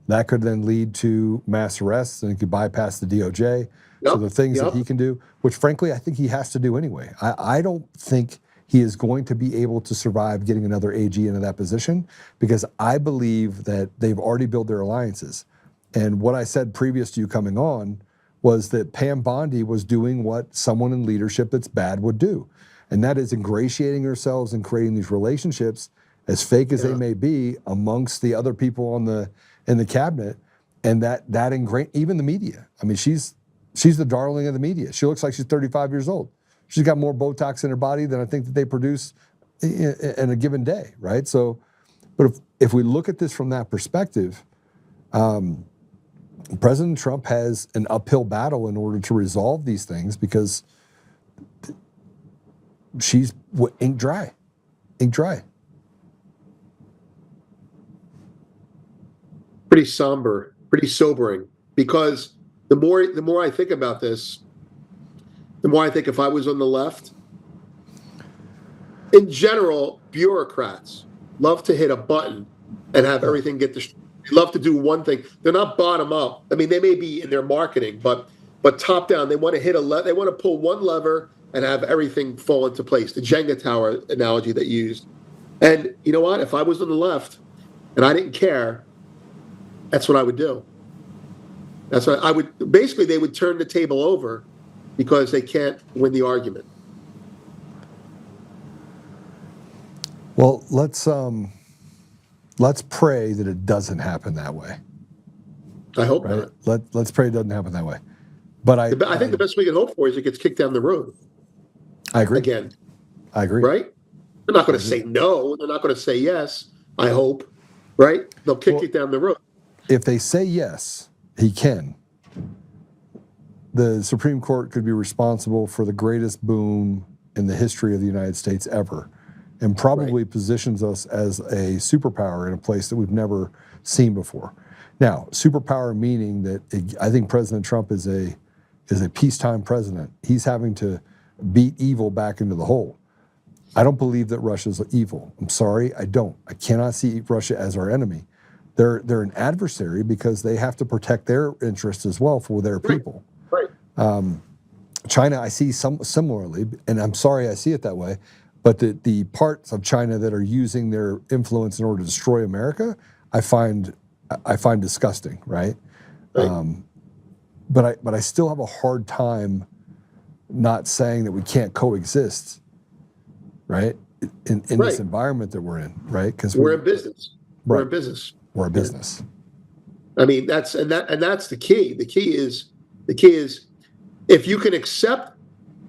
That could then lead to mass arrests, and it could bypass the DOJ. So the things that he can do, which frankly I think he has to do anyway. I don't think he is going to be able to survive getting another AG into that position, because I believe that they've already built their alliances. And what I said previous to you coming on was that Pam Bondi was doing what someone in leadership that's bad would do. And that is ingratiating herself and creating these relationships, as fake as they may be, amongst the other people in the cabinet. And that ingrained, even the media. I mean, she's the darling of the media. She looks like she's 35 years old. She's got more Botox in her body than I think that they produce in a given day, right? So, but if we look at this from that perspective, President Trump has an uphill battle in order to resolve these things, because she's ink dry.
Pretty somber, pretty sobering, because the more I think about this, the more I think if I was on the left, in general, bureaucrats love to hit a button and have everything get destroyed. They love to do one thing. They're not bottom up. I mean, they may be in their marketing, but top down, they want to they want to pull one lever and have everything fall into place. The Jenga tower analogy that you used. And you know what? If I was on the left and I didn't care, that's what I would do. That's what I would. Basically, they would turn the table over because they can't win the argument.
Well, let's pray that it doesn't happen that way.
I hope not.
Let's pray it doesn't happen that way. But I
think the best we can hope for is it gets kicked down the road.
I agree.
Again.
I agree.
Right? They're not going to say no. They're not going to say yes, I hope. Right? They'll kick it down the road.
If they say yes, he can. The Supreme Court could be responsible for the greatest boom in the history of the United States ever, and probably positions us as a superpower in a place that we've never seen before. Now, superpower meaning that I think President Trump is a peacetime president. He's having to beat evil back into the hole. I don't believe that Russia's evil. I'm sorry, I don't. I cannot see Russia as our enemy. They're an adversary because they have to protect their interests as well for their people.
Right.
China, I see similarly, and I'm sorry I see it that way, but the parts of China that are using their influence in order to destroy America, I find disgusting, right? But I still have a hard time not saying that we can't coexist, right? In this environment that we're in, right? Because
we're in business. We're in business.
We're a business.
I mean, that's the key. The key is if you can accept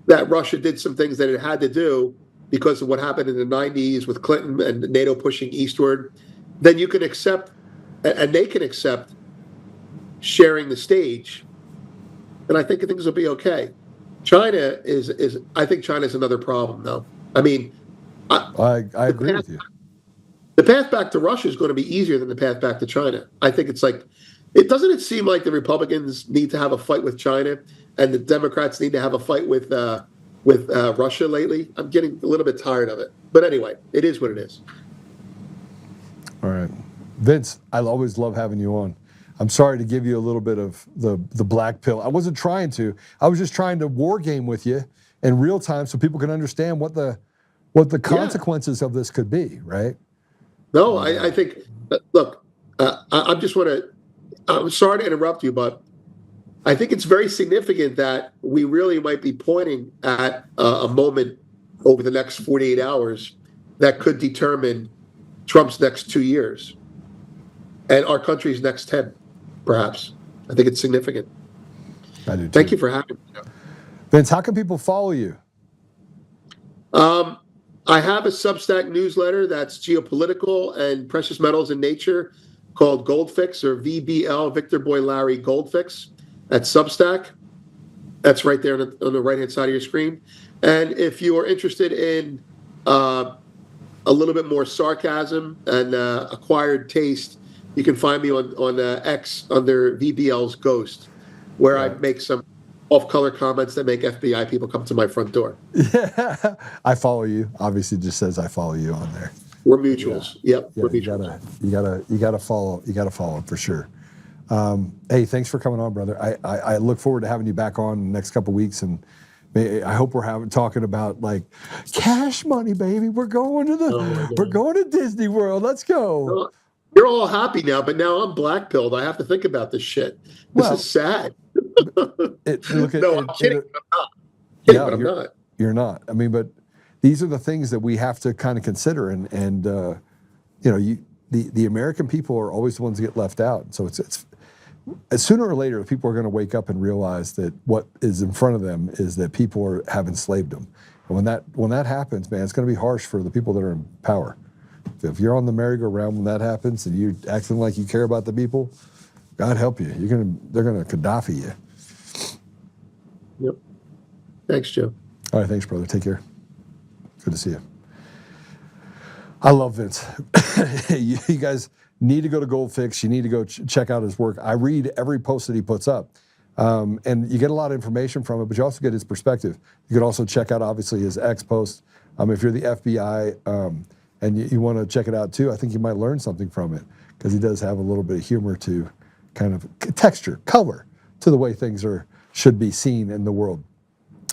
that Russia did some things that it had to do because of what happened in the 90s with Clinton and NATO pushing eastward, then you can accept, and they can accept, sharing the stage. And I think things will be okay. China I think China's another problem, though. I mean,
I agree with you.
The path back to Russia is going to be easier than the path back to China. I think it's like doesn't it seem like the Republicans need to have a fight with China and the Democrats need to have a fight with Russia lately? I'm getting a little bit tired of it. But anyway, it is what it is.
All right. Vince, I always love having you on. I'm sorry to give you a little bit of the black pill. I wasn't trying to. I was just trying to war game with you in real time so people can understand what the consequences of this could be, right?
No, I think, look, I just want to, I'm sorry to interrupt you, but I think it's very significant that we really might be pointing at a moment over the next 48 hours that could determine Trump's next 2 years and our country's next 10, perhaps. I think it's significant.
I do too.
Thank you for having me.
Vince, how can people follow you?
I have a Substack newsletter that's geopolitical and precious metals in nature called Goldfix, or VBL, Victor Boy Larry Goldfix, at Substack. That's right there on the right-hand side of your screen. And if you are interested in a little bit more sarcasm and acquired taste, you can find me on X under VBL's Ghost, where I make some off-color comments that make FBI people come to my front door.
Yeah, I follow you. Obviously, it just says I follow you on there.
We're mutuals.
Yeah.
Yep, we're mutuals.
You gotta follow. You gotta follow for sure. Hey, thanks for coming on, brother. I look forward to having you back on in the next couple of weeks, and I hope we're talking about like cash money, baby. We're going to Disney World. Let's go.
You're all happy now, but now I'm black-pilled. I have to think about this shit. This is sad. I'm kidding. I'm not.
You're not. I mean, but these are the things that we have to kind of consider, and the American people are always the ones that get left out. So it's sooner or later, people are going to wake up and realize that what is in front of them is that people have enslaved them. And when that happens, man, it's going to be harsh for the people that are in power. If you're on the merry-go-round when that happens and you're acting like you care about the people, God help you. They're gonna Gaddafi you.
Yep. Thanks, Joe.
All right, thanks, brother. Take care. Good to see you. I love Vince. You guys need to go to Goldfix. You need to go check out his work. I read every post that he puts up. And you get a lot of information from it, but you also get his perspective. You could also check out, obviously, his X post. If you're the FBI and you want to check it out too, I think you might learn something from it, because he does have a little bit of humor to kind of texture, color to the way things should be seen in the world.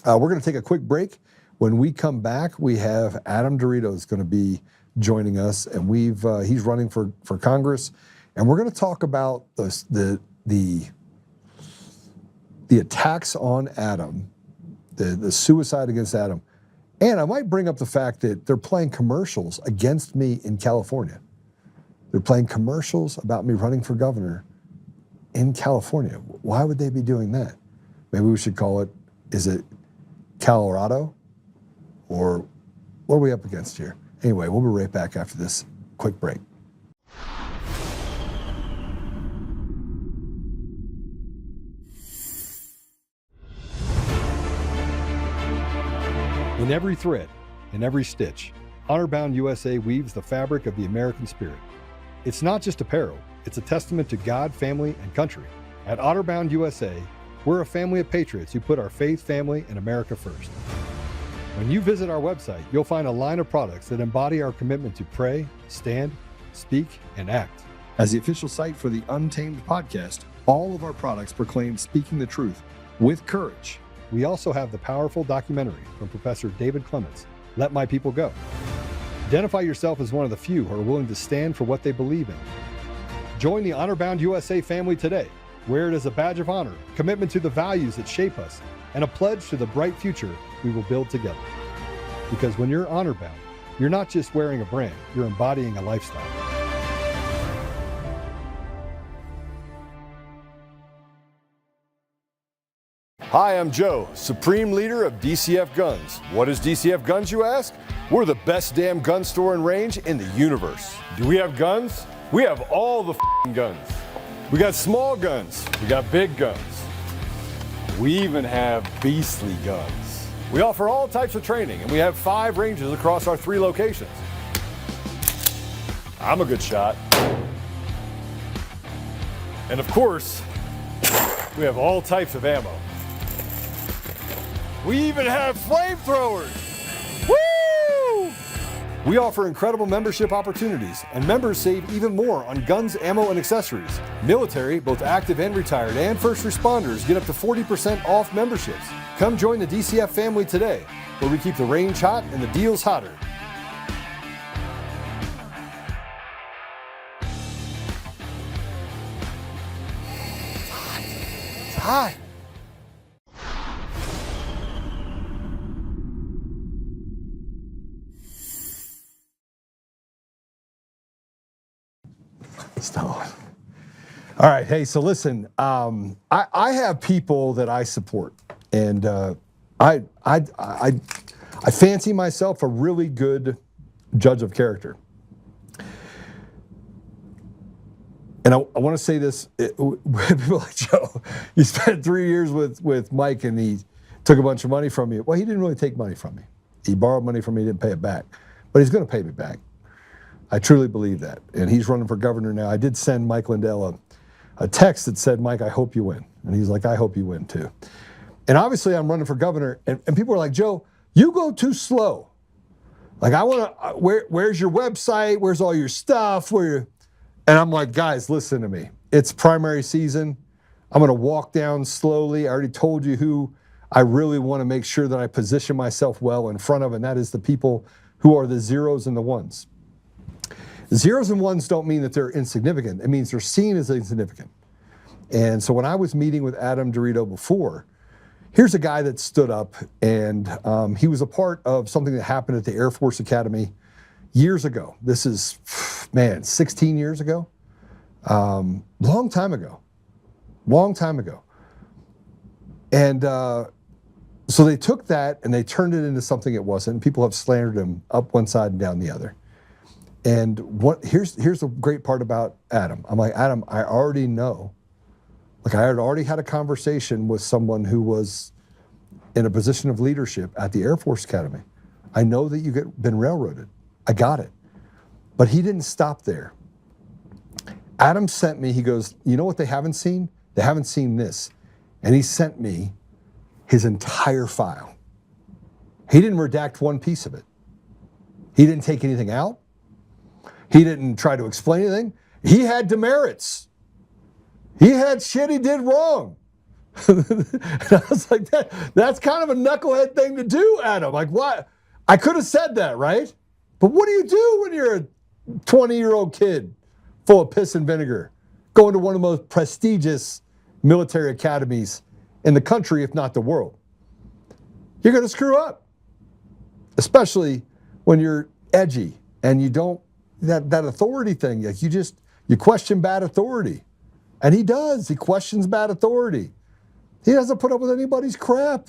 We're going to take a quick break. When we come back, we have Adam DeRito is going to be joining us, and he's running for Congress, and we're going to talk about the attacks on Adam, the suicide against Adam. And I might bring up the fact that they're playing commercials against me in California. They're playing commercials about me running for governor in California. Why would they be doing that? Maybe we should call it, is it Colorado? Or what are we up against here? Anyway, we'll be right back after this quick break.
In every thread, in every stitch, Honor-Bound USA weaves the fabric of the American spirit. It's not just apparel, it's a testament to God, family, and country. At Honor-Bound USA, we're a family of patriots who put our faith, family, and America first. When you visit our website, you'll find a line of products that embody our commitment to pray, stand, speak, and act.
As the official site for the Untamed podcast, all of our products proclaim speaking the truth with courage.
We also have the powerful documentary from Professor David Clements, Let My People Go. Identify yourself as one of the few who are willing to stand for what they believe in. Join the Honor-Bound USA family today. Wear it as a badge of honor, commitment to the values that shape us, and a pledge to the bright future we will build together. Because when you're honor-bound, you're not just wearing a brand, you're embodying a lifestyle.
Hi, I'm Joe, Supreme Leader of DCF Guns. What is DCF Guns, you ask? We're the best damn gun store and range in the universe. Do we have guns? We have all the guns. We got small guns. We got big guns. We even have beastly guns. We offer all types of training, and we have 5 ranges across our 3 locations. I'm a good shot. And of course, we have all types of ammo. We even have flamethrowers. Woo! We offer incredible membership opportunities, and members save even more on guns, ammo, and accessories. Military, both active and retired, and first responders get up to 40% off memberships. Come join the DCF family today, where we keep the range hot and the deals hotter. It's hot.
Stone. All right. Hey, so listen, I have people that I support, and I fancy myself a really good judge of character. And I want to say this, people like, Joe, you spent 3 years with Mike and he took a bunch of money from you. Well, he didn't really take money from me. He borrowed money from me, he didn't pay it back. But he's going to pay me back. I truly believe that. And he's running for governor now. I did send Mike Lindell a text that said, Mike, I hope you win. And he's like, I hope you win too. And obviously I'm running for governor, and people are like, Joe, you go too slow. Like, I want to, where's your website? Where's all your stuff? And I'm like, guys, listen to me. It's primary season. I'm going to walk down slowly. I already told you who I really want to make sure that I position myself well in front of, and that is the people who are the zeros and the ones. Zeros and ones don't mean that they're insignificant. It means they're seen as insignificant. And so when I was meeting with Adam DeRito before, here's a guy that stood up, and he was a part of something that happened at the Air Force Academy years ago. This is, 16 years ago. Long time ago. And so they took that and they turned it into something it wasn't. People have slandered him up one side and down the other. And here's the great part about Adam. I'm like, Adam, I already know. Like, I had already had a conversation with someone who was in a position of leadership at the Air Force Academy. I know that you've been railroaded. I got it. But he didn't stop there. Adam sent me, he goes, you know what they haven't seen? They haven't seen this. And he sent me his entire file. He didn't redact one piece of it. He didn't take anything out. He didn't try to explain anything. He had demerits. He had shit he did wrong. And I was like, that's kind of a knucklehead thing to do, Adam. Like, what? I could have said that, right? But what do you do when you're a 20-year-old kid full of piss and vinegar, going to one of the most prestigious military academies in the country, if not the world? You're going to screw up, especially when you're edgy and you don't, that authority thing, like you question bad authority. And he does. He questions bad authority. He doesn't put up with anybody's crap.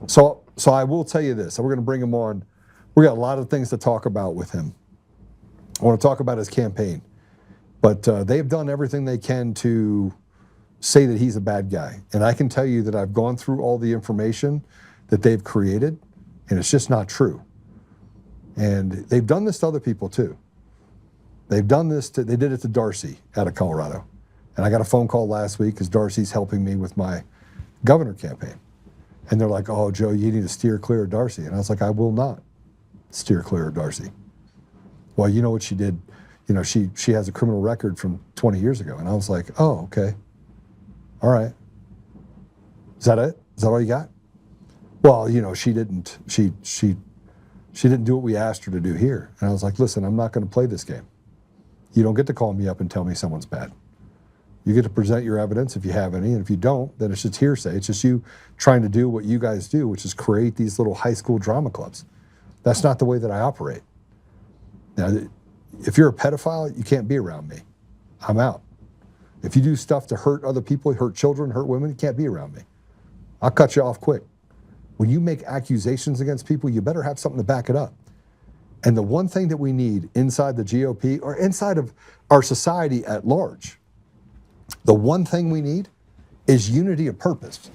So I will tell you this. We're going to bring him on. We got a lot of things to talk about with him. I want to talk about his campaign. But they've done everything they can to say that he's a bad guy. And I can tell you that I've gone through all the information that they've created, and it's just not true. And they've done this to other people too. They did it to Darcy out of Colorado. And I got a phone call last week because Darcy's helping me with my governor campaign. And they're like, oh, Joe, you need to steer clear of Darcy. And I was like, I will not steer clear of Darcy. Well, you know what she did? You know, she has a criminal record from 20 years ago. And I was like, oh, okay. All right. Is that it? Is that all you got? Well, you know, she didn't do what we asked her to do here. And I was like, listen, I'm not going to play this game. You don't get to call me up and tell me someone's bad. You get to present your evidence if you have any, and if you don't, then it's just hearsay. It's just you trying to do what you guys do, which is create these little high school drama clubs. That's not the way that I operate. Now, if you're a pedophile, you can't be around me. I'm out. If you do stuff to hurt other people, hurt children, hurt women, you can't be around me. I'll cut you off quick. When you make accusations against people, you better have something to back it up. And the one thing that we need inside the GOP or inside of our society at large, the one thing we need is unity of purpose.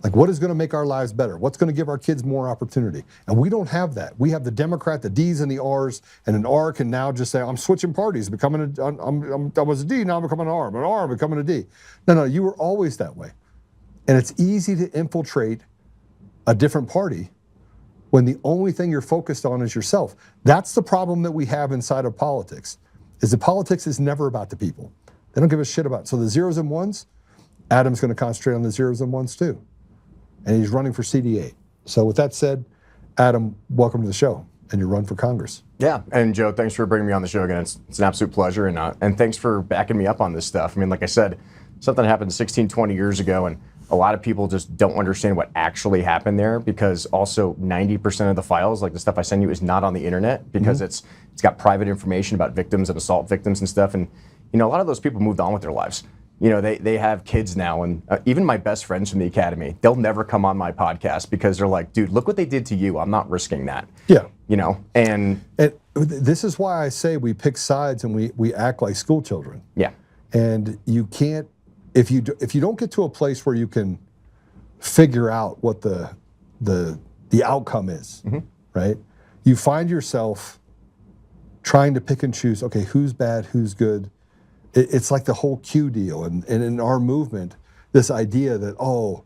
Like, what is going to make our lives better? What's going to give our kids more opportunity? And we don't have that. We have the Democrat, the D's and the R's, and an R can now just say, I'm switching parties, I was a D, now I'm becoming an R, I'm an R, I'm becoming a D. No, you were always that way. And it's easy to infiltrate a different party when the only thing you're focused on is yourself. That's the problem that we have inside of politics, is that politics is never about the people. They don't give a shit about it. So the zeros and ones, Adam's going to concentrate on the zeros and ones too. And he's running for CD8. So with that said, Adam, welcome to the show and your run for Congress.
Yeah, and Joe, thanks for bringing me on the show again. It's an absolute pleasure, and thanks for backing me up on this stuff. I mean, like I said, something happened 16, 20 years ago, and a lot of people just don't understand what actually happened there, because also 90% of the files, like the stuff I send you, is not on the internet, because it's got private information about victims and assault victims and stuff. And a lot of those people moved on with their lives. They have kids now, and even my best friends from the academy, they'll never come on my podcast because they're like, dude, look what they did to you. I'm not risking that. Yeah. And
this is why I say we pick sides and we act like school children.
Yeah.
And you can't, if you don't get to a place where you can figure out what the outcome is, right? You find yourself trying to pick and choose, okay, who's bad, who's good. It's like the whole Q deal, and in our movement, this idea that, oh,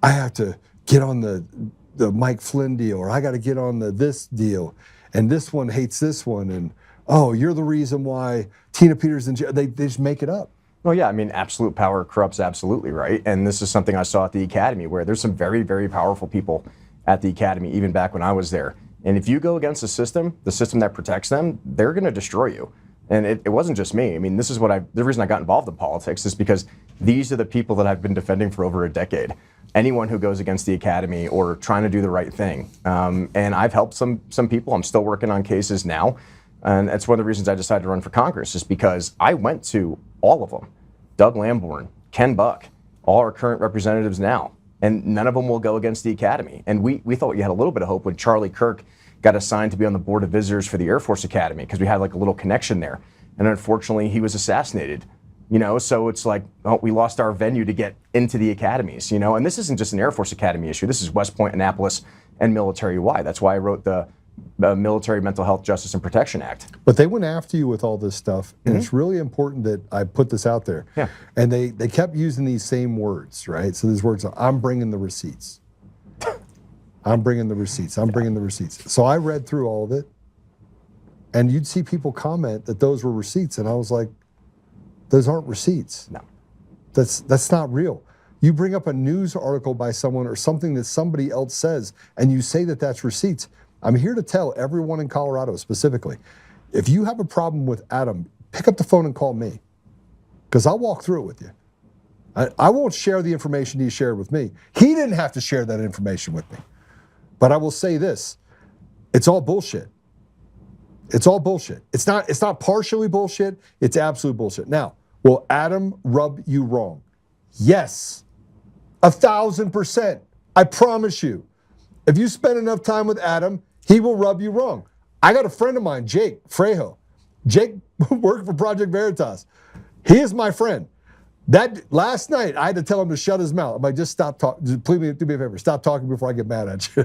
I have to get on the Mike Flynn deal, or I got to get on this deal, and this one hates this one, and oh, you're the reason why Tina Peters and they just make it up.
Well, yeah, I mean, absolute power corrupts absolutely, right? And this is something I saw at the academy, where there's some very, very powerful people at the academy, even back when I was there. And if you go against the system that protects them, they're going to destroy you. And it wasn't just me. I mean, this is the reason I got involved in politics is because these are the people that I've been defending for over a decade. Anyone who goes against the academy or trying to do the right thing. And I've helped some people. I'm still working on cases now. And that's one of the reasons I decided to run for Congress, is because I went to all of them. Doug Lamborn, Ken Buck, all our current representatives now. And none of them will go against the academy. And we thought you had a little bit of hope when Charlie Kirk got assigned to be on the board of visitors for the Air Force Academy, because we had like a little connection there. And unfortunately, he was assassinated. So it's like, oh, we lost our venue to get into the academies, and this isn't just an Air Force Academy issue. This is West Point, Annapolis, and military-wide. That's why I wrote the Military Mental Health Justice and Protection Act.
But they went after you with all this stuff, and it's really important that I put this out there.
Yeah.
And they kept using these same words, right? So these words are, I'm bringing the receipts. I'm bringing the receipts. I'm bringing the receipts. So I read through all of it, and you'd see people comment that those were receipts, and I was like, those aren't receipts.
No.
That's not real. You bring up a news article by someone or something that somebody else says, and you say that that's receipts. I'm here to tell everyone in Colorado specifically, if you have a problem with Adam, pick up the phone and call me, because I'll walk through it with you. I won't share the information he shared with me. He didn't have to share that information with me. But I will say this, it's all bullshit. It's all bullshit. It's not partially bullshit, it's absolute bullshit. Now, will Adam rub you wrong? Yes, 1,000%. I promise you. If you spend enough time with Adam, he will rub you wrong. I got a friend of mine, Jake Frejo. Jake worked for Project Veritas. He is my friend. That last night, I had to tell him to shut his mouth. I'm like, just stop talking. Please do me a favor. Stop talking before I get mad at you.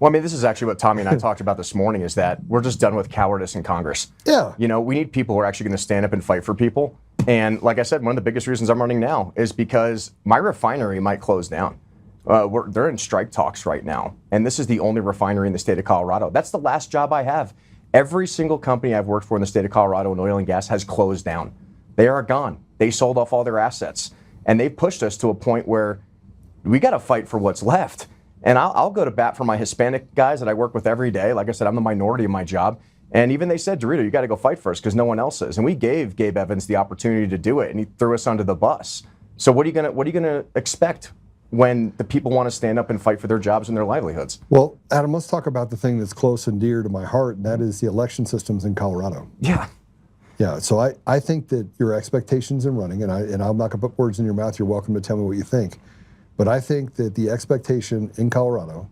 Well, I mean, this is actually what Tommy and I talked about this morning, is that we're just done with cowardice in Congress.
Yeah.
We need people who are actually going to stand up and fight for people. And like I said, one of the biggest reasons I'm running now is because my refinery might close down. They're in strike talks right now. And this is the only refinery in the state of Colorado. That's the last job I have. Every single company I've worked for in the state of Colorado in oil and gas has closed down. They are gone. They sold off all their assets. And they pushed us to a point where we got to fight for what's left. And I'll go to bat for my Hispanic guys that I work with every day. Like I said, I'm the minority in my job. And even they said, DeRito, you got to go fight first because no one else is. And we gave Gabe Evans the opportunity to do it, and he threw us under the bus. So what are you gonna expect when the people want to stand up and fight for their jobs and their livelihoods?
Well, Adam, let's talk about the thing that's close and dear to my heart, and that is the election systems in Colorado.
Yeah.
Yeah, so I think that your expectations in running, and I'm not gonna put words in your mouth, you're welcome to tell me what you think, but I think that the expectation in Colorado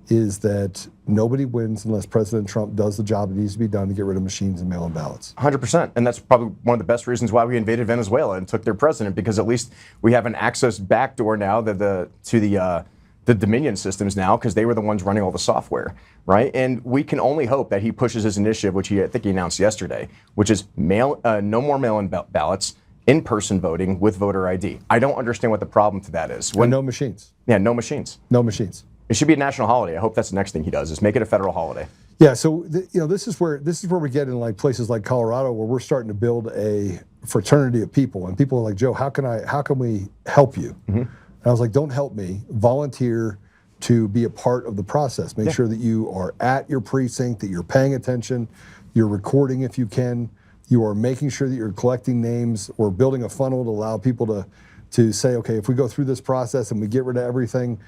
is that nobody wins unless President Trump does the job that needs to be done to get rid of machines and mail-in ballots.
100%. And that's probably one of the best reasons why we invaded Venezuela and took their president, because at least we have an access backdoor now to the Dominion systems now, because they were the ones running all the software, right? And we can only hope that he pushes his initiative, which I think he announced yesterday, which is no more mail-in ballots, in-person voting with voter ID. I don't understand what the problem to that is.
No machines.
Yeah, no machines.
No machines.
It should be a national holiday. I hope that's the next thing he does, is make it a federal holiday.
Yeah, so this is where we get in like places like Colorado, where we're starting to build a fraternity of people, and people are like, Joe, how can we help you? And I was like, don't help me. Volunteer to be a part of the process. Make sure that you are at your precinct, that you're paying attention, you're recording if you can, you are making sure that you're collecting names, or building a funnel to allow people to say, okay, if we go through this process and we get rid of everything,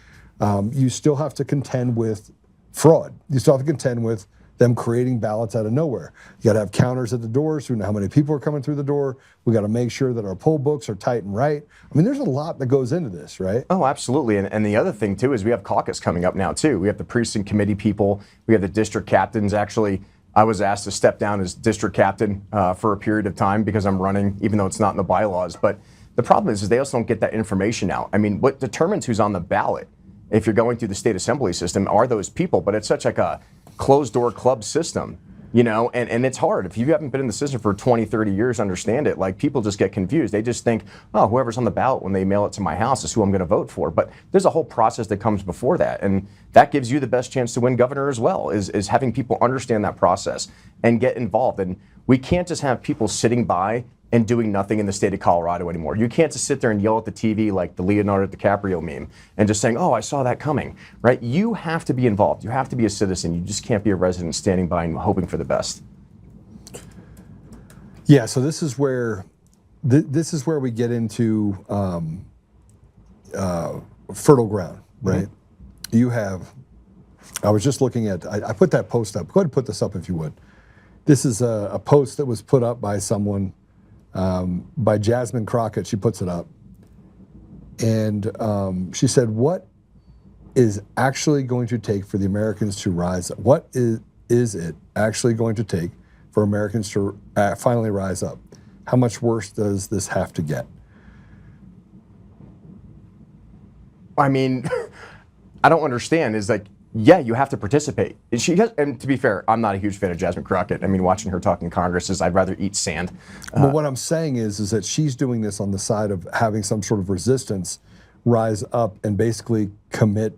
you still have to contend with fraud. You still have to contend with them creating ballots out of nowhere. You got to have counters at the doors so we know how many people are coming through the door. We got to make sure that our poll books are tight and right. I mean, there's a lot that goes into this, right?
Oh, absolutely. And the other thing, too, is we have caucus coming up now, too. We have the precinct committee people. We have the district captains. Actually, I was asked to step down as district captain for a period of time because I'm running, even though it's not in the bylaws. But the problem is they also don't get that information out. I mean, what determines who's on the ballot, if you're going through the state assembly system, are those people. But it's such like a closed-door club system, you know, and it's hard. If you haven't been in the system for 20, 30 years, understand it. Like, people just get confused. They just think, oh, whoever's on the ballot when they mail it to my house is who I'm going to vote for. But there's a whole process that comes before that, and that gives you the best chance to win governor as well, is having people understand that process and get involved. And we can't just have people sitting by and doing nothing in the state of Colorado anymore. You can't just sit there and yell at the TV like the Leonardo DiCaprio meme and just saying, oh, I saw that coming, right? You have to be involved. You have to be a citizen. You just can't be a resident standing by and hoping for the best.
Yeah, so this is where we get into fertile ground, right? You have, I was just looking at, I put that post up. Go ahead and put this up if you would. This is a post that was put up by someone, by Jasmine Crockett. She puts it up. And she said, what is actually going to take for the Americans to rise up? What is it actually going to take for Americans to finally rise up? How much worse does this have to get?
I mean, I don't understand. Is like, yeah, you have to participate. And to be fair, I'm not a huge fan of Jasmine Crockett. I mean, watching her talk in Congress is I'd rather eat sand.
But what I'm saying is that she's doing this on the side of having some sort of resistance rise up and basically commit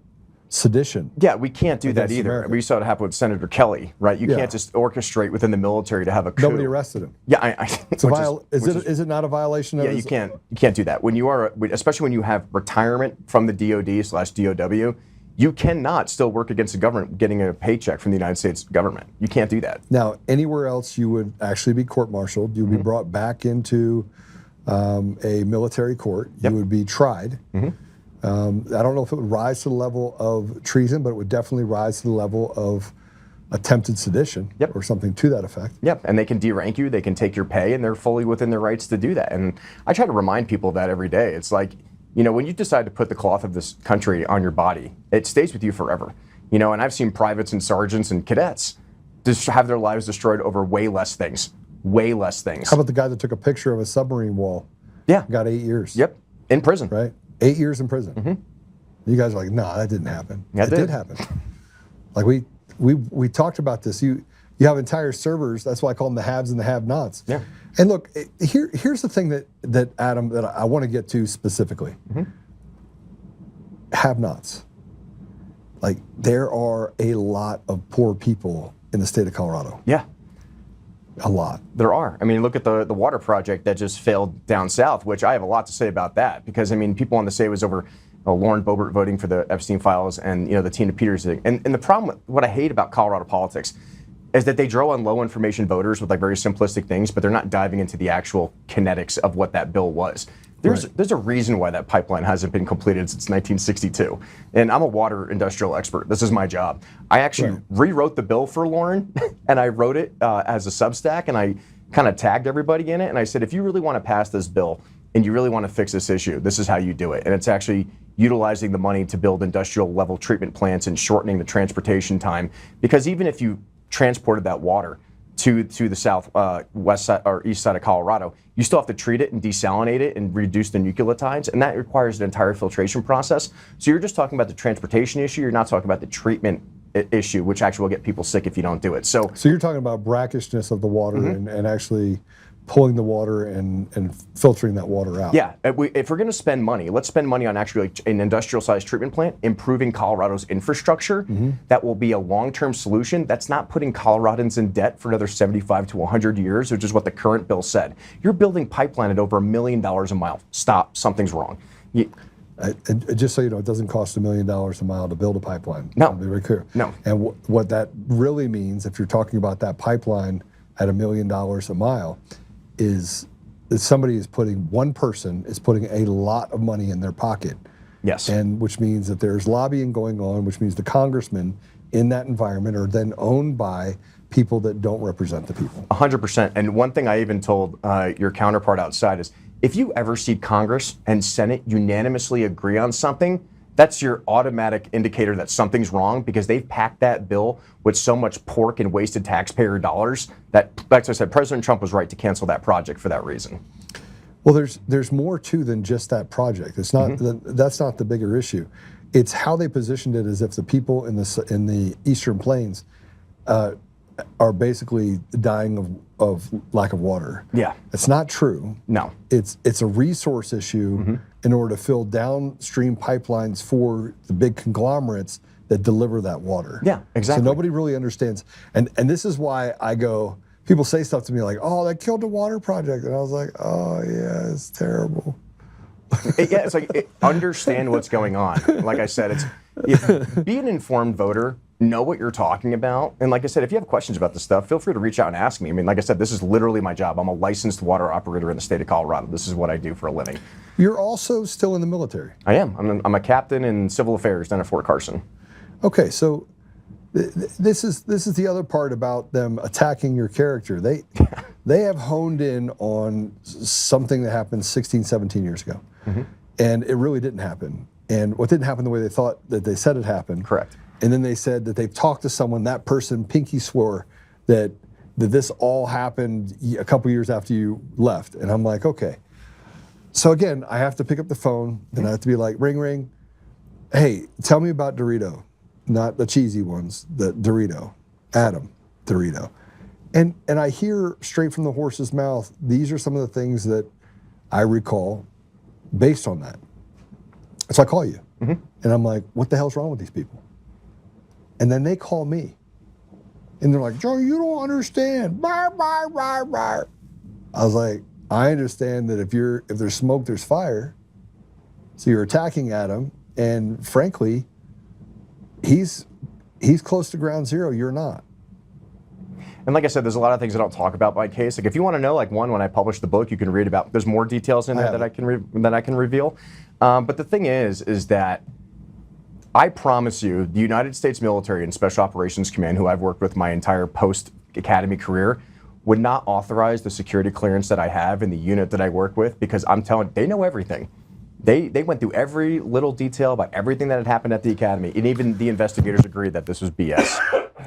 sedition.
Yeah, we can't do that
against
either.
America.
We saw it happen with Senator Kelly, right? You can't just orchestrate within the military to have a coup.
Nobody arrested him.
Yeah,
Is it not a violation of
Yeah, you can't do that. When you are, especially when you have retirement from the DOD/DOW, you cannot still work against the government getting a paycheck from the United States government. You can't do that.
Now, anywhere else you would actually be court-martialed. You would be brought back into a military court. You would be tried. I don't know if it would rise to the level of treason, but it would definitely rise to the level of attempted sedition or something to that effect.
Yep, and they can derank you, they can take your pay, and they're fully within their rights to do that. And I try to remind people of that every day. It's like, you know, when you decide to put the cloth of this country on your body, it stays with you forever. You know, and I've seen privates and sergeants and cadets just have their lives destroyed over way less things. Way less things.
How about the guy that took a picture of a submarine wall?
Yeah.
Got 8 years.
Yep, in prison.
Right? 8 years in prison. You guys are like, no, that didn't happen.
Yeah,
it did happen. Like we talked about this. You have entire servers. That's why I call them the haves and the have-nots.
Yeah.
And look, here's the thing that Adam, that I want to get to specifically. Have-nots. Like, there are a lot of poor people in the state of Colorado.
Yeah.
A lot.
There are. I mean, look at the water project that just failed down south, which I have a lot to say about that, because, I mean, people want to say it was over Lauren Boebert voting for the Epstein files and, you know, the Tina Peters thing. And the problem, what I hate about Colorado politics is that they draw on low information voters with like very simplistic things, but they're not diving into the actual kinetics of what that bill was. There's a reason why that pipeline hasn't been completed since 1962. And I'm a water industrial expert. This is my job. I actually rewrote the bill for Lauren, and I wrote it as a Substack, and I kind of tagged everybody in it. And I said, if you really want to pass this bill and you really want to fix this issue, this is how you do it. And it's actually utilizing the money to build industrial level treatment plants and shortening the transportation time. Because even if you transported that water to the south west side or east side of Colorado, you still have to treat it and desalinate it and reduce the nucleotides, and that requires an entire filtration process. So you're just talking about the transportation issue. You're not talking about the treatment issue, which actually will get people sick if you don't do it. So
you're talking about brackishness of the water and actually pulling the water and filtering that water out.
Yeah, if we're going to spend money, let's spend money on actually like an industrial-sized treatment plant, improving Colorado's infrastructure. That will be a long-term solution. That's not putting Coloradans in debt for another 75 to 100 years, which is what the current bill said. You're building pipeline at over $1 million a mile. Stop, something's wrong.
And just so you know, it doesn't cost $1 million a mile to build a pipeline.
No.
I'll be very clear.
No.
And what that really means, if you're talking about that pipeline at $1 million a mile, is that one person is putting a lot of money in their pocket.
Yes.
And which means that there's lobbying going on, which means the congressmen in that environment are then owned by people that don't represent the people.
100%. And one thing I even told your counterpart outside is, if you ever see Congress and Senate unanimously agree on something, that's your automatic indicator that something's wrong, because they've packed that bill with so much pork and wasted taxpayer dollars that, like I said, President Trump was right to cancel that project for that reason.
Well, there's more too than just that project. It's not that's not the bigger issue. It's how they positioned it, as if the people in the Eastern Plains are basically dying of lack of water.
Yeah.
It's not true.
No.
It's a resource issue in order to fill downstream pipelines for the big conglomerates that deliver that water.
Yeah, exactly.
So nobody really understands. And this is why people say stuff to me like, oh, that killed the water project. And I was like, oh yeah, it's terrible.
It's like, understand what's going on. Like I said, be an informed voter. Know what you're talking about. And like I said, if you have questions about this stuff, feel free to reach out and ask me. I mean, like I said, this is literally my job. I'm a licensed water operator in the state of Colorado. This is what I do for a living.
You're also still in the military.
I am. I'm a captain in civil affairs down at Fort Carson.
Okay, so this is the other part about them attacking your character. They have honed in on something that happened 16, 17 years ago. And it really didn't happen. And what didn't happen the way they thought that they said it happened.
Correct.
And then they said that they've talked to someone, that person pinky swore that this all happened a couple years after you left. And I'm like, okay. So again, I have to pick up the phone and I have to be like, ring, ring. Hey, tell me about DeRito, not the cheesy ones, the DeRito, Adam DeRito. And I hear straight from the horse's mouth, these are some of the things that I recall based on that. So I call you and I'm like, what the hell's wrong with these people? And then they call me. And they're like, Joe, you don't understand. Bar, bar, bar, bar. I was like, I understand that if there's smoke, there's fire. So you're attacking Adam, and frankly, he's close to ground zero, you're not.
And like I said, there's a lot of things I don't talk about by case. Like if you want to know, like when I publish the book, you can read about, there's more details in there that I can reveal. But the thing is that I promise you, the United States military and Special Operations Command, who I've worked with my entire post-academy career, would not authorize the security clearance that I have in the unit that I work with, because I'm telling you, they know everything. They went through every little detail about everything that had happened at the academy, and even the investigators agreed that this was BS,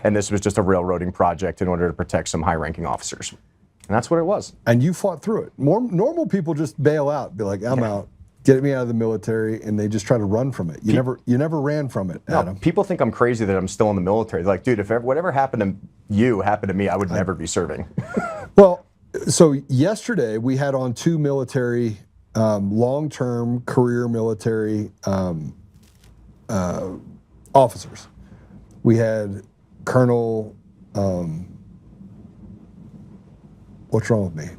and this was just a railroading project in order to protect some high-ranking officers. And that's what it was.
And you fought through it. Normal people just bail out, be like, I'm out. Get me out of the military, and they just try to run from it. You never ran from it, Adam.
No, people think I'm crazy that I'm still in the military. They're like, dude, if whatever happened to you happened to me, I would never be serving.
Well, so yesterday we had on two military, long-term career military officers. We had Colonel, what's wrong with me?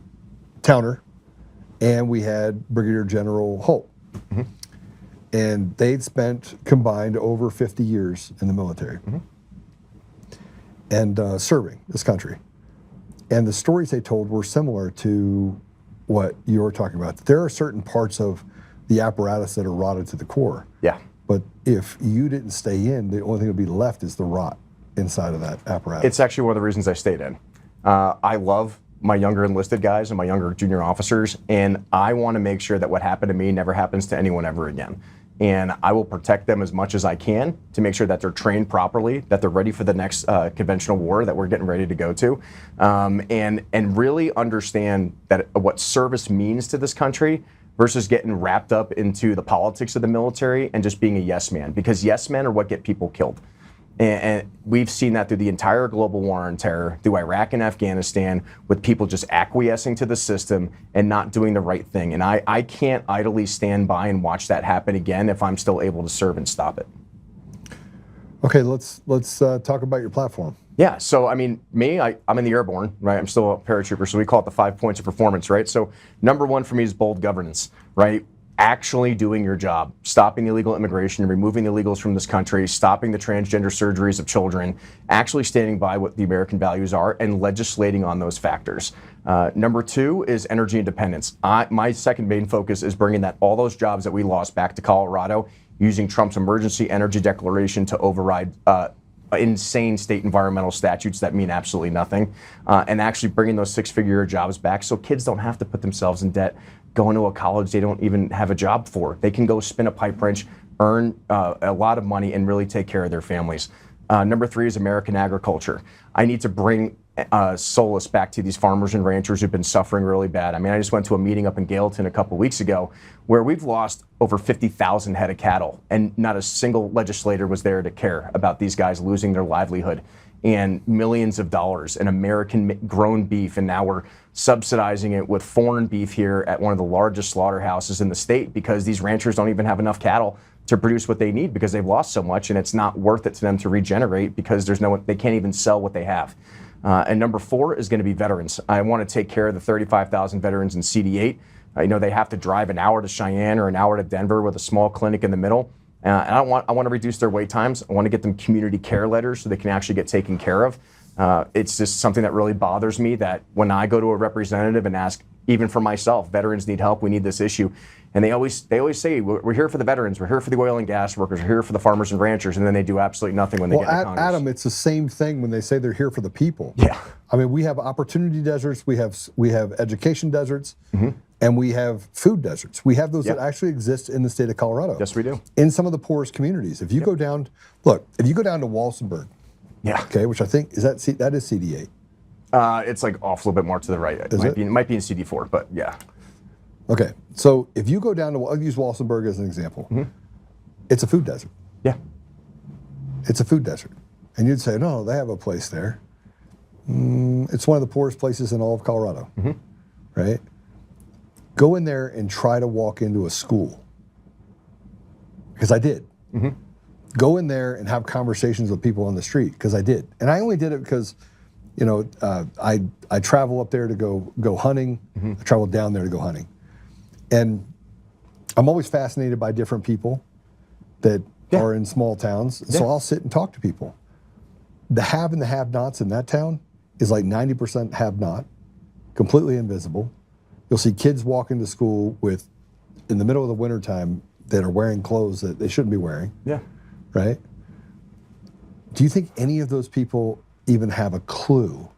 Towner. And we had Brigadier General Holt. And they'd spent combined over 50 years in the military and serving this country. And the stories they told were similar to what you're talking about. There are certain parts of the apparatus that are rotted to the core.
Yeah.
But if you didn't stay in, the only thing that would be left is the rot inside of that apparatus.
It's actually one of the reasons I stayed in. I love my younger enlisted guys and my younger junior officers, and I want to make sure that what happened to me never happens to anyone ever again. and I will protect them as much as I can to make sure that they're trained properly, that they're ready for the next conventional war that we're getting ready to go to, and really understand that what service means to this country versus getting wrapped up into the politics of the military and just being a yes man, because yes men are what get people killed. And we've seen that through the entire global war on terror, through Iraq and Afghanistan, with people just acquiescing to the system and not doing the right thing. And I can't idly stand by and watch that happen again if I'm still able to serve and stop it.
Okay, let's talk about your platform.
Yeah, so I mean, I'm in the airborne, right? I'm still a paratrooper, so we call it the 5 points of performance, right? So number one for me is bold governance, right? Actually doing your job, stopping illegal immigration, removing the illegals from this country, stopping the transgender surgeries of children, actually standing by what the American values are and legislating on those factors. Number two is energy independence. My second main focus is bringing all those jobs that we lost back to Colorado, using Trump's emergency energy declaration to override insane state environmental statutes that mean absolutely nothing, and actually bringing those six-figure jobs back so kids don't have to put themselves in debt going to a college they don't even have a job for. They can go spin a pipe wrench, earn a lot of money, and really take care of their families. Number three is American agriculture. I need to bring solace back to these farmers and ranchers who've been suffering really bad. I mean, I just went to a meeting up in Gallatin a couple weeks ago where we've lost over 50,000 head of cattle, and not a single legislator was there to care about these guys losing their livelihood and millions of dollars in American grown beef, and now we're subsidizing it with foreign beef here at one of the largest slaughterhouses in the state because these ranchers don't even have enough cattle to produce what they need because they've lost so much, and it's not worth it to them to regenerate because they can't even sell what they have. And number four is going to be veterans. I want to take care of the 35,000 veterans in CD8. They have to drive an hour to Cheyenne or an hour to Denver with a small clinic in the middle. And I want to reduce their wait times. I want to get them community care letters so they can actually get taken care of. It's just something that really bothers me, that when I go to a representative and ask, even for myself, veterans need help, we need this issue. And they always say, we're here for the veterans, we're here for the oil and gas workers, we're here for the farmers and ranchers, and then they do absolutely nothing when they get to Congress.
Adam, it's the same thing when they say they're here for the people.
Yeah.
I mean, we have opportunity deserts, we have education deserts, and we have food deserts. We have those that actually exist in the state of Colorado.
Yes, we do.
In some of the poorest communities. If you go down, if you go down to Walsenburg, okay, which I think that is CD8.
It's like off a little bit more to the right. It might be in CD4, but yeah.
Okay, so if you go down to, I'll use Walsenburg as an example. It's a food desert.
Yeah.
It's a food desert. And you'd say, no, they have a place there. It's one of the poorest places in all of Colorado, right? Go in there and try to walk into a school. Because I did. Go in there and have conversations with people on the street, because I did. And I only did it because, I travel up there to go hunting. I travel down there to go hunting. And I'm always fascinated by different people that are in small towns. So I'll sit and talk to people. The have and the have-nots in that town is like 90% have-not, completely invisible. You'll see kids walking to school in the middle of the wintertime, that are wearing clothes that they shouldn't be wearing. Yeah. Right? Do you think any of those people even have a clue?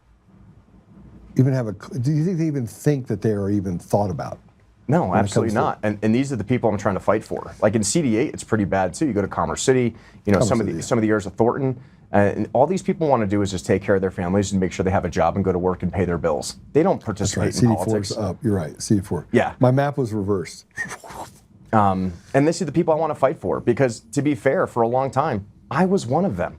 Do you think they even think that they are even thought about?
No, absolutely not. And these are the people I'm trying to fight for. Like in CD8, it's pretty bad too. You go to Commerce City, some of the areas of Thornton, and all these people want to do is just take care of their families and make sure they have a job and go to work and pay their bills. They don't participate in politics.
CD4's up. You're right. CD4.
Yeah.
My map was reversed.
And these are the people I want to fight for, because to be fair, for a long time, I was one of them.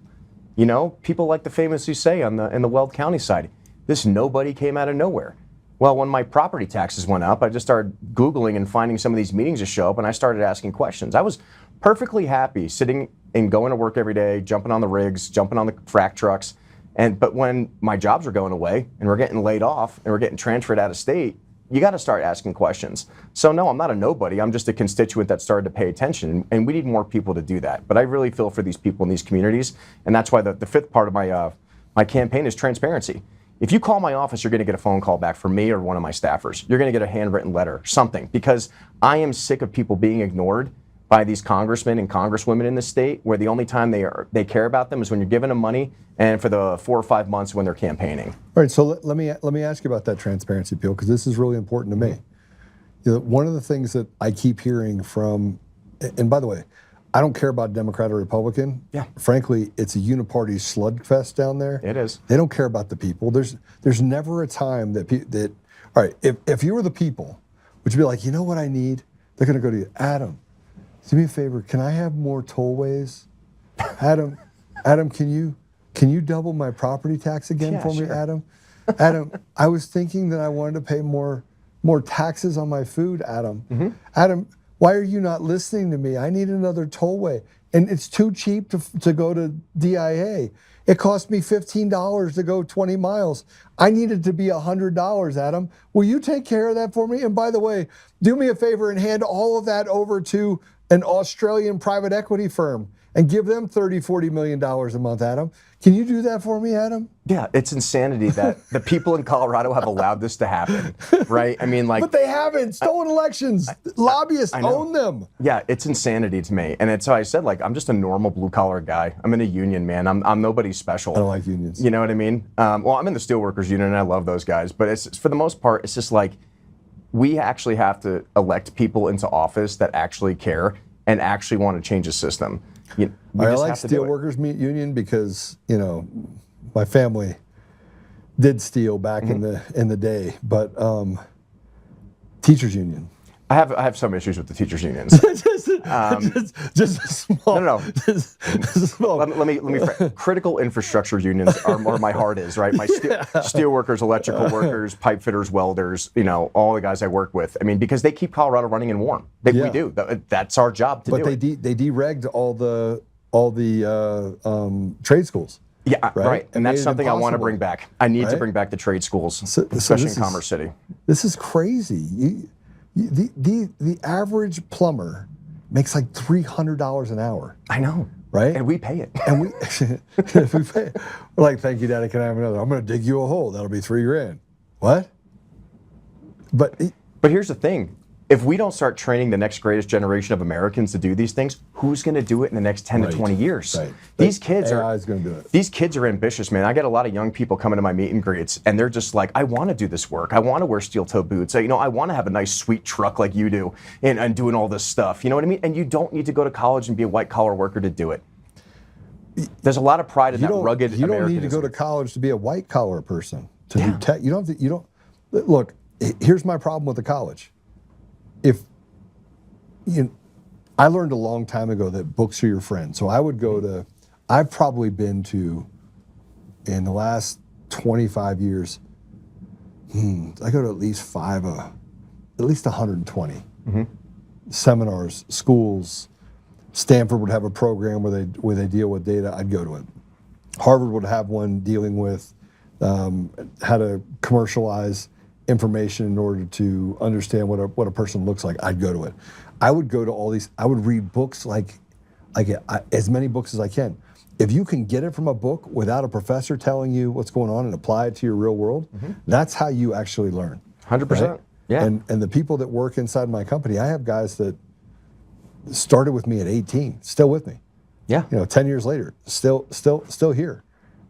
People like to famously say in the Weld County side, this nobody came out of nowhere. Well, when my property taxes went up, I just started Googling and finding some of these meetings to show up, and I started asking questions. I was perfectly happy sitting and going to work every day, jumping on the rigs, jumping on the frac trucks. But when my jobs were going away and we're getting laid off and we're getting transferred out of state, you got to start asking questions. So no, I'm not a nobody. I'm just a constituent that started to pay attention, and we need more people to do that. But I really feel for these people in these communities, and that's why the fifth part of my campaign is transparency. If you call my office, you're going to get a phone call back from me or one of my staffers. You're going to get a handwritten letter, something, because I am sick of people being ignored by these congressmen and congresswomen in the state, where the only time they care about them is when you're giving them money and for the 4 or 5 months when they're campaigning. All
right, so let me ask you about that transparency appeal, because this is really important to me. One of the things that I keep hearing from and by the way, I don't care about Democrat or Republican.
Yeah.
Frankly, it's a uniparty slugfest down there.
It is.
They don't care about the people. There's never a time that all right, if you were the people, would you be like, you know what I need? They're going to go to you, Adam, do me a favor. Can I have more tollways? Adam, can you double my property tax again for me,
sure.
Adam? Adam, I was thinking that I wanted to pay more taxes on my food, Adam. Adam, why are you not listening to me? I need another tollway. And it's too cheap to go to DIA. It cost me $15 to go 20 miles. I need it to be $100, Adam. Will you take care of that for me? And by the way, do me a favor and hand all of that over to an Australian private equity firm and give them $30-40 million a month, Adam. Can you do that for me, Adam?
Yeah, it's insanity that the people in Colorado have allowed this to happen, right? I mean, like,
But they haven't. Stolen elections. Lobbyists
I know.
own them.
Yeah, it's insanity to me, and it's how I said, like, I'm just a normal blue collar guy. I'm in a union, man. I'm nobody special.
I don't like unions.
You know what I mean? Well, I'm in the steelworkers union, and I love those guys. But it's for the most part, it's just like we actually have to elect people into office that actually care and actually want to change the system. We
I
just
like
have to do it.
Steelworkers Union because my family did steel back in the day, but teachers union.
I have some issues with the teachers unions.
just a small.
No.
Just a small.
Let me. Critical infrastructure unions are where my heart is, right? My steel workers, electrical workers, pipe fitters, welders. All the guys I work with. I mean, because they keep Colorado running and warm. We do. That's our job to do.
But they deregged all the trade schools.
Yeah, right. And that's
made it
something I want to
impossible.
bring back. I need to
Right?
bring back the trade schools,
So
especially
this
in
is-
Commerce City.
This is crazy. The average plumber makes like $300 an hour.
I know.
Right?
And we pay it.
And we we're like, thank you, Daddy. Can I have another? I'm going to dig you a hole. That'll be $3,000. What? But
But here's the thing. If we don't start training the next greatest generation of Americans to do these things, who's going to do it in the next 10 to 20 years?
Right.
These kids
AI is going to do it.
These kids are ambitious, man. I get a lot of young people coming to my meet and greets, and they're just like, I want to do this work. I want to wear steel-toe boots. I want to have a nice, sweet truck like you do and doing all this stuff. You know what I mean? And you don't need to go to college and be a white-collar worker to do it. There's a lot of pride in that rugged
You don't need to go to
Americanism.
college to be a white-collar person. To do tech. You don't. Look, here's my problem with the college. I learned a long time ago that books are your friend. So I would go to, I've probably been to, in the last 25 years, I go to at least 120 seminars, schools. Stanford would have a program where they deal with data. I'd go to it. Harvard would have one dealing with how to commercialize information in order to understand what a person looks like. I'd go to it. I would go to all these. I would read books as many books as I can. If you can get it from a book without a professor telling you what's going on and apply it to your real world, that's how you actually learn.
100%. Yeah.
And the people that work inside my company, I have guys that started with me at 18, still with me.
Yeah.
10 years later, still here,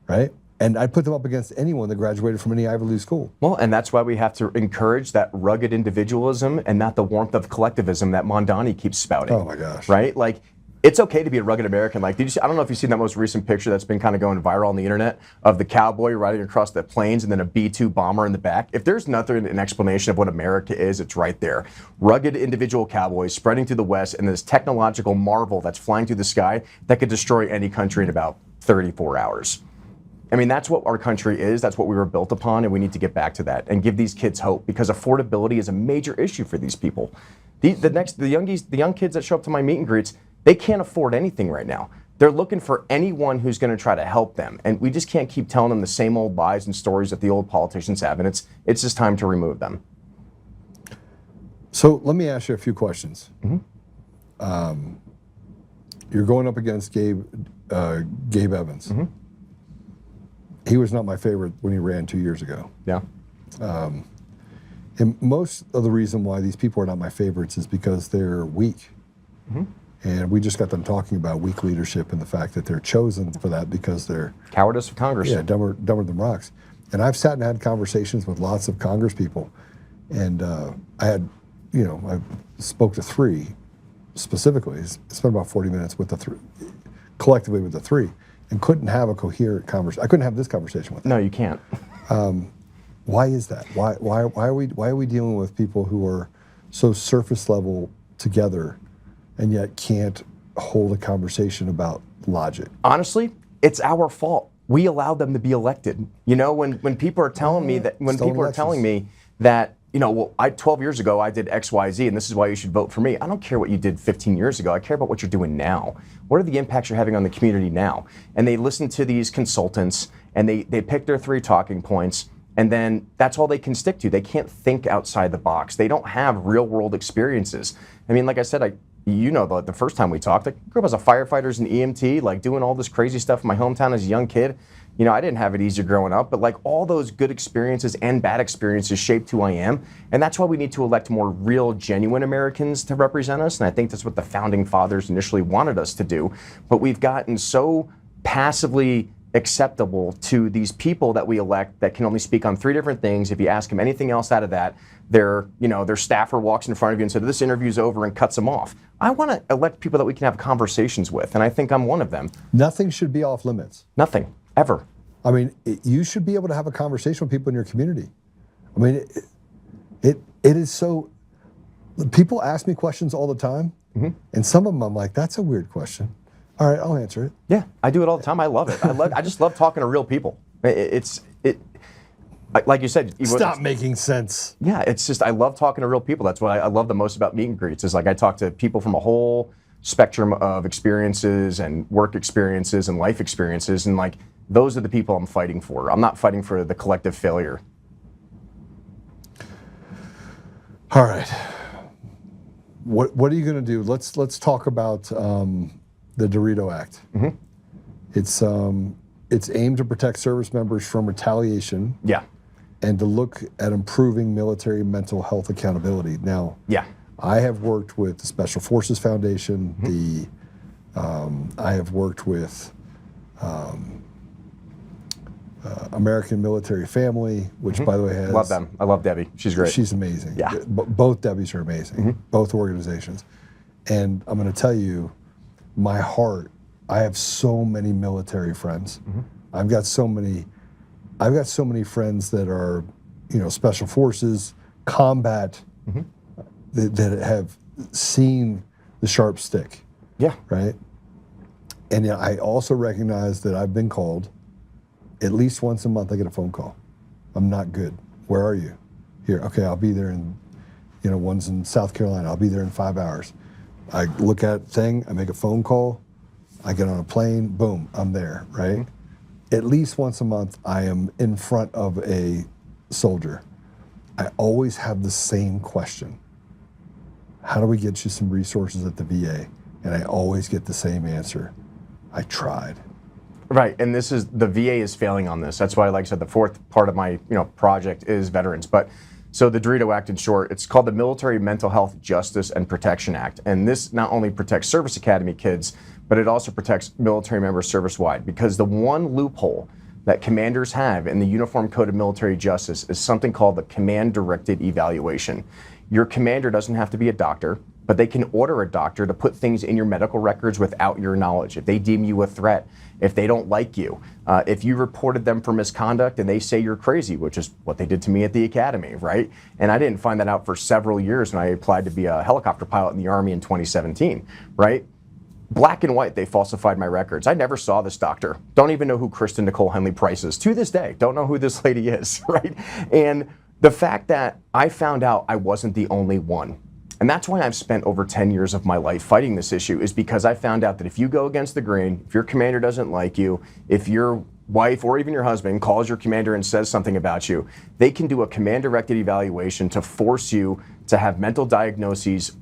right? And I put them up against anyone that graduated from any Ivy League school.
Well, and that's why we have to encourage that rugged individualism and not the warmth of collectivism that Mondani keeps spouting.
Oh my gosh.
Right? Like, it's okay to be a rugged American. Like, I don't know if you've seen that most recent picture that's been kind of going viral on the internet of the cowboy riding across the plains and then a B-2 bomber in the back. If there's nothing, an explanation of what America is, it's right there. Rugged individual cowboys spreading through the West and this technological marvel that's flying through the sky that could destroy any country in about 34 hours. I mean, that's what our country is. That's what we were built upon, and we need to get back to that and give these kids hope because affordability is a major issue for these people. The young kids that show up to my meet and greets, they can't afford anything right now. They're looking for anyone who's going to try to help them, and we just can't keep telling them the same old lies and stories that the old politicians have, and it's just time to remove them.
So let me ask you a few questions. You're going up against Gabe Evans. He was not my favorite when he ran 2 years ago.
Yeah.
And most of the reason why these people are not my favorites is because they're weak. And we just got them talking about weak leadership and the fact that they're chosen for that because they're
Cowardice of Congress.
dumber than rocks. And I've sat and had conversations with lots of Congress people, and I spoke to 3, specifically, spent about 40 minutes with the three, collectively with the three, and couldn't have a coherent conversation. I couldn't have this conversation with them.
No, you can't.
Why is that? Why are we dealing with people who are so surface level together, and yet can't hold a conversation about logic?
Honestly, it's our fault. We allowed them to be elected. You know, when people are telling me that, when people are telling me that, you know, well, 12 years ago I did X, Y, Z, and this is why you should vote for me. I don't care what you did 15 years ago. I care about what you're doing now. What are the impacts you're having on the community now? And they listen to these consultants, and they pick their 3 talking points, and then that's all they can stick to. They can't think outside the box. They don't have real world experiences. I mean, like I said, you know, the first time we talked, I grew up as a firefighter and EMT, like doing all this crazy stuff in my hometown as a young kid. You know, I didn't have it easy growing up, but like all those good experiences and bad experiences shaped who I am. And that's why we need to elect more real, genuine Americans to represent us. And I think that's what the founding fathers initially wanted us to do. But we've gotten so passively acceptable to these people that we elect that can only speak on 3 different things. If you ask them anything else out of that, their staffer walks in front of you and says, this interview's over, and cuts them off. I want to elect people that we can have conversations with, and I think I'm one of them.
Nothing should be off limits.
Nothing, ever.
I mean, you should be able to have a conversation with people in your community. I mean, it is so, people ask me questions all the time, and some of them I'm like, that's a weird question. All right, I'll answer it.
Yeah, I do it all the time. I love it. I just love talking to real people. Like you said.
Stop making sense.
Yeah, it's just, I love talking to real people. That's what I love the most about meet and greets, is like I talk to people from a whole spectrum of experiences and work experiences and life experiences, and like, those are the people I'm fighting for. I'm not fighting for the collective failure.
All right. What are you going to do? Let's talk about the DeRito Act. It's aimed to protect service members from retaliation.
Yeah.
And to look at improving military mental health accountability. Now,
yeah,
I have worked with the Special Forces Foundation. I have worked with American Military Family, which by the way has...
Love them. I love Debbie. She's great.
She's amazing.
Yeah.
Both Debbies are amazing. Both organizations. And I'm going to tell you, my heart, I have so many military friends. I've got so many friends that are, you know, Special Forces, combat, that have seen the sharp stick.
Yeah.
Right? And yeah, I also recognize that I've been called. At least once a month I get a phone call. I'm not good. Where are you? Here, okay, I'll be there in, you know, one's in South Carolina. I'll be there in 5 hours. I look at thing, I make a phone call, I get on a plane, boom, I'm there, right? At least once a month I am in front of a soldier. I always have the same question. How do we get you some resources at the VA? And I always get the same answer. I tried.
Right, and this is, the VA is failing on this. That's why, like I said, the 4th part of my project is veterans. But so the DeRito Act, in short, it's called the Military Mental Health Justice and Protection Act. And this not only protects service academy kids, but it also protects military members service-wide, because the one loophole that commanders have in the Uniform Code of Military Justice is something called the Command-Directed Evaluation. Your commander doesn't have to be a doctor, but they can order a doctor to put things in your medical records without your knowledge. If they deem you a threat, if they don't like you, if you reported them for misconduct and they say you're crazy, which is what they did to me at the academy, right? And I didn't find that out for several years when I applied to be a helicopter pilot in the Army in 2017, right? Black and white, they falsified my records. I never saw this doctor. Don't even know who Kristen Nicole Henley Price is. To this day, don't know who this lady is, right? And the fact that I found out I wasn't the only one, and that's why I've spent over 10 years of my life fighting this issue, is because I found out that if you go against the grain, if your commander doesn't like you, if your wife or even your husband calls your commander and says something about you, they can do a command-directed evaluation to force you to have mental diagnoses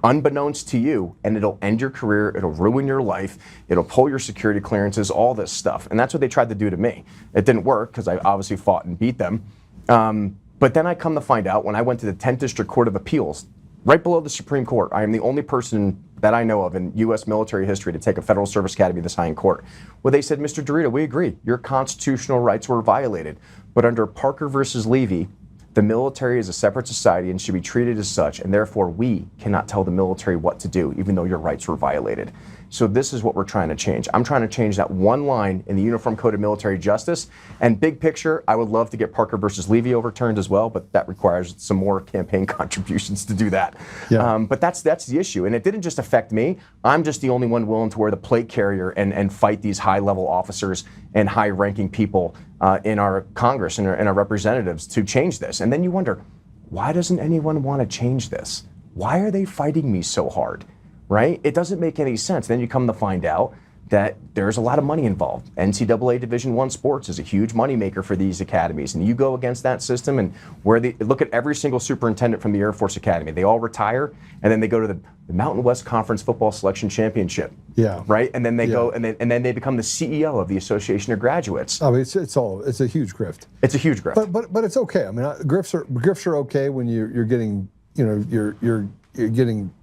unbeknownst to you, and it'll end your career, it'll ruin your life, it'll pull your security clearances, all this stuff. And that's what they tried to do to me. It didn't work, because I obviously fought and beat them. But then I come to find out, when I went to the 10th District Court of Appeals, right below the Supreme Court, I am the only person that I know of in U.S. military history to take a Federal Service Academy this high in court, where they said, Mr. DeRito, we agree, your constitutional rights were violated. But under Parker versus Levy, The military is a separate society and should be treated as such, and therefore we cannot tell the military what to do, even though your rights were violated. So this is what we're trying to change. I'm trying to change that one line in the Uniform Code of Military Justice. And big picture, I would love to get Parker versus Levy overturned as well, but that requires some more campaign contributions to do that.
Yeah.
But that's the issue. And it didn't just affect me. I'm just the only one willing to wear the plate carrier and fight these high-level officers and high-ranking people in our Congress and our representatives to change this. And then you wonder, why doesn't anyone want to change this? Why are they fighting me so hard? Right? It doesn't make any sense. Then you come to find out that there's a lot of money involved. NCAA Division I sports is a huge moneymaker for these academies. And you go against that system and look at every single superintendent from the Air Force Academy. They all retire and then they go to the Mountain West Conference Football Selection Championship.
Yeah.
Right? And then they go and then they become the CEO of the Association of Graduates.
I mean, it's a huge grift.
It's a huge grift.
But it's okay. I mean, grifts are okay when you're getting, you're getting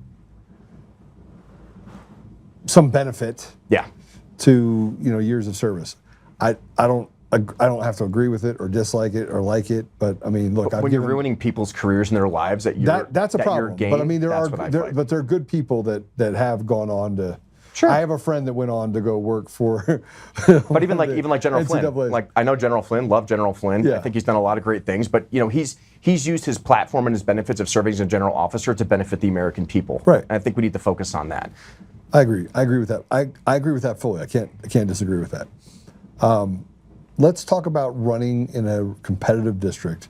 some benefit to years of service. I don't have to agree with it or dislike it or like it, but I mean, look,
when you're ruining people's careers and their lives
that's a problem. But I mean, there are good people that have gone on to. Sure. I have a friend that went on to go work for.
But even like General
NCAA.
Flynn, like I know General Flynn, love General Flynn.
Yeah.
I think he's done a lot of great things. But he's used his platform and his benefits of serving as a general officer to benefit the American people.
Right.
And I think we need to focus on that.
I agree with that. I agree with that fully. I can't disagree with that. Let's talk about running in a competitive district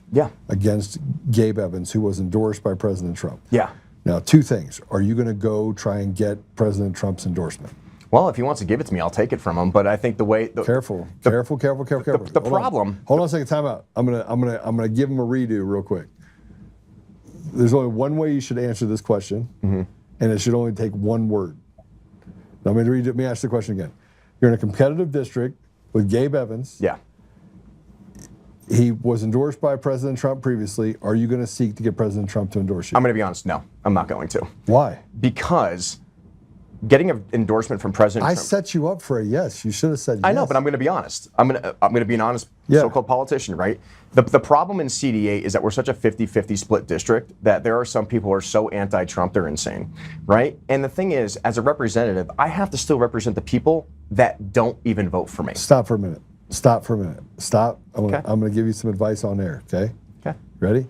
against Gabe Evans, who was endorsed by President Trump.
Yeah.
Now, two things. Are you going to go try and get President Trump's endorsement?
Well, if he wants to give it to me, I'll take it from him. But I think the way
careful.
The problem.
Hold on a second. Time out. I'm gonna give him a redo real quick. There's only one way you should answer this question, and it should only take one word. Now, let me ask the question again. You're in a competitive district with Gabe Evans.
Yeah.
He was endorsed by President Trump previously. Are you going to seek to get President Trump to endorse you?
I'm going to be honest. No, I'm not going to.
Why?
Because getting an endorsement from President Trump.
I set you up for a yes. You should have said yes.
I know, but I'm going to be honest. I'm going to be an honest so-called politician, right? The problem in CD8 is that we're such a 50-50 split district that there are some people who are so anti-Trump they're insane, right? And the thing is, as a representative, I have to still represent the people that don't even vote for me.
Stop for a minute. Stop. I'm going to give you some advice on air, okay?
Okay.
Ready?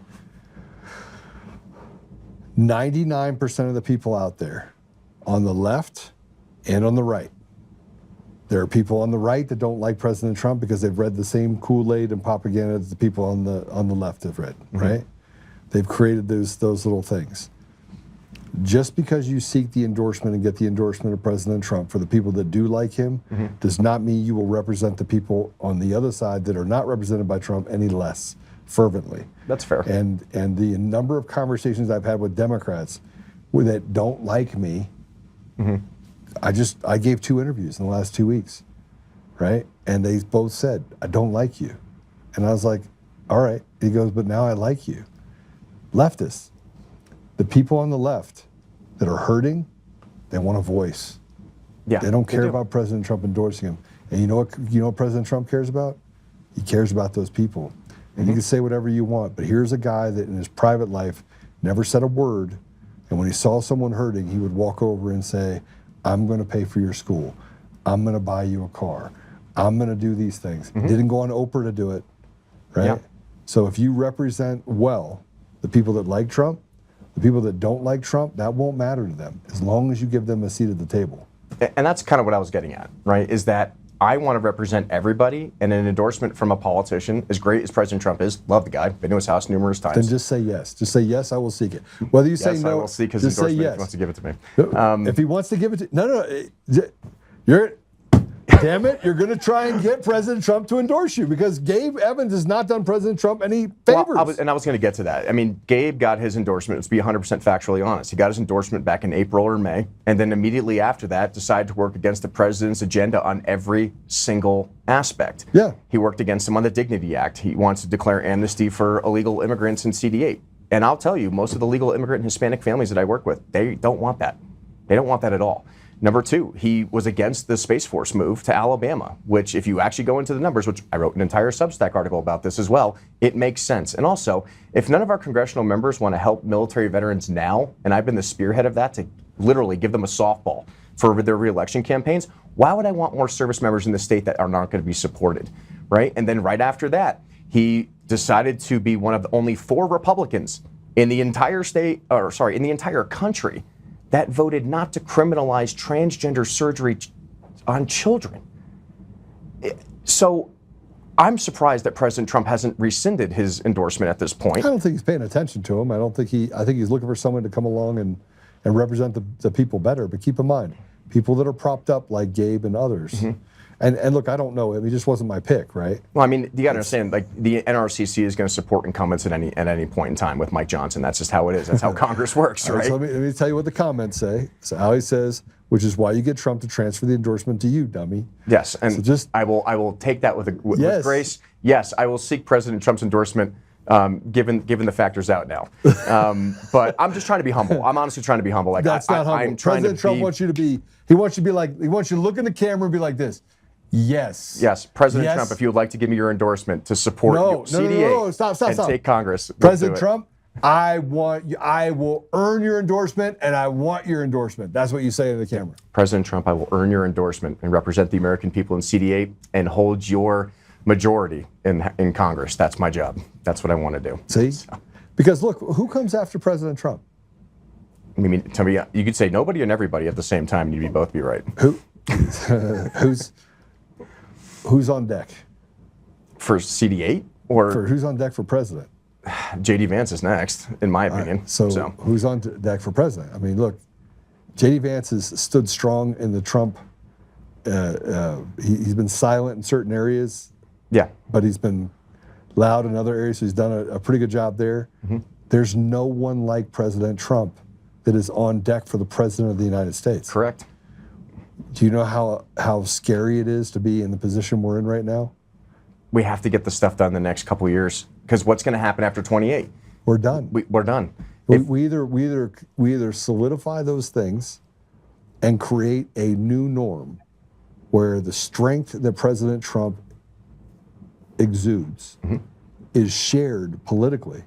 99% of the people out there on the left and on the right. There are people on the right that don't like President Trump because they've read the same Kool-Aid and propaganda that the people on the left have read, right? They've created those little things. Just because you seek the endorsement and get the endorsement of President Trump for the people that do like him does not mean you will represent the people on the other side that are not represented by Trump any less fervently.
That's fair.
And the number of conversations I've had with Democrats that don't like me, I gave 2 interviews in the last 2 weeks, right? And they both said, I don't like you. And I was like, all right. He goes, but now I like you. Leftists, the people on the left that are hurting, they want a voice.
Yeah,
they don't care about President Trump endorsing him. And you know what President Trump cares about? He cares about those people. And you can say whatever you want, but here's a guy that in his private life never said a word. And when he saw someone hurting, he would walk over and say, I'm going to pay for your school. I'm going to buy you a car. I'm going to do these things. Didn't go on Oprah to do it, right?
Yeah.
So if you represent well the people that like Trump, the people that don't like Trump, that won't matter to them as long as you give them a seat at the table.
And that's kind of what I was getting at, right? Is that I want to represent everybody, and an endorsement from a politician, as great as President Trump is, love the guy, been to his house numerous times.
Then just say yes. Just say yes, I will seek it. Whether you say
yes,
no,
I will seek his
just say
endorsement
yes.
if he wants to give it to me.
If he wants to give it to damn it, you're going to try and get President Trump to endorse you because Gabe Evans has not done President Trump any favors.
Well, I was going to get to that. I mean, Gabe got his endorsement, let's be 100% factually honest. He got his endorsement back in April or May, and then immediately after that decided to work against the president's agenda on every single aspect.
Yeah.
He worked against him on the Dignity Act. He wants to declare amnesty for illegal immigrants in CD8. And I'll tell you, most of the legal immigrant and Hispanic families that I work with, they don't want that. They don't want that at all. Number two, he was against the Space Force move to Alabama, which if you actually go into the numbers, which I wrote an entire Substack article about this as well, it makes sense. And also, if none of our congressional members want to help military veterans now, and I've been the spearhead of that to literally give them a softball for their reelection campaigns, why would I want more service members in the state that are not going to be supported, right? And then right after that, he decided to be one of the only 4 Republicans in the entire state, or sorry, in the entire country that voted not to criminalize transgender surgery on children. So I'm surprised that President Trump hasn't rescinded his endorsement at this point.
I don't think he's paying attention to him. I think he's looking for someone to come along and represent the people better. But keep in mind, people that are propped up like Gabe and others. And look, I don't know him. He just wasn't my pick, right?
Well, I mean, you got to understand, like the NRCC is going to support incumbents at any point in time with Mike Johnson. That's just how it is. That's how Congress works, right?
So let me tell you what the comments say. So Ali says, which is why you get Trump to transfer the endorsement to you, dummy.
Yes, and
so just
I will take that with
yes.
grace. Yes, I will seek President Trump's endorsement. Given the factors out now, but I'm just trying to be humble. I'm honestly trying to be humble. Like
that's not humble.
I'm trying
President Trump wants you to be. He wants you to look in the camera and be like this. Yes.
Yes, President Trump, if you would like to give me your endorsement to support CD8
stop.
Take Congress.
President Trump, I will earn your endorsement, and I want your endorsement. That's what you say in the camera.
President Trump, I will earn your endorsement and represent the American people in CD8 and hold your majority in Congress. That's my job. That's what I want to do.
See? Because look, who comes after President Trump?
I mean, tell me, you could say nobody and everybody at the same time, and you'd both be right.
Who's on deck?
For CD8? Or
who's on deck for president?
J.D. Vance is next, in my opinion.
So who's on deck for president? I mean, look, J.D. Vance has stood strong in the Trump. He's been silent in certain areas.
Yeah.
But he's been loud in other areas, so he's done a pretty good job there. There's no one like President Trump that is on deck for the president of the United States.
Correct.
Do you know how scary it is to be in the position we're in right now?
We have to get the stuff done the next couple of years, because what's going to happen after 28?
We're done.
We're done.
We either solidify those things and create a new norm where the strength that President Trump exudes is shared politically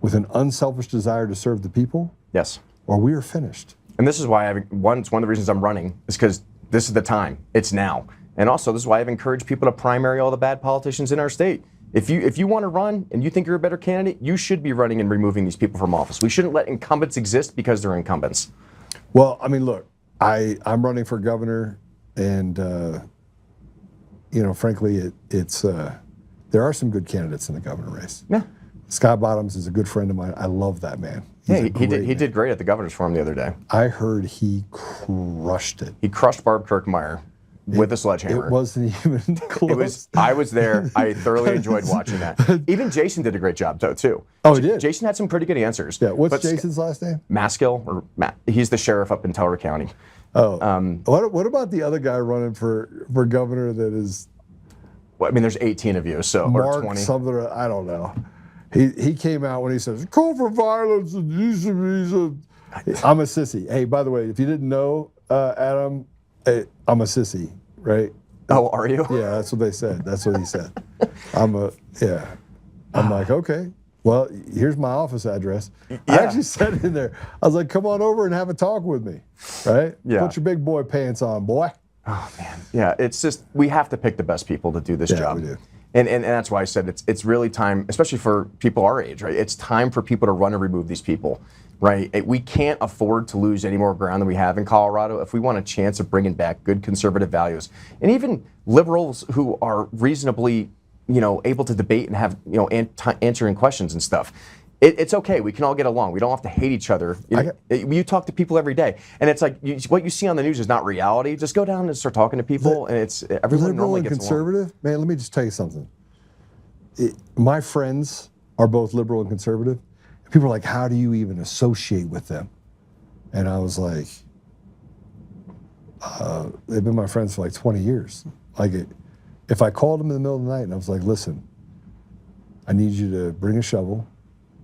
with an unselfish desire to serve the people.
Yes.
Or we are finished.
And this is why it's one of the reasons I'm running, is because this is the time. It's now. And also, this is why I've encouraged people to primary all the bad politicians in our state. If you want to run and you think you're a better candidate, you should be running and removing these people from office. We shouldn't let incumbents exist because they're incumbents.
Well, I mean, look, I'm running for governor, and frankly, it's there are some good candidates in the governor race.
Yeah.
Scott Bottoms is a good friend of mine. I love that man.
Yeah, he did great at the governor's forum the other day.
I heard he crushed it.
He crushed Barb Kirkmeyer with a sledgehammer.
It wasn't even close.
I was there. I thoroughly enjoyed watching that. Even Jason did a great job, too.
Oh, he did?
Jason had some pretty good answers.
Yeah, what's Jason's last name?
Maskill, or Matt. He's the sheriff up in Teller County.
Oh. What about the other guy running for governor that is...
Well, I mean, there's 18 of you, so
Mark
or 20.
Something, I don't know. He came out when he says, call for violence, and I'm a sissy. Hey, by the way, if you didn't know, Adam, I'm a sissy, right?
Oh, are you?
Yeah, that's what they said. That's what he said. I'm like, okay, well, here's my office address. Yeah. I actually said in there, I was like, come on over and have a talk with me, right?
Yeah.
Put your big boy pants on, boy.
Oh, man. Yeah, it's just, we have to pick the best people to do this job.
We do.
And that's why I said it's really time, especially for people our age, right? It's time for people to run and remove these people, right? We can't afford to lose any more ground than we have in Colorado if we want a chance of bringing back good conservative values. And even liberals who are reasonably, able to debate and have, answering questions and stuff. It's okay. We can all get along. We don't have to hate each other. You talk to people every day, and it's like what you see on the news is not reality. Just go down and start talking to people, and it's everyone normally gets along.
Liberal and conservative, man. Let me just tell you something. My friends are both liberal and conservative. People are like, "How do you even associate with them?" And I was like, "They've been my friends for like 20 years. Like, if I called them in the middle of the night and I was like, listen, I need you to bring a shovel."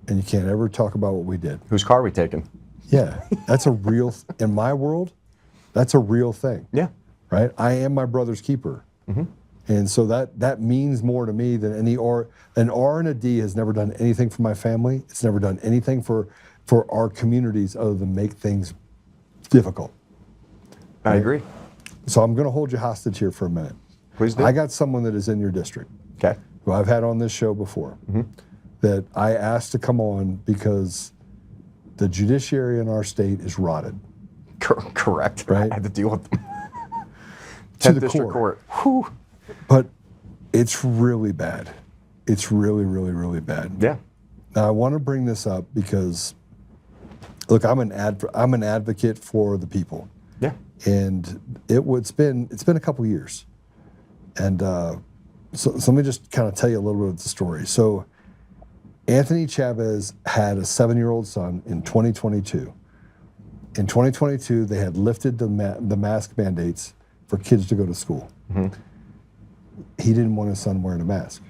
And you can't ever talk about what we did.
Whose car are we taking?
Yeah, that's a real, in my world, That's a real thing.
Yeah.
Right? I am my brother's keeper. And so that means more to me than any R. An R and a D has never done anything for my family. It's never done anything for our communities other than make things difficult.
I agree.
So I'm going to hold you hostage here for a minute.
Please do.
I got someone that is in your district,
Okay.
who I've had on this show before, that I asked to come on because the judiciary in our state is rotted.
Correct.
Right.
I had to deal with them.
To
10th
the
District
core.
Court. Whew.
But it's really bad. It's really, really, really bad.
Yeah.
Now I want to bring this up because, look, I'm an advocate for the people,
Yeah.
and it's been a couple years, and so let me just kind of tell you a little bit of the story. So Anthony Chavez had a 7-year-old son in 2022. In 2022, they had lifted the mask mandates for kids to go to school. He didn't want his son wearing a mask.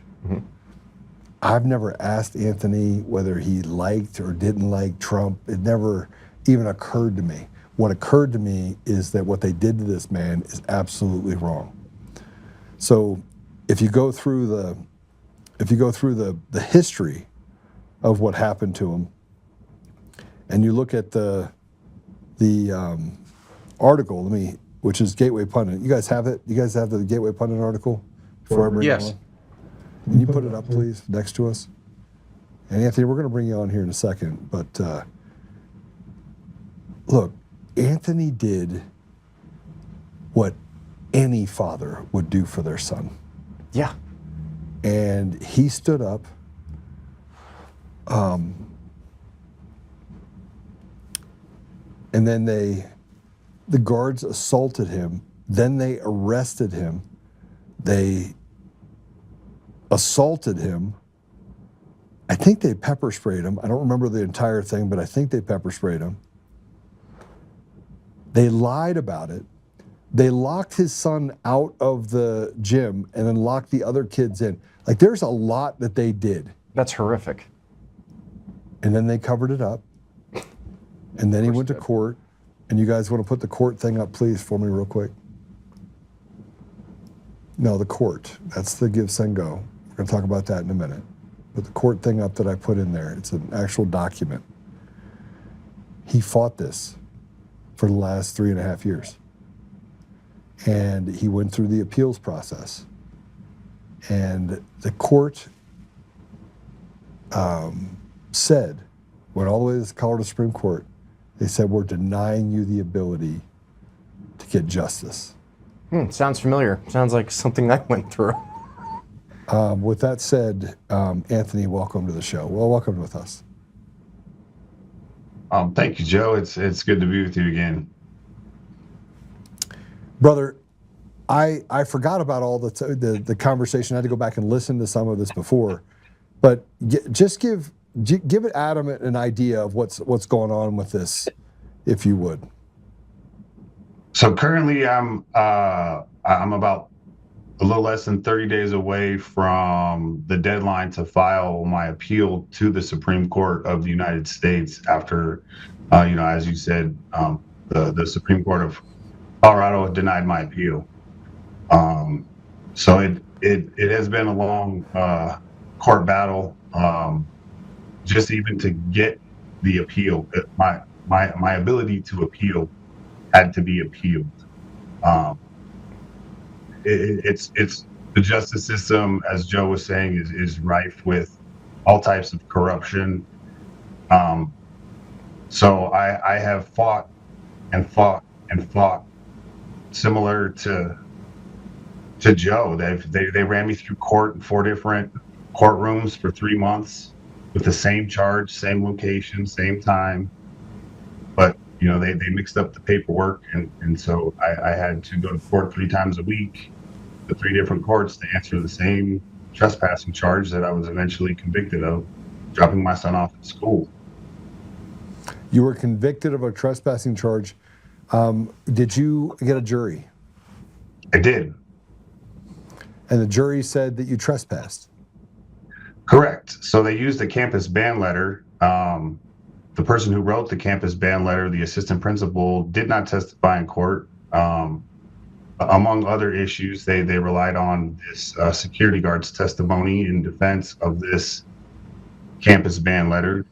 I've never asked Anthony whether he liked or didn't like Trump. It never even occurred to me. What occurred to me is that what they did to this man is absolutely wrong. So if you go through the history of what happened to him, and you look at the article, which is Gateway Pundit. You guys have it? You guys have the Gateway Pundit article? Before I bring
Yes.
it on? Can you put it up, please, next to us? And Anthony, we're going to bring you on here in a second, but look, Anthony did what any father would do for their son.
Yeah.
And he stood up. And then the guards assaulted him. Then they arrested him. They assaulted him. I think they pepper sprayed him. I don't remember the entire thing, but I think they pepper sprayed him. They lied about it. They locked his son out of the gym and then locked the other kids in. Like, there's a lot that they did.
That's horrific.
And then they covered it up. And then he went to court. And you guys want to put the court thing up, please, for me real quick? No, the court. That's the give, send, go. We're going to talk about that in a minute. But the court thing up that I put in there, it's an actual document. He fought this for the last 3.5 years. And he went through the appeals process. And the court said, went all the way to the Colorado Supreme Court, they said, we're denying you the ability to get justice.
Sounds familiar. Sounds like something I went through.
With that said, Anthony, welcome to the show. Well, welcome with us.
Thank you, Joe. It's good to be with you again.
Brother, I forgot about all the conversation. I had to go back and listen to some of this before. But just give Adam an idea of what's going on with this, if you would.
So currently, I'm about a little less than 30 days away from the deadline to file my appeal to the Supreme Court of the United States after, as you said, the Supreme Court of Colorado denied my appeal. So it has been a long court battle. Just even to get the appeal, my ability to appeal had to be appealed. It's the justice system, as Joe was saying, is rife with all types of corruption. So I have fought and fought and fought, similar to Joe. They ran me through court in 4 different courtrooms for 3 months with the same charge, same location, same time. But they mixed up the paperwork, and so I had to go to court 3 times a week, to 3 different courts, to answer the same trespassing charge that I was eventually convicted of, dropping my son off at school.
You were convicted of a trespassing charge. Did you get a jury?
I did.
And the jury said that you trespassed?
Correct. So they used the campus ban letter. The person who wrote the campus ban letter, the assistant principal, did not testify in court. Among other issues, they relied on this security guard's testimony in defense of this campus ban letter,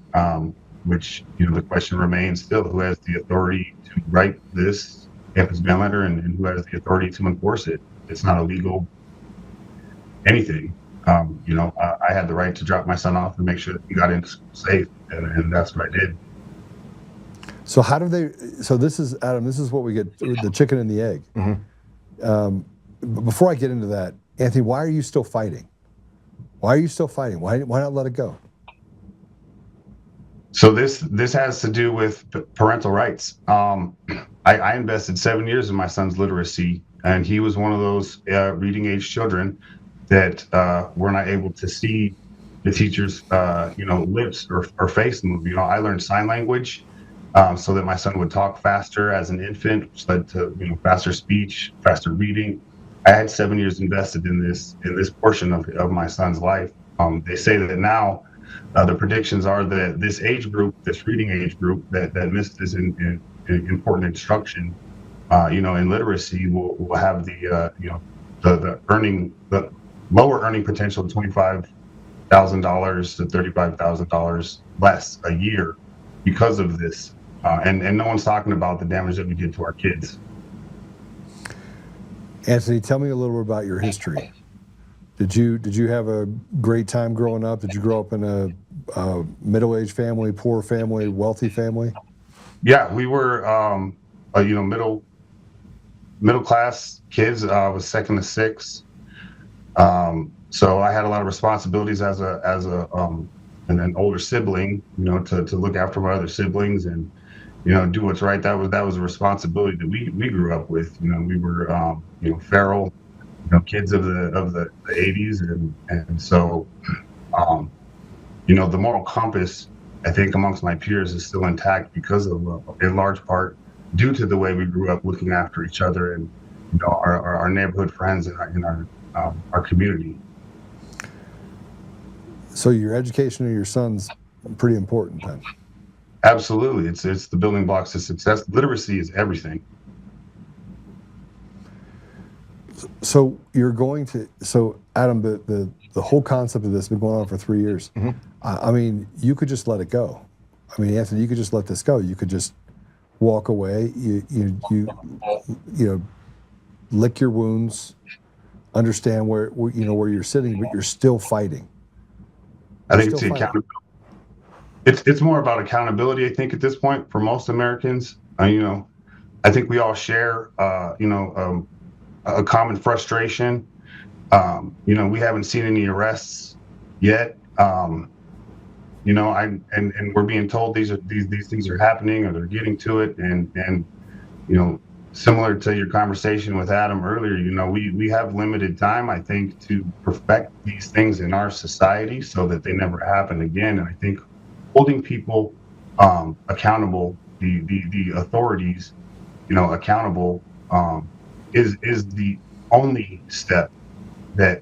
which, the question remains still, who has the authority to write this campus ban letter and who has the authority to enforce it? It's not illegal anything. I had the right to drop my son off and make sure that he got into school safe, and that's what I did.
So how do they? So this is Adam. This is what we get: the chicken and the egg. Before I get into that, Anthony, why are you still fighting? Why are you still fighting? Why not let it go?
So this has to do with parental rights. I invested 7 years in my son's literacy, and he was one of those reading age children that were not able to see the teacher's lips or face move. I learned sign language so that my son would talk faster as an infant, which led to faster speech, faster reading. I had 7 years invested in this portion of my son's life. They say that now the predictions are that this age group, this reading age group that missed this important instruction, in literacy will have the lower earning potential of $25,000 to $35,000 less a year because of this. And no one's talking about the damage that we did to our kids.
Anthony, tell me a little bit about your history. Did you have a great time growing up? Did you grow up in a middle-aged family, poor family, wealthy family?
Yeah, we were middle class kids. I was second to six, so I had a lot of responsibilities as an older sibling. To look after my other siblings and do what's right. That was a responsibility that we grew up with. We were feral, kids of the 80s, and so the moral compass, I think, amongst my peers is still intact because of, in large part, due to the way we grew up looking after each other and our neighborhood friends and our community.
So your education of your son's pretty important then.
Absolutely, it's the building blocks to success. Literacy is everything.
So Adam, the whole concept of this has been going on for 3 years. I mean, you could just let it go. I mean, Anthony, you could just let this go. You could just walk away. You lick your wounds, understand where you're sitting, but you're still fighting.
I think it's the accountability. It's more about accountability. I think at this point, for most Americans, I think we all share, a common frustration. We haven't seen any arrests yet. And we're being told these things are happening or they're getting to it. And similar to your conversation with Adam earlier, we have limited time, I think, to perfect these things in our society so that they never happen again. And I think holding people accountable, the authorities, accountable, is the only step that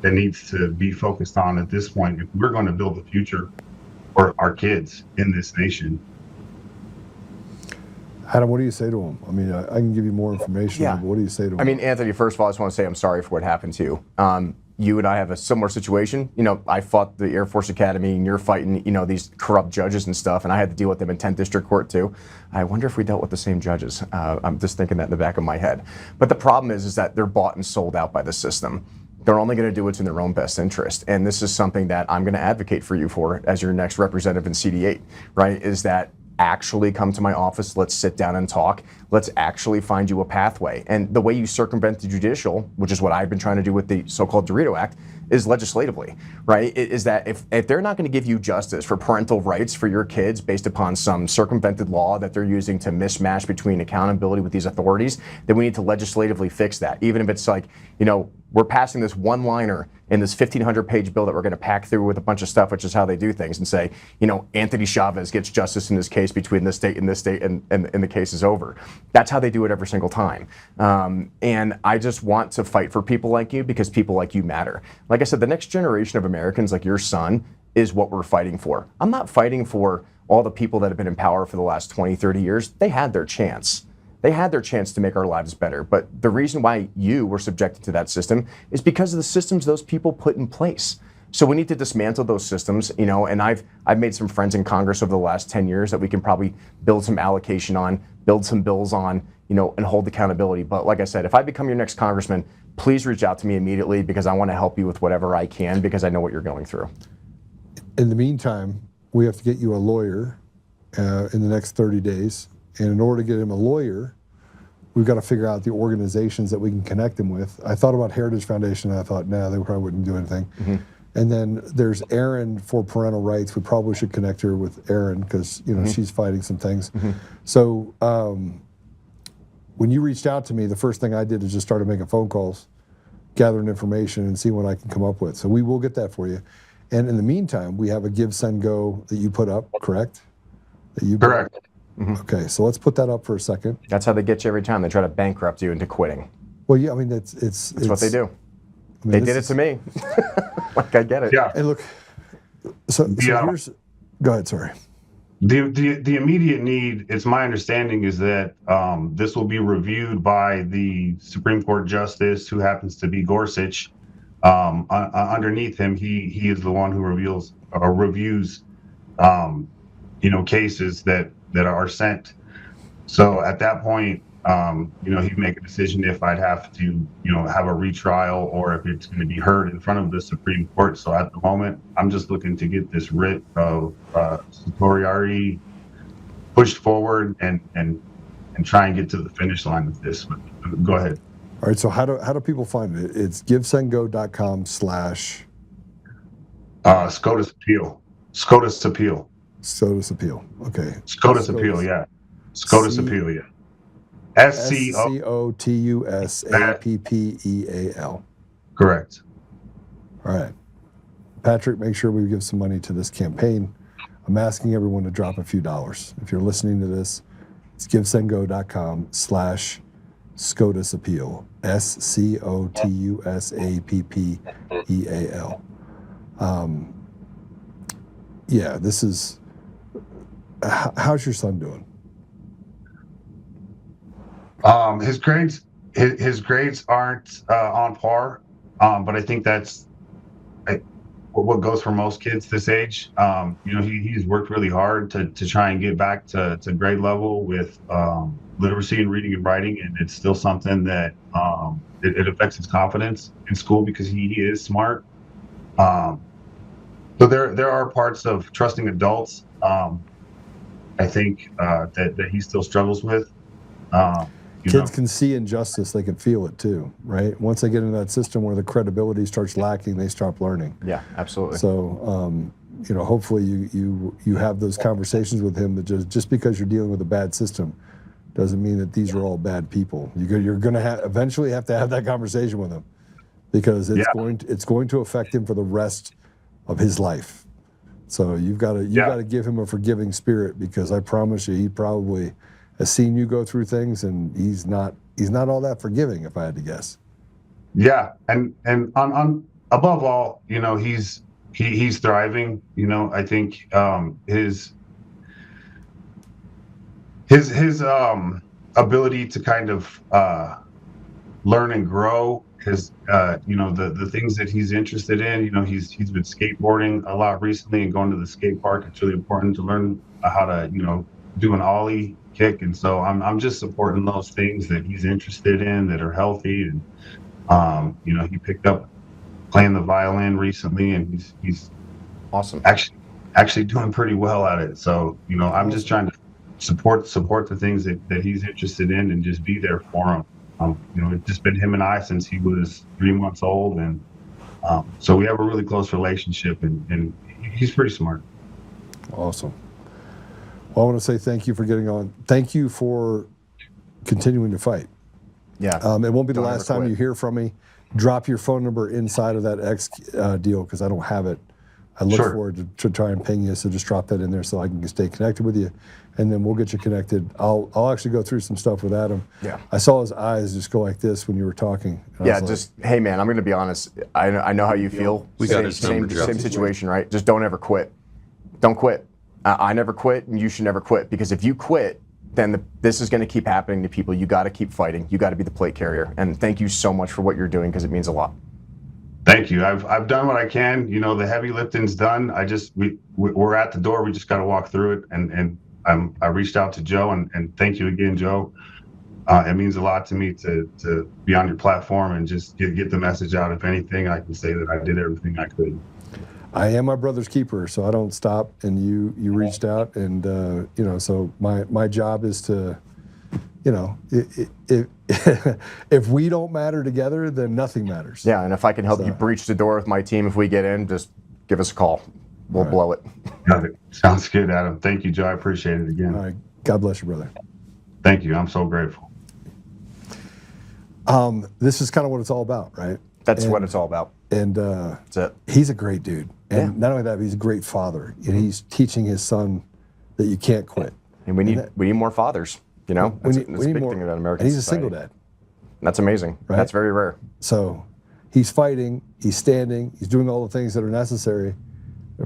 needs to be focused on at this point if we're going to build the future for our kids in this nation.
Adam, what do you say to him? I mean, I can give you more information, but what do you say to him?
I mean, Anthony, first of all, I just want to say I'm sorry for what happened to you. You and I have a similar situation. I fought the Air Force Academy, and you're fighting, these corrupt judges and stuff, and I had to deal with them in 10th District Court too. I wonder if we dealt with the same judges. I'm just thinking that in the back of my head. But the problem is that they're bought and sold out by the system. They're only going to do what's in their own best interest. And this is something that I'm going to advocate for you for as your next representative in CD8, right? Is that actually come to my office, let's sit down and talk, let's actually find you a pathway. And the way you circumvent the judicial, which is what I've been trying to do with the so-called DeRito Act, is legislatively, right? Is that if they're not going to give you justice for parental rights for your kids based upon some circumvented law that they're using to mismatch between accountability with these authorities, then we need to legislatively fix that. Even if it's like, we're passing this one-liner in this 1,500-page bill that we're going to pack through with a bunch of stuff, which is how they do things, and say, Anthony Chavez gets justice in this case between this state and this state, and the case is over. That's how they do it every single time. And I just want to fight for people like you because people like you matter. Like I said, the next generation of Americans, like your son, is what we're fighting for. I'm not fighting for all the people that have been in power for the last 20, 30 years. They had their chance. They had their chance to make our lives better. But the reason why you were subjected to that system is because of the systems those people put in place. So we need to dismantle those systems, you know, and I've made some friends in Congress over the last 10 years that we can probably build some allocation on, build some bills on, you know, and hold accountability. But like I said, if I become your next congressman, please reach out to me immediately because I want to help you with whatever I can because I know what you're going through.
In the meantime, we have to get you a lawyer in the next 30 days. And in order to get him a lawyer, we've got to figure out the organizations that we can connect him with. I thought about Heritage Foundation, and I thought, nah, they probably wouldn't do anything. Mm-hmm. And then there's Erin for parental rights. We probably should connect her with Erin because, you know, mm-hmm. she's fighting some things. Mm-hmm. So when you reached out to me, the first thing I did is just started making phone calls, gathering information, and see what I can come up with. So we will get that for you. And in the meantime, we have a Give, Send, Go that you put up, correct?
Correct.
Mm-hmm. Okay, so let's put that up for a second.
That's how they get you every time. They try to bankrupt you into quitting.
Well, yeah, I mean, it's
what they do. I mean, they did it to me. Like, I get it.
Yeah.
And look, so here's, go ahead, sorry.
The immediate need, it's my understanding, is that this will be reviewed by the Supreme Court Justice, who happens to be Gorsuch. Underneath him, he is the one who reviews, you know, cases that are sent. So at that point, you know, he'd make a decision if I'd have to, you know, have a retrial or if it's going to be heard in front of the Supreme Court. So at the moment, I'm just looking to get this writ of certiorari pushed forward and try and get to the finish line with this. But go ahead.
All right. So how do people find it? It's givesendgo.com/
SCOTUS appeal. SCOTUS appeal.
SCOTUS appeal. Okay.
SCOTUS appeal. Yeah. SCOTUS appeal. Yeah.
SCOTUSAPPEAL.
Correct.
All right. Patrick, make sure we give some money to this campaign. I'm asking everyone to drop a few dollars. If you're listening to this, it's givesendgo.com/ SCOTUS appeal. SCOTUSAPPEAL. Yeah, this is. How's your son doing?
His grades aren't on par, but I think that's what goes for most kids this age. You know, he's worked really hard to try and get back to grade level with literacy and reading and writing, and it's still something that it affects his confidence in school because he is smart. So there are parts of trusting adults, I think, that he still struggles with.
Kids can see injustice; they can feel it too, right? Once they get into that system where the credibility starts lacking, they stop learning.
Yeah, absolutely.
So, you know, hopefully you have those conversations with him. That just because you're dealing with a bad system doesn't mean that these are all bad people. You're going to eventually have to have that conversation with him because it's going to affect him for the rest of his life. So you've got to give him a forgiving spirit because I promise you, he probably has seen you go through things, and he's not all that forgiving, if I had to guess.
Yeah, and on above all, you know, he's thriving. You know, I think his ability to kind of learn and grow, his you know, the things that he's interested in. You know, he's been skateboarding a lot recently and going to the skate park. It's really important to learn how to, you know, do an ollie kick, and so I'm just supporting those things that he's interested in that are healthy. And you know, he picked up playing the violin recently, and he's
awesome.
Actually doing pretty well at it. So, you know, I'm just trying to support the things that he's interested in and just be there for him. You know, it's just been him and I since he was 3 months old, and so we have a really close relationship, and he's pretty smart.
Awesome. Well, I want to say thank you for getting on. Thank you for continuing to fight.
Yeah.
It won't be the last time you hear from me. Drop your phone number inside of that X deal because I don't have it. I look forward to try and ping you, so just drop that in there so I can stay connected with you, and then we'll get you connected. I'll actually go through some stuff with Adam.
Yeah.
I saw his eyes just go like this when you were talking.
Yeah, just, hey man, I'm going to be honest. I know how you feel.
We got his number.
Same situation, right? Just don't ever quit. Don't quit. I never quit, and you should never quit, because if you quit, then this is going to keep happening to people. You got to keep fighting. You got to be the plate carrier. And thank you so much for what you're doing, because it means a lot.
Thank you. I've done what I can. You know, the heavy lifting's done. We're at the door. We just got to walk through it. And I reached out to Joe, and thank you again, Joe. It means a lot to me to be on your platform and just get the message out. If anything, I can say that I did everything I could.
I am my brother's keeper, so I don't stop. And you reached out, and you know, so my job is to, you know, if we don't matter together, then nothing matters.
Yeah, and if I can help you breach the door with my team, if we get in, just give us a call. We'll blow it.
Got it. Sounds good, Adam. Thank you, Joe. I appreciate it again.
All right. God bless you, brother.
Thank you. I'm so grateful.
This is kind of what it's all about, right?
That's what it's all about.
And
That's it.
he's a great dude. And not only that, but he's a great father. And he's teaching his son that you can't quit.
And we need more fathers, you know? That's a big thing about American
And he's
society.
a single dad.
That's amazing.
Right?
That's very rare.
So he's fighting, he's standing, he's doing all the things that are necessary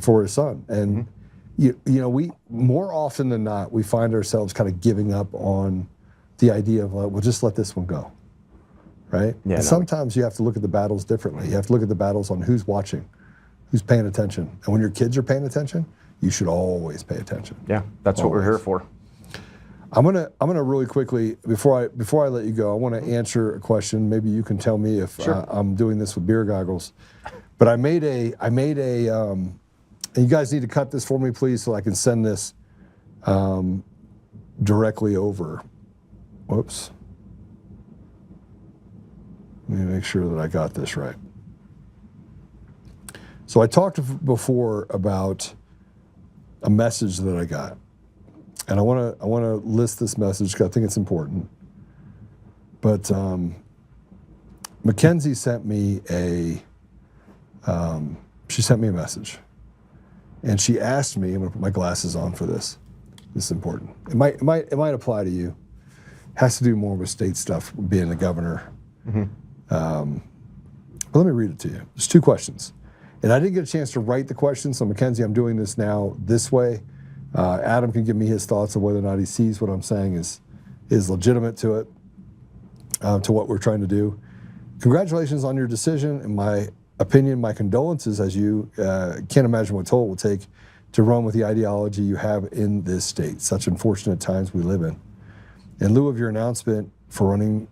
for his son. And you know, we more often than not, we find ourselves kind of giving up on the idea of, well, just let this one go. Right?
Yeah,
and sometimes you have to look at the battles differently. You have to look at the battles on who's watching, who's paying attention. And when your kids are paying attention, you should always pay attention.
Yeah, that's what we're here for.
I'm gonna really quickly, before I let you go, I want to answer a question. Maybe you can tell me if I'm doing this with beer goggles. But I made a and you guys need to cut this for me, please, so I can send this directly over. Whoops. Let me make sure that I got this right. So I talked before about a message that I got, and I want to list this message because I think it's important. But Mackenzie sent me a message, and she asked me. I'm going to put my glasses on for this. This is important. It might apply to you. It has to do more with state stuff, being the governor. But let me read it to you. There's 2 questions. And I didn't get a chance to write the question, so Mackenzie, I'm doing this now this way. Adam can give me his thoughts on whether or not he sees what I'm saying is legitimate to it, to what we're trying to do. Congratulations on your decision. In my opinion, my condolences, as you can't imagine what toll it will take to run with the ideology you have in this state. Such unfortunate times we live in. In lieu of your announcement for running,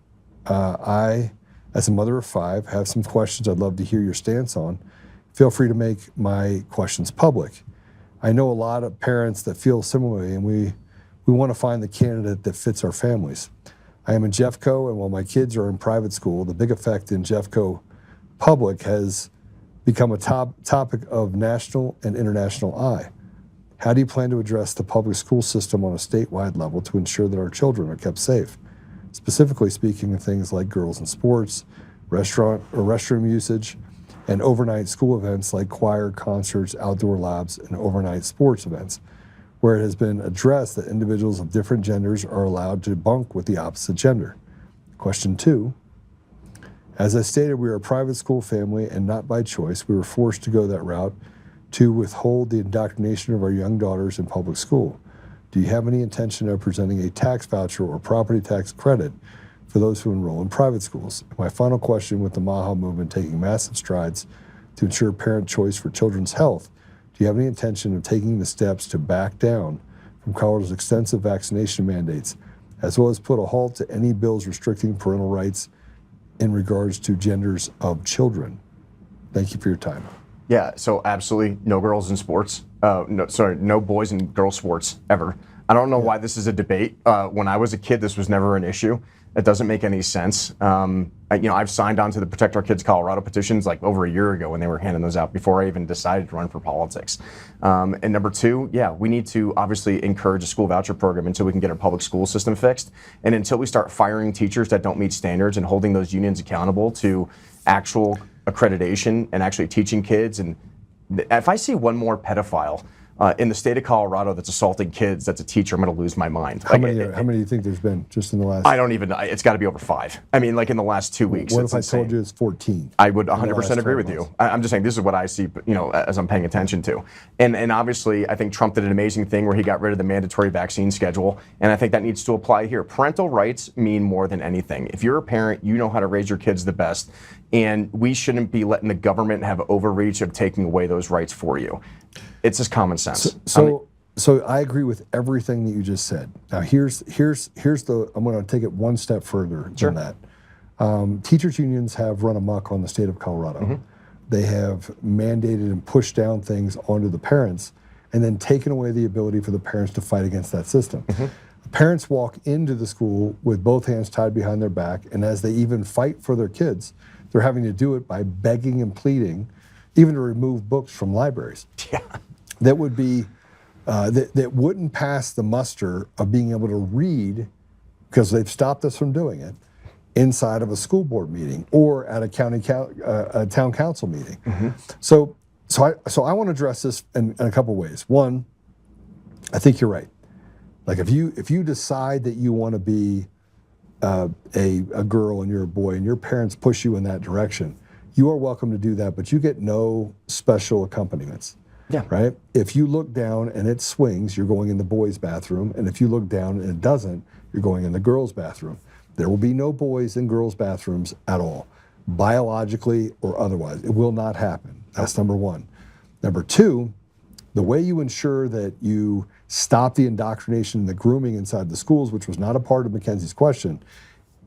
I, as a mother of 5, have some questions I'd love to hear your stance on. Feel free to make my questions public. I know a lot of parents that feel similarly, and we want to find the candidate that fits our families. I am in Jeffco, and while my kids are in private school, the big effect in Jeffco public has become a topic of national and international eye. How do you plan to address the public school system on a statewide level to ensure that our children are kept safe? Specifically speaking of things like girls in sports, restaurant or restroom usage, and overnight school events like choir, concerts, outdoor labs, and overnight sports events, where it has been addressed that individuals of different genders are allowed to bunk with the opposite gender. Question 2, as I stated, we are a private school family and not by choice. We were forced to go that route to withhold the indoctrination of our young daughters in public school. Do you have any intention of presenting a tax voucher or property tax credit for those who enroll in private schools? My final question, with the MAHA movement taking massive strides to ensure parent choice for children's health, do you have any intention of taking the steps to back down from Colorado's extensive vaccination mandates, as well as put a halt to any bills restricting parental rights in regards to genders of children? Thank you for your time.
Yeah, so absolutely no girls in sports. No boys in girls sports ever. I don't know why this is a debate. When I was a kid, this was never an issue. It doesn't make any sense. I've signed on to the Protect Our Kids Colorado petitions like over a year ago when they were handing those out before I even decided to run for politics. And number 2, we need to obviously encourage a school voucher program until we can get our public school system fixed. And until we start firing teachers that don't meet standards and holding those unions accountable to actual accreditation and actually teaching kids. And if I see one more pedophile in the state of Colorado that's assaulting kids, that's a teacher, I'm going to lose my mind.
How many do you think there's been just in the last?
I don't even know. It's got to be over 5. I mean, like in the last 2 weeks.
What if I told you it's 14?
I would 100% agree with you. I'm just saying this is what I see, as I'm paying attention to. And obviously, I think Trump did an amazing thing where he got rid of the mandatory vaccine schedule, and I think that needs to apply here. Parental rights mean more than anything. If you're a parent, you know how to raise your kids the best, and we shouldn't be letting the government have overreach of taking away those rights for you. It's just common sense.
So I agree with everything that you just said. Now here's I'm going to take it one step further than that. Teachers unions have run amok on the state of Colorado. They have mandated and pushed down things onto the parents and then taken away the ability for the parents to fight against that system. Parents walk into the school with both hands tied behind their back, and as they even fight for their kids, they're having to do it by begging and pleading, even to remove books from libraries. That would be that wouldn't pass the muster of being able to read, because they've stopped us from doing it, inside of a school board meeting or at a town council meeting. So I want to address this in a couple ways. One, I think you're right. Like if you decide that you want to be a girl and you're a boy and your parents push you in that direction, you are welcome to do that, but you get no special accompaniments. Right? If you look down and it swings, you're going in the boys' bathroom, and if you look down and it doesn't, you're going in the girls' bathroom. There will be no boys in girls' bathrooms at all, biologically or otherwise. It will not happen. That's number one. Number two, the way you ensure that you stop the indoctrination and the grooming inside the schools, which was not a part of Mackenzie's question,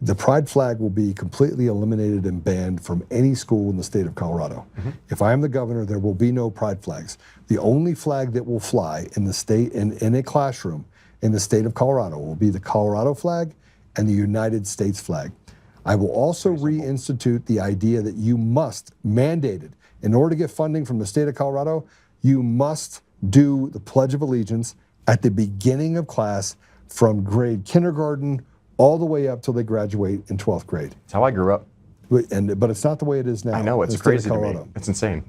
the pride flag will be completely eliminated and banned from any school in the state of Colorado. If I am the governor, there will be no pride flags. The only flag that will fly in the state, in a classroom in the state of Colorado, will be the Colorado flag and the United States flag. I will also reinstitute the idea that you must, mandated, in order to get funding from the state of Colorado, you must do the Pledge of Allegiance at the beginning of class from grade kindergarten all the way up till they graduate in 12th grade.
That's how I grew up.
But it's not the way it is now.
I know, it's crazy to me. It's insane.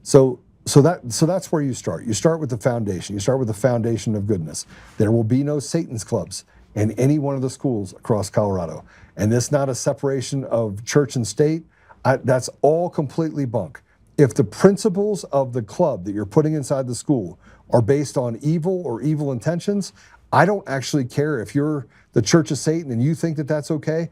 So that's where you start. You start with the foundation. You start with the foundation of goodness. There will be no Satan's clubs in any one of the schools across Colorado. And this not a separation of church and state. That's all completely bunk. If the principles of the club that you're putting inside the school are based on evil or evil intentions, I don't actually care if you're the Church of Satan and you think that that's okay.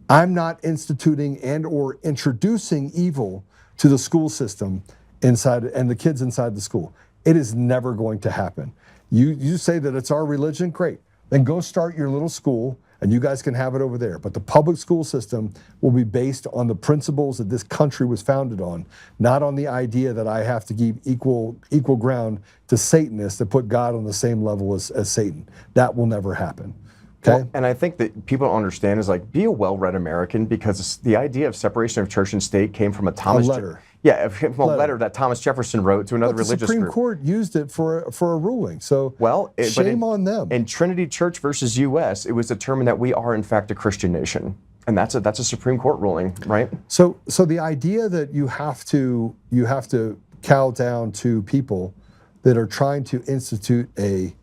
I'm not instituting and or introducing evil to the school system inside and the kids inside the school. It is never going to happen. You say that it's our religion, great. Then go start your little school and you guys can have it over there. But the public school system will be based on the principles that this country was founded on, not on the idea that I have to give equal ground to Satanists that put God on the same level as Satan. That will never happen. Okay?
Well, and I think that people don't understand is like, be a well-read American, because the idea of separation of church and state came from a
letter.
Letter that Thomas Jefferson wrote to another religious
group. The Supreme
group.
Court used it for a ruling. So shame on them.
In Trinity Church versus U.S., it was determined that we are in fact a Christian nation, and that's a Supreme Court ruling, right?
So the idea that you have to cow down to people that are trying to institute a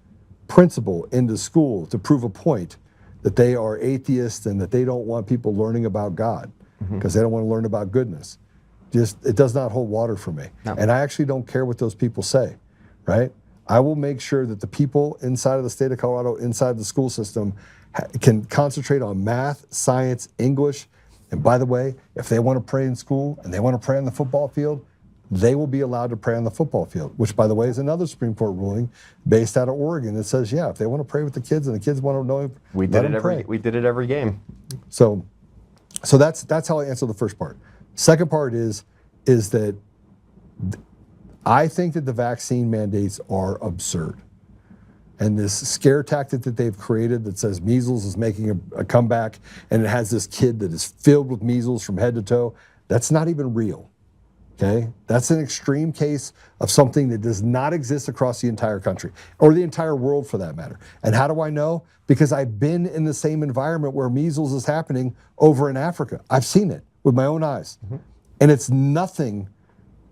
principle into school to prove a point that they are atheists and that they don't want people learning about God because they don't want to learn about goodness. It does not hold water for me. No. And I actually don't care what those people say, right? I will make sure that the people inside of the state of Colorado, inside the school system, can concentrate on math, science, English. And by the way, if they want to pray in school and they want to pray on the football field, they will be allowed to pray on the football field, which, by the way, is another Supreme Court ruling based out of Oregon that says, yeah, if they want to pray with the kids and the kids want to know,
we did it every game.
So that's how I answer the first part. Second part is that I think that the vaccine mandates are absurd. And this scare tactic that they've created that says measles is making a comeback and it has this kid that is filled with measles from head to toe, that's not even real, okay? That's an extreme case of something that does not exist across the entire country, or the entire world for that matter. And how do I know? Because I've been in the same environment where measles is happening over in Africa. I've seen it with my own eyes. And it's nothing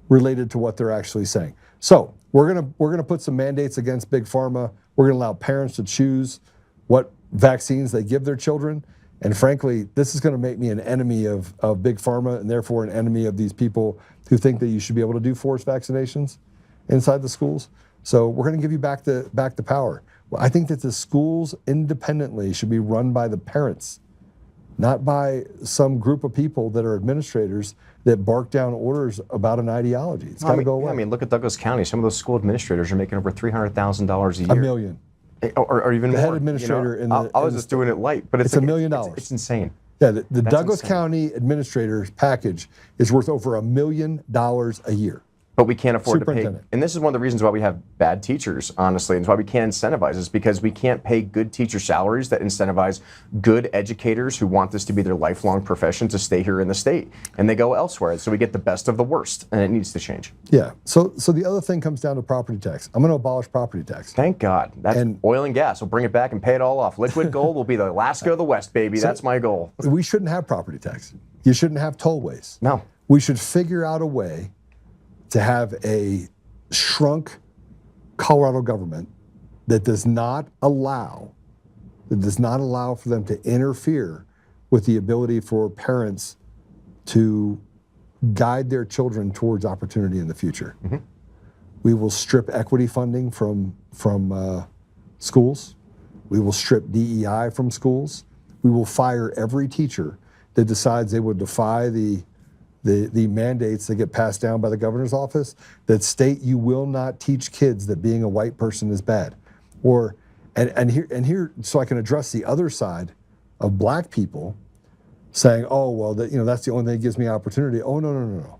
related to what they're actually saying. So we're gonna put some mandates against big pharma. We're gonna allow parents to choose what vaccines they give their children. And frankly, this is going to make me an enemy of big pharma, and therefore an enemy of these people who think that you should be able to do forced vaccinations inside the schools. So we're going to give you back the power. Well, I think that the schools independently should be run by the parents, not by some group of people that are administrators that bark down orders about an ideology. It's got to go away.
I mean, look at Douglas County. Some of those school administrators are making over $300,000 a year.
$1 million.
Or even
the
more.
Head administrator in the.
I was just doing it light, but it's
$1
like,
million.
It's insane.
Yeah, the Douglas
insane.
County administrator's package is worth over $1 million a year.
But we can't afford to pay.
Superintendent.
And this is one of the reasons why we have bad teachers, honestly, and it's why we can't incentivize is because we can't pay good teacher salaries that incentivize good educators who want this to be their lifelong profession to stay here in the state. And they go elsewhere. So we get the best of the worst, and it needs to change.
Yeah. So the other thing comes down to property tax. I'm going to abolish property tax.
Thank God. That's oil and gas. We'll bring it back and pay it all off. Liquid gold will be the Alaska of the West, baby. That's my goal.
We shouldn't have property tax. You shouldn't have tollways.
No.
We should figure out a way to have a shrunk Colorado government that does not allow for them to interfere with the ability for parents to guide their children towards opportunity in the future. Mm-hmm. We will strip equity funding from schools. We will strip DEI from schools. We will fire every teacher that decides they would defy the mandates that get passed down by the governor's office that state you will not teach kids that being a white person is bad. Or and here so I can address the other side of black people saying, oh well, that's the only thing that gives me opportunity. Oh no.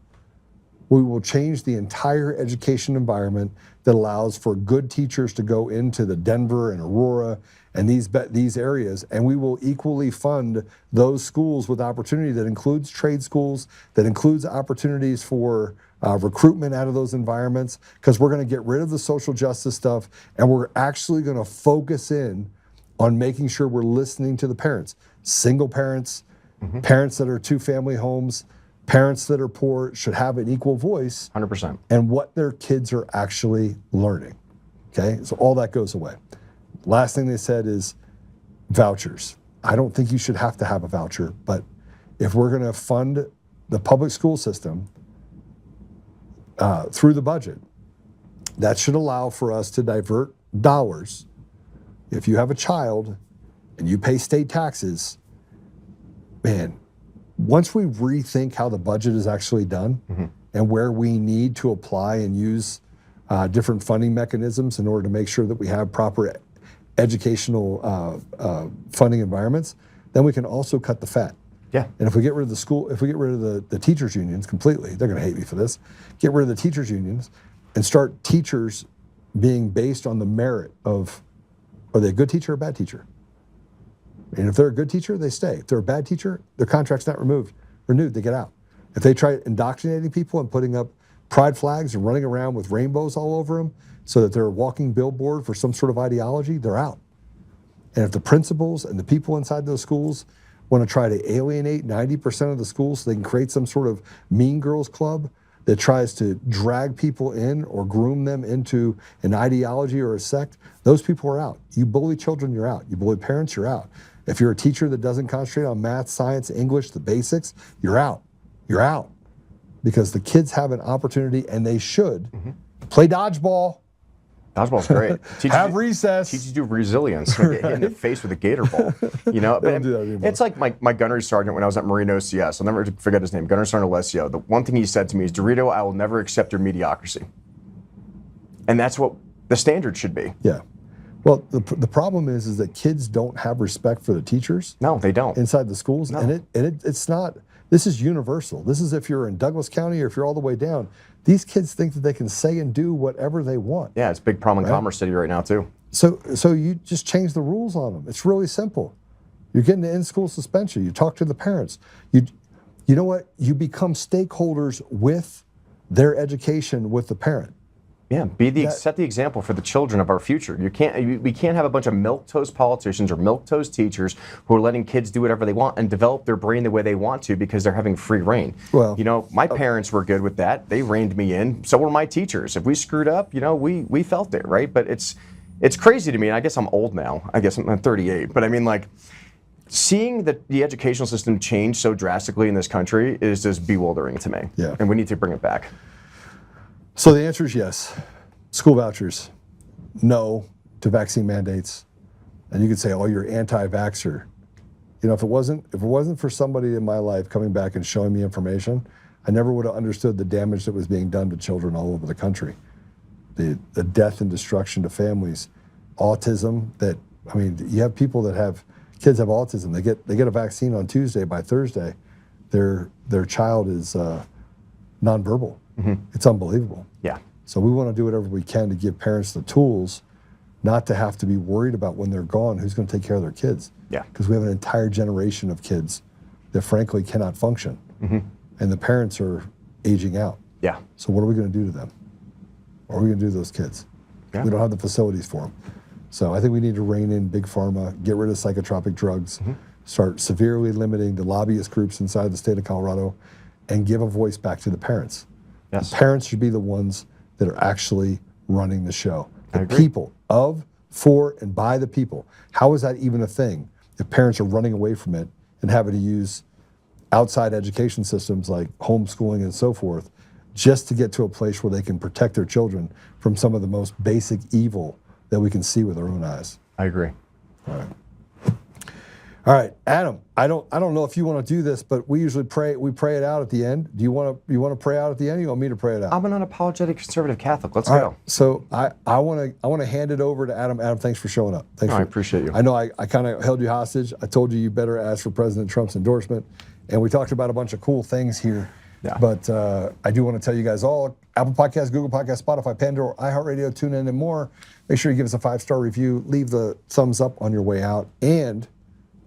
We will change the entire education environment that allows for good teachers to go into the Denver and Aurora and these areas, and we will equally fund those schools with opportunity that includes trade schools, that includes opportunities for recruitment out of those environments, because we're going to get rid of the social justice stuff, and we're actually going to focus in on making sure we're listening to the parents. Single parents, mm-hmm. parents that are two-family homes, parents that are poor should have an equal voice
100%.
And what their kids are actually learning. Okay, so all that goes away. Last thing they said is vouchers. I don't think you should have to have a voucher, but if we're going to fund the public school system through the budget, that should allow for us to divert dollars. If you have a child and you pay state taxes, man, once we rethink how the budget is actually done mm-hmm. and where we need to apply and use different funding mechanisms in order to make sure that we have proper educational funding environments, then we can also cut the fat.
Yeah.
And if we get rid of the teachers unions completely, they're going to hate me for this. Get rid of the teachers unions and start teachers being based on the merit of, are they a good teacher or a bad teacher? And if they're a good teacher, they stay. If they're a bad teacher, their contract's not renewed, they get out. If they try indoctrinating people and putting up pride flags and running around with rainbows all over them so that they're a walking billboard for some sort of ideology, they're out. And if the principals and the people inside those schools want to try to alienate 90% of the schools so they can create some sort of mean girls club that tries to drag people in or groom them into an ideology or a sect, those people are out. You bully children, you're out. You bully parents, you're out. If you're a teacher that doesn't concentrate on math, science, English, the basics, you're out. You're out. Because the kids have an opportunity, and they should mm-hmm. play dodgeball.
Dodgeball's great.
Have recess.
Teaches you resilience. Get hit in the face with a gator ball. You know,
They don't do that anymore.
It's like my gunnery sergeant when I was at Marine OCS. I'll never forget his name, Gunnery Sergeant Alessio. The one thing he said to me is, DeRito, I will never accept your mediocrity. And that's what the standard should be.
Yeah. Well, the problem is that kids don't have respect for the teachers.
No, they don't.
Inside the schools.
No.
And it's not, this is universal. This is if you're in Douglas County or if you're all the way down. These kids think that they can say and do whatever they want.
Yeah, it's a big problem in Commerce City right now, too.
So you just change the rules on them. It's really simple. You're getting to in-school suspension. You talk to the parents. You know what? You become stakeholders with their education with the parent.
set the example for the children of our future. We can't have a bunch of milquetoast politicians or milquetoast teachers who are letting kids do whatever they want and develop their brain the way they want to because they're having free reign.
Well,
you know, my parents were good with that. They reined me in. So were my teachers. If we screwed up, you know, we felt it, right? But it's crazy to me, and I guess I'm old now. I guess I'm 38. But I mean, like, seeing the educational system change so drastically in this country is just bewildering to me.
Yeah.
And we need to bring it back.
So the answer is yes. School vouchers, no to vaccine mandates. And you could say, oh, you're anti-vaxxer. You know, if it wasn't for somebody in my life coming back and showing me information, I never would have understood the damage that was being done to children all over the country. The death and destruction to families, autism, you have people that have, kids have autism. They get a vaccine on Tuesday. By Thursday, their child is nonverbal.
Mm-hmm.
It's unbelievable.
Yeah.
So we want to do whatever we can to give parents the tools not to have to be worried about when they're gone, who's going to take care of their kids.
Yeah.
Because we have an entire generation of kids that frankly cannot function.
Mm-hmm.
And the parents are aging out.
Yeah.
So what are we going to do to them? What are we going to do to those kids?
Yeah.
We don't have the facilities for them. So I think we need to rein in big pharma, get rid of psychotropic drugs, start severely limiting the lobbyist groups inside the state of Colorado, and give a voice back to the parents.
Yes.
The parents should be the ones that are actually running the show.
I
The
agree.
people of, for, and by the people. How is that even a thing if parents are running away from it and having to use outside education systems like homeschooling and so forth just to get to a place where they can protect their children from some of the most basic evil that we can see with our own eyes?
I agree.
All right, Adam, I don't know if you want to do this, but we usually pray it out at the end. Do you want to pray out at the end, or you want me to pray it out?
I'm an unapologetic conservative Catholic. Let's
All
go.
right, so I want to hand it over to Adam. Adam, thanks for showing up.
I appreciate you.
I know I kind of held you hostage. I told you better ask for President Trump's endorsement, and we talked about a bunch of cool things here.
Yeah.
But I do want to tell you guys all, Apple Podcasts, Google Podcasts, Spotify, Pandora, iHeartRadio, TuneIn, and more. Make sure you give us a 5-star review. Leave the thumbs up on your way out, and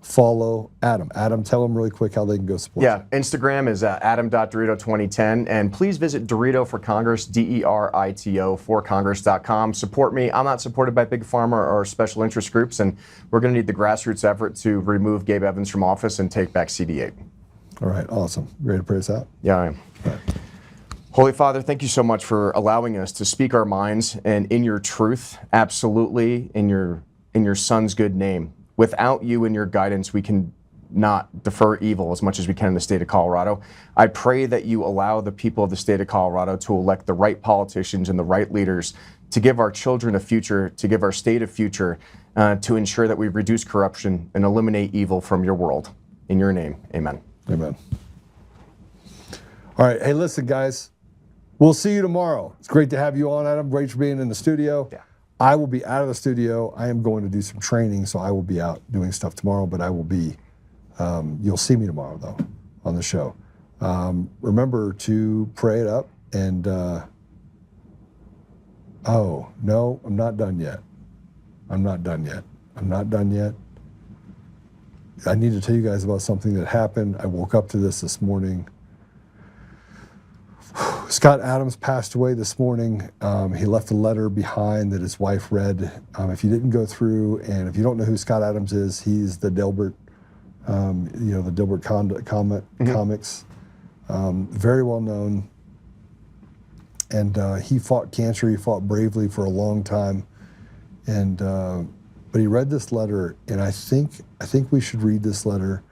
follow Adam. Adam, tell them really quick how they can go support you.
Yeah, Instagram is adam.DeRito2010, and please visit DeRito for Congress, DERITO for Congress.com. Support me. I'm not supported by Big Pharma or special interest groups, and we're going to need the grassroots effort to remove Gabe Evans from office and take back CD8.
All right, awesome. Ready to pray us out?
Yeah, I am.
All right.
Holy Father, thank you so much for allowing us to speak our minds and in your truth, absolutely, in your Son's good name. Without you and your guidance, we can not defer evil as much as we can in the state of Colorado. I pray that you allow the people of the state of Colorado to elect the right politicians and the right leaders to give our children a future, to give our state a future, to ensure that we reduce corruption and eliminate evil from your world. In your name, amen.
Amen. All right, hey, listen, guys. We'll see you tomorrow. It's great to have you on, Adam. Great for being in the studio.
Yeah.
I will be out of the studio. I am going to do some training, so I will be out doing stuff tomorrow, but I will be, you'll see me tomorrow, though, on the show. Remember to pray it up, and, oh, no, I'm not done yet. I'm not done yet. I'm not done yet. I need to tell you guys about something that happened. I woke up to this morning. Scott Adams passed away this morning. He left a letter behind that his wife read. If you didn't go through, and if you don't know who Scott Adams is, he's the Dilbert, the Dilbert comics. Very well known. And he fought cancer. He fought bravely for a long time. And but he read this letter, and I think we should read this letter.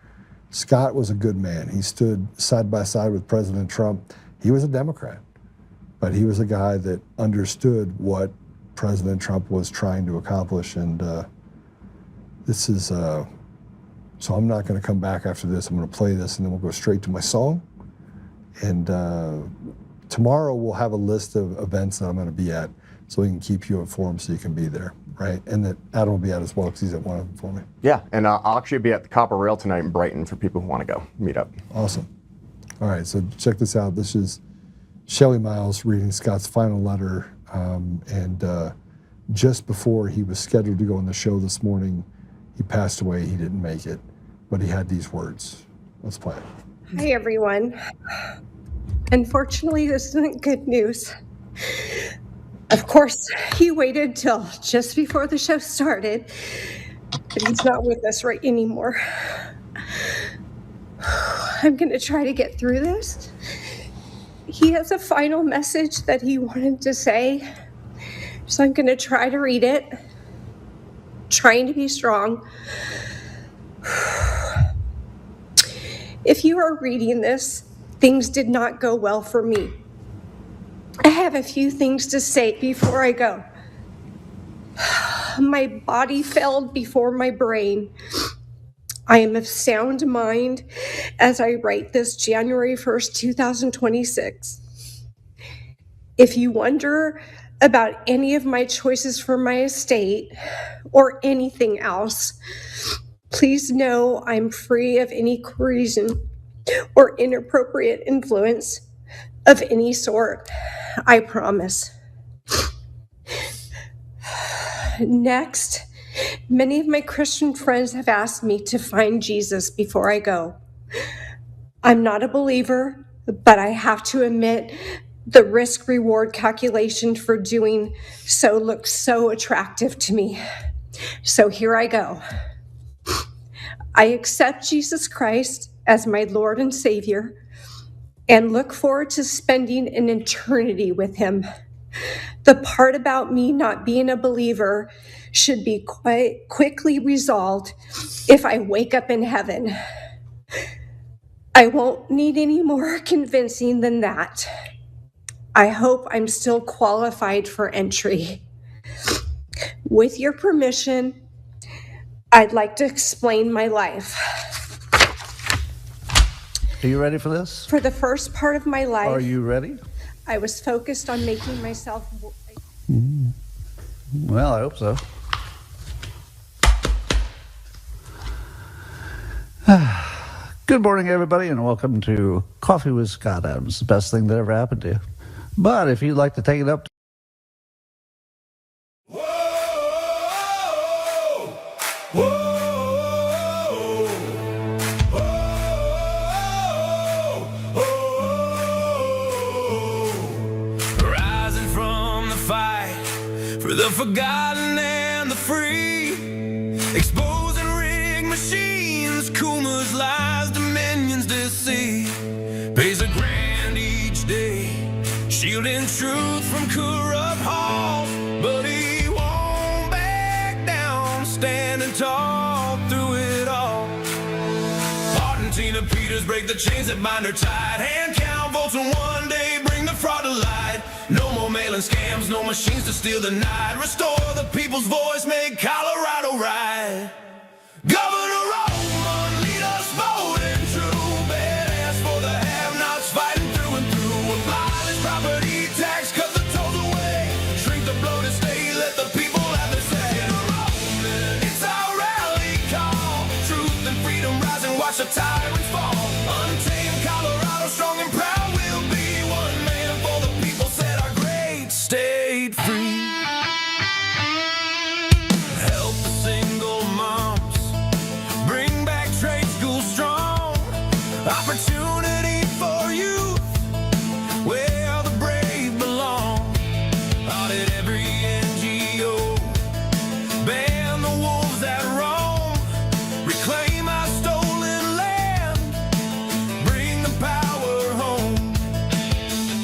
Scott was a good man. He stood side by side with President Trump. He was a Democrat, but he was a guy that understood what President Trump was trying to accomplish. And this is, so I'm not going to come back after this. I'm going to play this, and then we'll go straight to my song. And tomorrow we'll have a list of events that I'm going to be at, so we can keep you informed so you can be there, right? And that Adam will be at as well, because he's at one of them for me.
Yeah, and I'll actually be at the Copper Rail tonight in Brighton for people who want to go meet up.
Awesome. All right, so check this out. This is Shelley Miles reading Scott's final letter. And just before he was scheduled to go on the show this morning, he passed away. He didn't make it, but he had these words. Let's play it.
Hi, everyone. Unfortunately, this isn't good news. Of course, he waited till just before the show started, but he's not with us right anymore. I'm going to try to get through this. He has a final message that he wanted to say, so I'm going to try to read it, trying to be strong. If you are reading this, things did not go well for me. I have a few things to say before I go. My body failed before my brain. I am of sound mind as I write this January 1st, 2026. If you wonder about any of my choices for my estate or anything else, please know I'm free of any coercion or inappropriate influence of any sort. I promise. Next, many of my Christian friends have asked me to find Jesus before I go. I'm not a believer, but I have to admit the risk-reward calculation for doing so looks so attractive to me. So here I go. I accept Jesus Christ as my Lord and Savior and look forward to spending an eternity with him. The part about me not being a believer should be quite quickly resolved if I wake up in heaven. I won't need any more convincing than that. I hope I'm still qualified for entry. With your permission, I'd like to explain my life.
Are you ready for this?
For the first part of my life,
Are you ready?
I was focused on making myself...
Well, I hope so. Good morning, everybody, and welcome to Coffee with Scott Adams, the best thing that ever happened to you. But if you'd like to take it up...
Rising from the fight for the forgotten and the free, exposing rigged machines, Kuma's lies, Dominion's deceit, pays a grand each day, shielding truth from corrupt halls, but he won't back down, standing tall through it all. Bart and Tina Peters break the chains that bind her tight, hand count votes and one day bring the fraud to light. No more mailing scams, no machines to steal the night, restore the people's voice, make Colorado right. Governor Oltmann, lead us bold and true, badass for the have-nots, fighting through and through. Abolish property tax, cut the tolls away, shrink the bloated state, let the people have their say. Governor, it's our rally call, truth and freedom rise and watch the tyrants fall. Untamed Colorado, strong and proud, we'll be one man for the people, set our great state free. Help the single moms, bring back trade school strong, opportunity for youth, where the brave belong. Audit every NGO, ban the wolves that roam, reclaim our stolen land, bring the power home.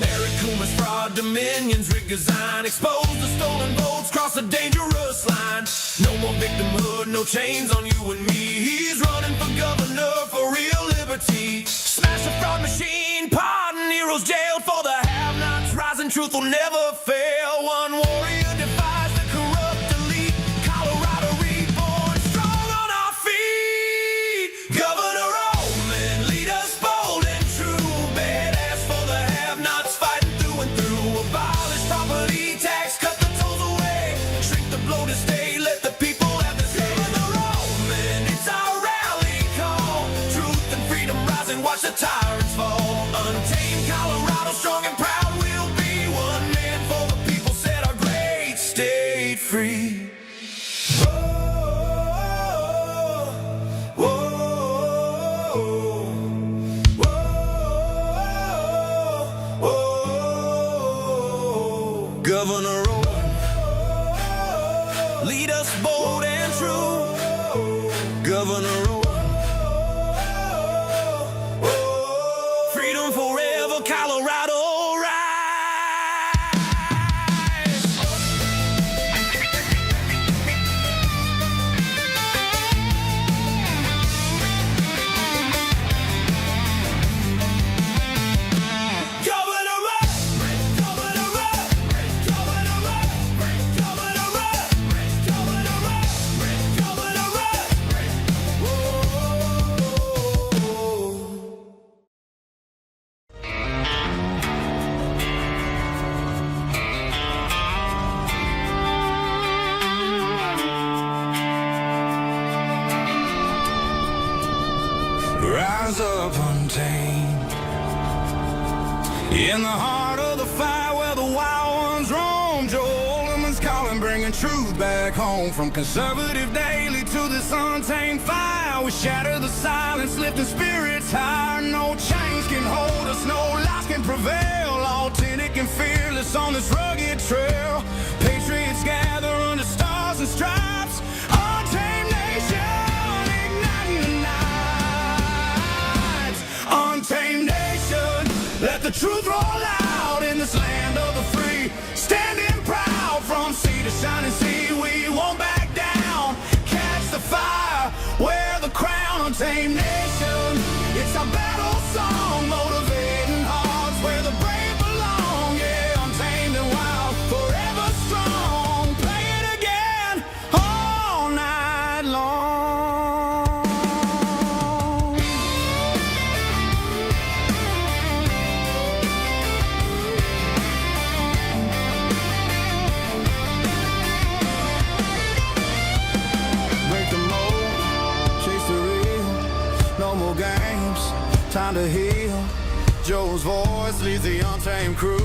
Eric Kuma's fraud, Dominion's rigged design, expose the stolen votes, cross the dangerous line. No more victimhood, no chains on you and me. He's running for governor for real liberty. Smash the fraud machine, pardon heroes jailed for the have-nots. Rising truth will never fail. One warrior defies the corrupt elite. Colorado reborn, strong on our feet. Governor Oltmann, lead us bold and true, badass for the have-nots, fighting through and through. Abolish property tax, cut the tolls away, shrink the bloated state, let the people have the say. Governor Oltmann, it's our rally call, truth and freedom rise and watch the tyrants fall. Untamed Colorado, strong and proud, we'll be one man for the people, set our great bold and true. Governor, freedom forever, Colorado. Rise up untamed in the heart of the fire where the wild ones roam. Joe Oltmann's calling, bringing truth back home. From conservative daily to this untamed fire, we shatter the silence, lifting spirits higher. No chains can hold us, no lies can prevail. Authentic and fearless on this rugged trail. Patriots gather under stars and stripes. Untamed nation, igniting the night. Untamed nation, let the truth roll out in this land of the free. Standing proud from sea to shining sea, we won't back down. Catch the fire, wear the crown. Untamed nation, it's our battle song, motivating hearts where the brave belong. Yeah, untamed and wild, forever strong. Play it again all night long. Break the mold, chase the real, no more games, time to heal. Joe's voice leads the untamed crew.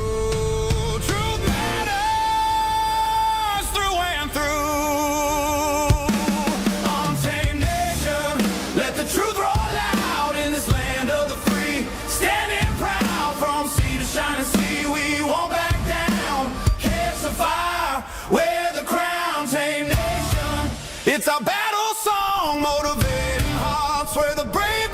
Truth matters through and through. Untamed nation, let the truth roll out in this land of the free. Standing proud from sea to shining sea, we won't back down. Catch the fire, wear the crown. Untamed nation, it's our battle song, motivating hearts where the brave